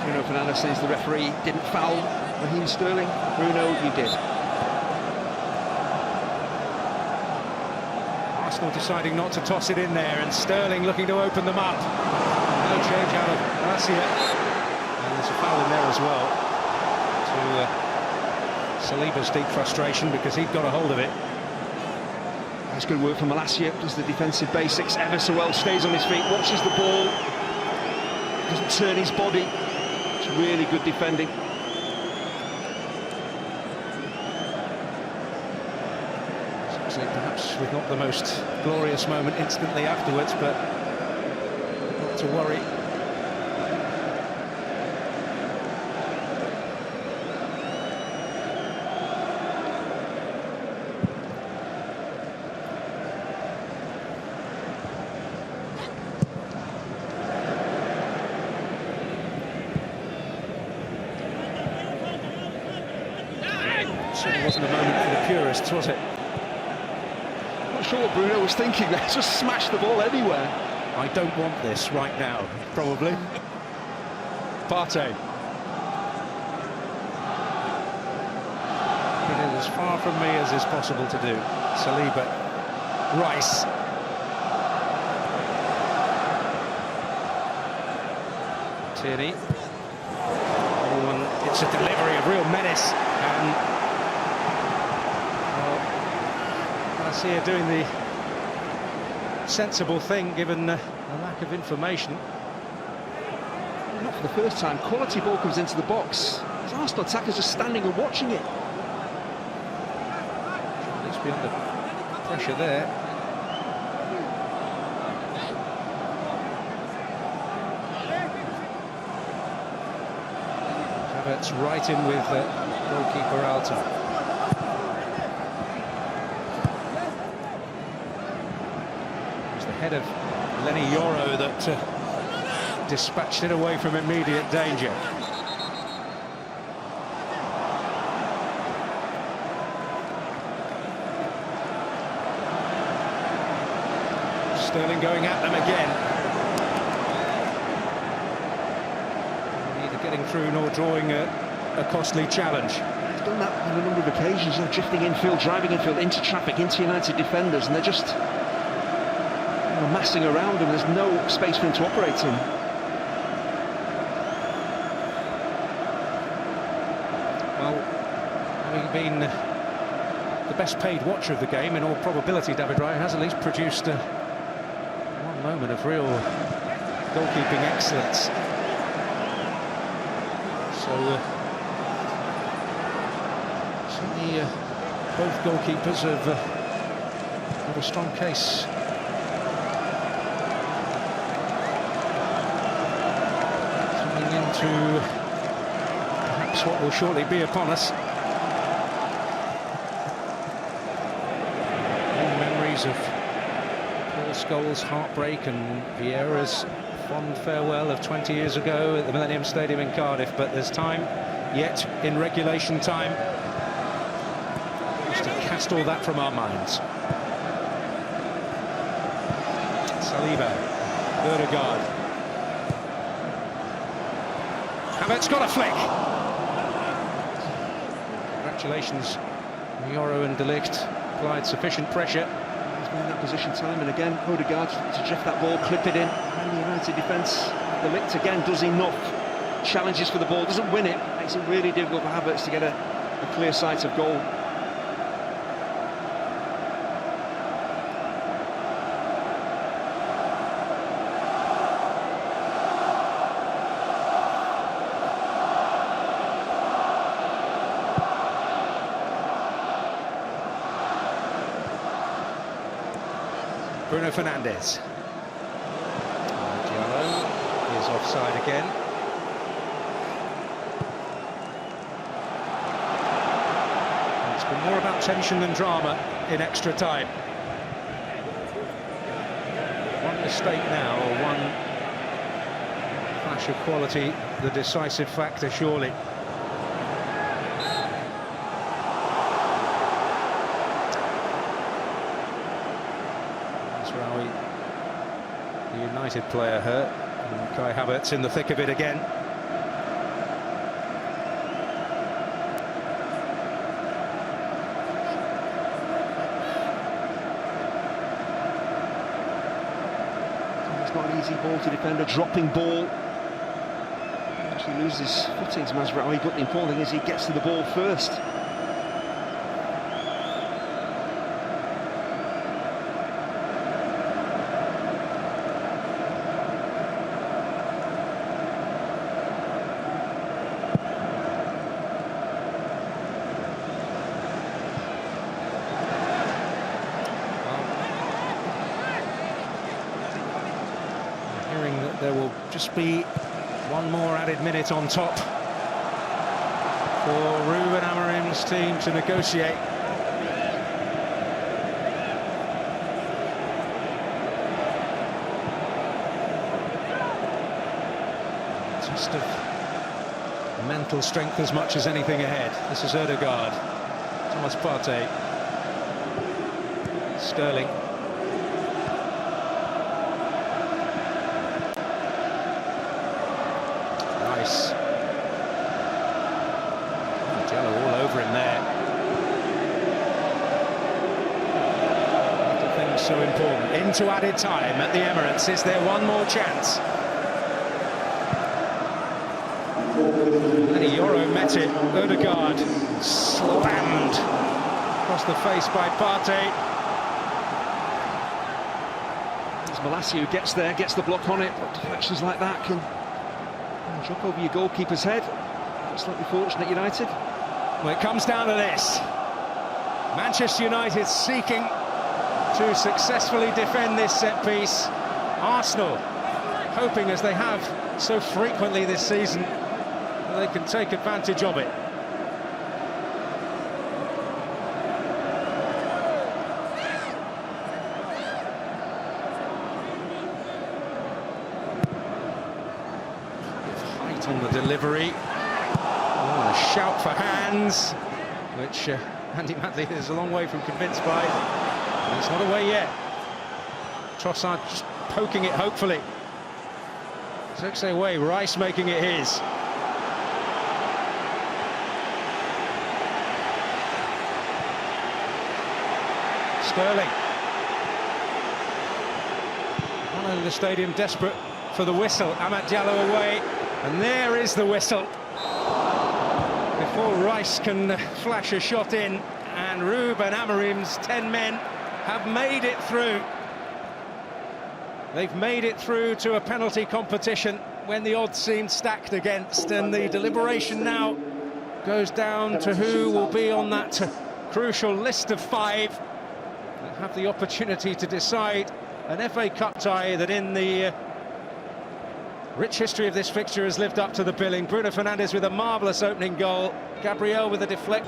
Bruno Fernandes says the referee didn't foul Raheem Sterling. Bruno, you did. Arsenal deciding not to toss it in there, and Sterling looking to open them up. No change out of Gracia. And there's a foul in there as well. To Saliba's deep frustration because he'd got a hold of it. That's good work from Malacia. Does the defensive basics ever so well. Stays on his feet, watches the ball, doesn't turn his body. It's really good defending. Perhaps with not the most glorious moment instantly afterwards, but not to worry. Certainly wasn't a moment for the purists, was it? Not sure what Bruno was thinking there. Just smashed the ball anywhere. I don't want this right now, probably. Partey. It is as far from me as is possible to do. Saliba. Rice. Tierney. Oh, and it's a delivery of real menace. And Garcia doing the sensible thing given the lack of information. Not for the first time. Quality ball comes into the box. His Arsenal attackers just standing and watching it. At least be under pressure there. Havertz right in with goalkeeper Alta. Head of Lenny Yoro that dispatched it away from immediate danger. Sterling going at them again. Neither getting through nor drawing a costly challenge. He's done that on a number of occasions, drifting infield, driving infield, into traffic, into United defenders, and they're just massing around him. There's no space for him to operate in. Well, having been the best paid watcher of the game, in all probability, David Raya has at least produced one moment of real goalkeeping excellence. So certainly both goalkeepers have got a strong case. To perhaps what will shortly be upon us. All memories of Paul Scholes' heartbreak and Vieira's fond farewell of 20 years ago at the Millennium Stadium in Cardiff, but there's time yet in regulation time just to cast all that from our minds. Saliba, Ødegaard. Havertz got a flick. Congratulations, Yoro and De Ligt applied sufficient pressure. He's in that position time and again. Odegaard to drift that ball, clip it in, and the United defence, the licked again, does enough. Challenges for the ball, doesn't win it, makes it really difficult for Havertz to get a clear sight of goal. Bruno Fernandes. Diallo is offside again. And it's been more about tension than drama in extra time. One mistake now, or one flash of quality, the decisive factor surely. The United player hurt, and Kai Havertz in the thick of it again. It's not an easy ball to defend, a dropping ball. Actually loses footing to Mazraoui, but the important thing is he gets to the ball first. That there will just be one more added minute on top for Ruben Amorim's team to negotiate. Just of mental strength as much as anything ahead. This is Odegaard, Thomas Partey, Sterling. Jello all over him there. The thing's so important. Into added time at the Emirates. Is there one more chance? And Yoro met it. Odegaard slammed across the face by Partey. It's Malacia who gets there, gets the block on it, but deflections like that can drop over your goalkeeper's head. Slightly fortunate, United. Well, it comes down to this. Manchester United seeking to successfully defend this set piece. Arsenal hoping, as they have so frequently this season, that they can take advantage of it. Height on the delivery. Oh, a shout for hands, which Andy Madley is a long way from convinced by. And it's not away yet. Trossard just poking it, hopefully. Zirkzee away, Rice making it his. Sterling. One over the stadium, desperate for the whistle. Amad Diallo away, and there is the whistle. Before Rice can flash a shot in, and Ruben Amorim's 10 men have made it through. They've made it through to a penalty competition when the odds seemed stacked against, and the deliberation now goes down to who will be on that crucial list of 5 that have the opportunity to decide an FA Cup tie that in the rich history of this fixture has lived up to the billing. Bruno Fernandes with a marvellous opening goal. Gabriel with a deflect.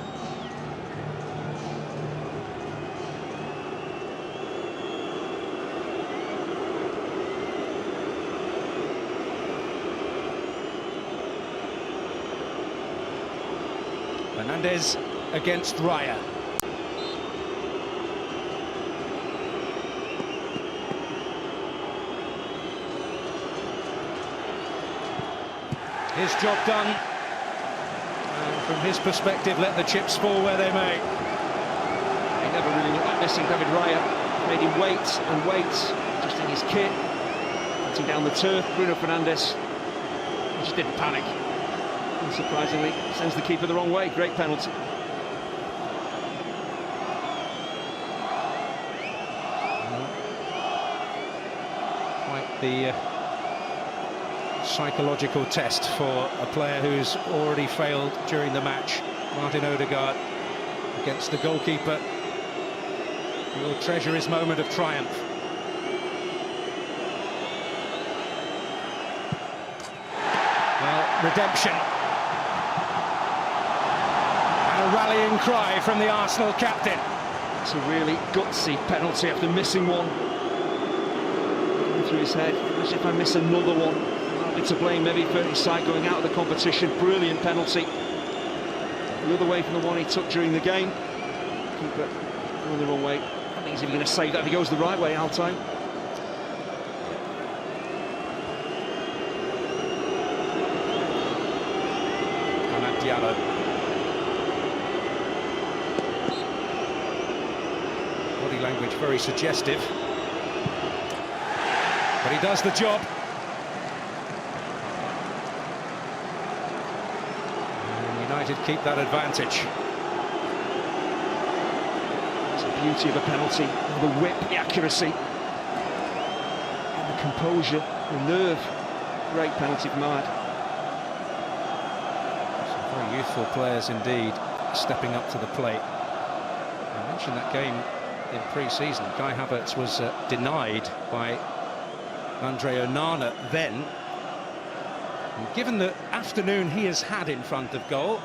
Fernandes against Raya. His job done, and from his perspective, let the chips fall where they may. He never really looked like missing David Raya. Made him well. and wait, adjusting his kit, putting down the turf. Bruno Fernandes just didn't panic. Unsurprisingly, sends the keeper the wrong way. Great penalty. Quite the psychological test for a player who's already failed during the match. Martin Odegaard against the goalkeeper. He will treasure his moment of triumph. Well, redemption. And a rallying cry from the Arsenal captain. It's a really gutsy penalty after missing one. Going through his head. Imagine if I miss another one. I'll be to blame maybe for his side going out of the competition. Brilliant penalty. The other way from the one he took during the game. Keeper going the wrong way. I think he's even going to save that if he goes the right way, Altay. Amad Diallo. Body language very suggestive. But he does the job. And United keep that advantage. Beauty of a penalty, the whip, the accuracy, and the composure, the nerve. Great penalty from Ahmad. Some very youthful players indeed, stepping up to the plate. I mentioned that game in pre-season. Kai Havertz was denied by Andre Onana then. And given the afternoon he has had in front of goal,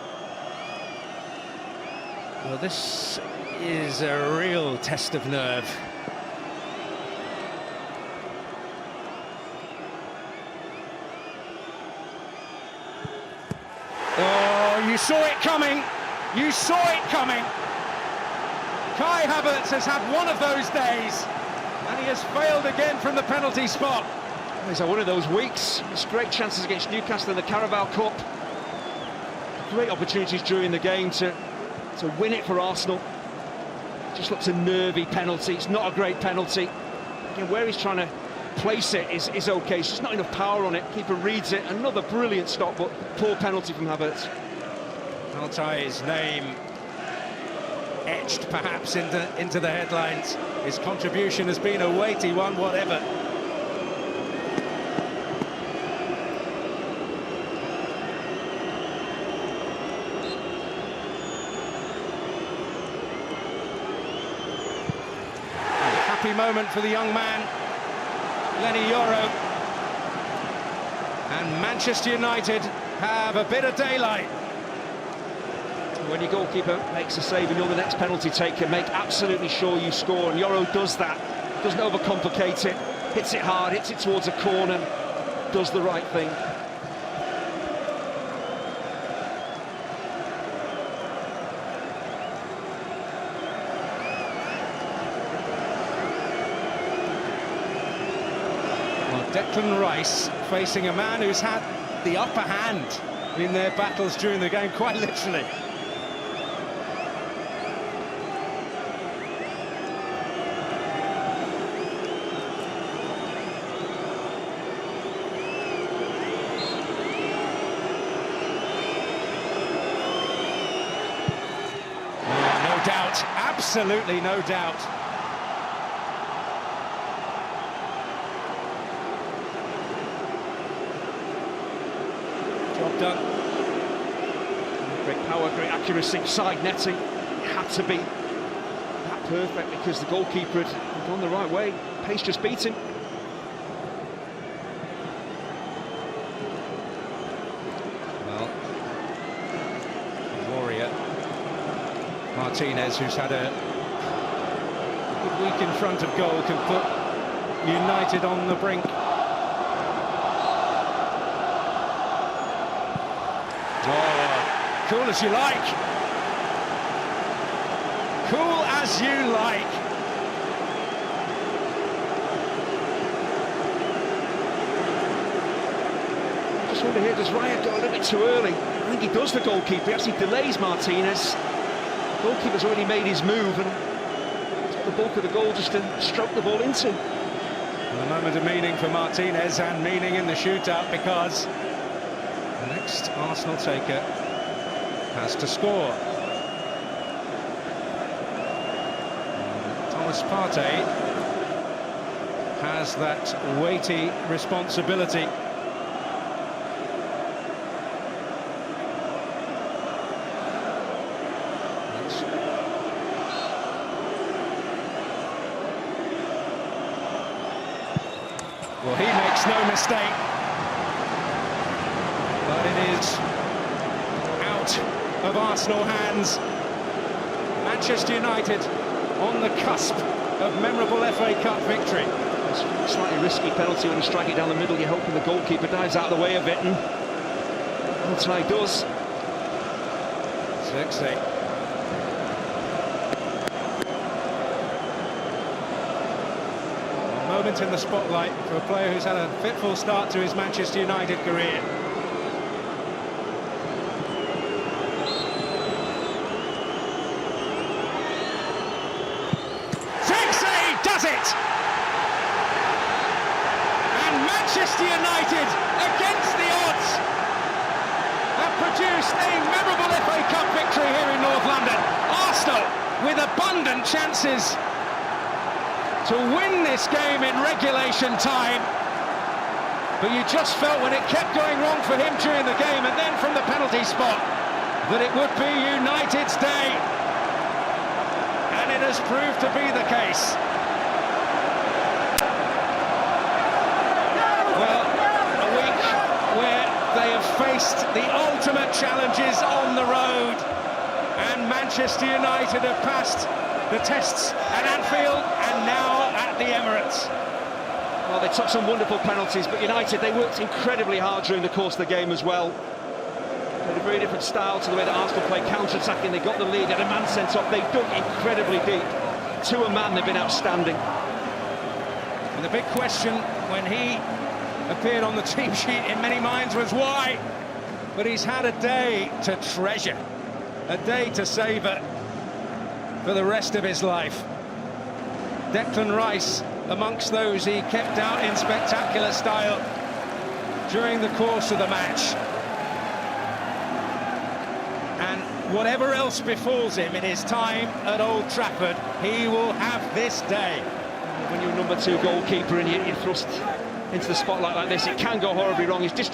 well, this is a real test of nerve. Oh, you saw it coming. You saw it coming. Kai Havertz has had one of those days, and he has failed again from the penalty spot. He's had one of those weeks. It's great chances against Newcastle in the Carabao Cup. Great opportunities during the game to win it for Arsenal. Just looks a nervy penalty. It's not a great penalty. Again, where he's trying to place it is okay. It's just not enough power on it. Keeper reads it. Another brilliant stop, but poor penalty from Havertz. Altay's name etched perhaps into the headlines. His contribution has been a weighty one, whatever. Happy moment for the young man, Lenny Yoro. And Manchester United have a bit of daylight. When your goalkeeper makes a save and you're the next penalty taker, make absolutely sure you score, and Yoro does that. Doesn't overcomplicate it, hits it hard, hits it towards a corner, does the right thing. Declan Rice facing a man who's had the upper hand in their battles during the game, quite literally. Oh, no doubt, absolutely no doubt. Job done. Great power, great accuracy, side netting. It had to be that perfect because the goalkeeper had gone the right way. Pace just beat him. Well, warrior Martinez, who's had a good week in front of goal, can put United on the brink. Oh, cool as you like. Cool as you like. Just wonder here, does Ryan go a little bit too early? I think he does, the goalkeeper. He actually delays Martinez. The goalkeeper's already made his move, and got the bulk of the goal just to stroke the ball into. And a moment of meaning for Martinez, and meaning in the shootout, because the next Arsenal taker has to score. Thomas Partey has that weighty responsibility. Well, he makes no mistake, but it is out of Arsenal hands. Manchester United on the cusp of memorable FA Cup victory. It's slightly risky penalty when you strike it down the middle. You're hoping the goalkeeper dives out of the way of it, and Altay does. 6-8. Moment in the spotlight for a player who's had a fitful start to his Manchester United career. Does it! And Manchester United, against the odds, have produced a memorable FA Cup victory here in North London. Arsenal with abundant chances to win this game in regulation time, but you just felt when it kept going wrong for him during the game, and then from the penalty spot, that it would be United's day, and it has proved to be the case. Well, a week where they have faced the ultimate challenges on the road, and Manchester United have passed the tests at Anfield and now at the Emirates. Well, they took some wonderful penalties, but United, they worked incredibly hard during the course of the game as well. They had a very different style to the way that Arsenal played, counter-attacking. They got the lead, had a man sent off, they dug incredibly deep. To a man, they've been outstanding. And the big question when he appeared on the team sheet in many minds was why? But he's had a day to treasure, a day to savour for the rest of his life. Declan Rice amongst those he kept out in spectacular style during the course of the match. And whatever else befalls him in his time at Old Trafford, he will have this day. When you're a number 2 goalkeeper and you're thrust into the spotlight like this, it can go horribly wrong. It's just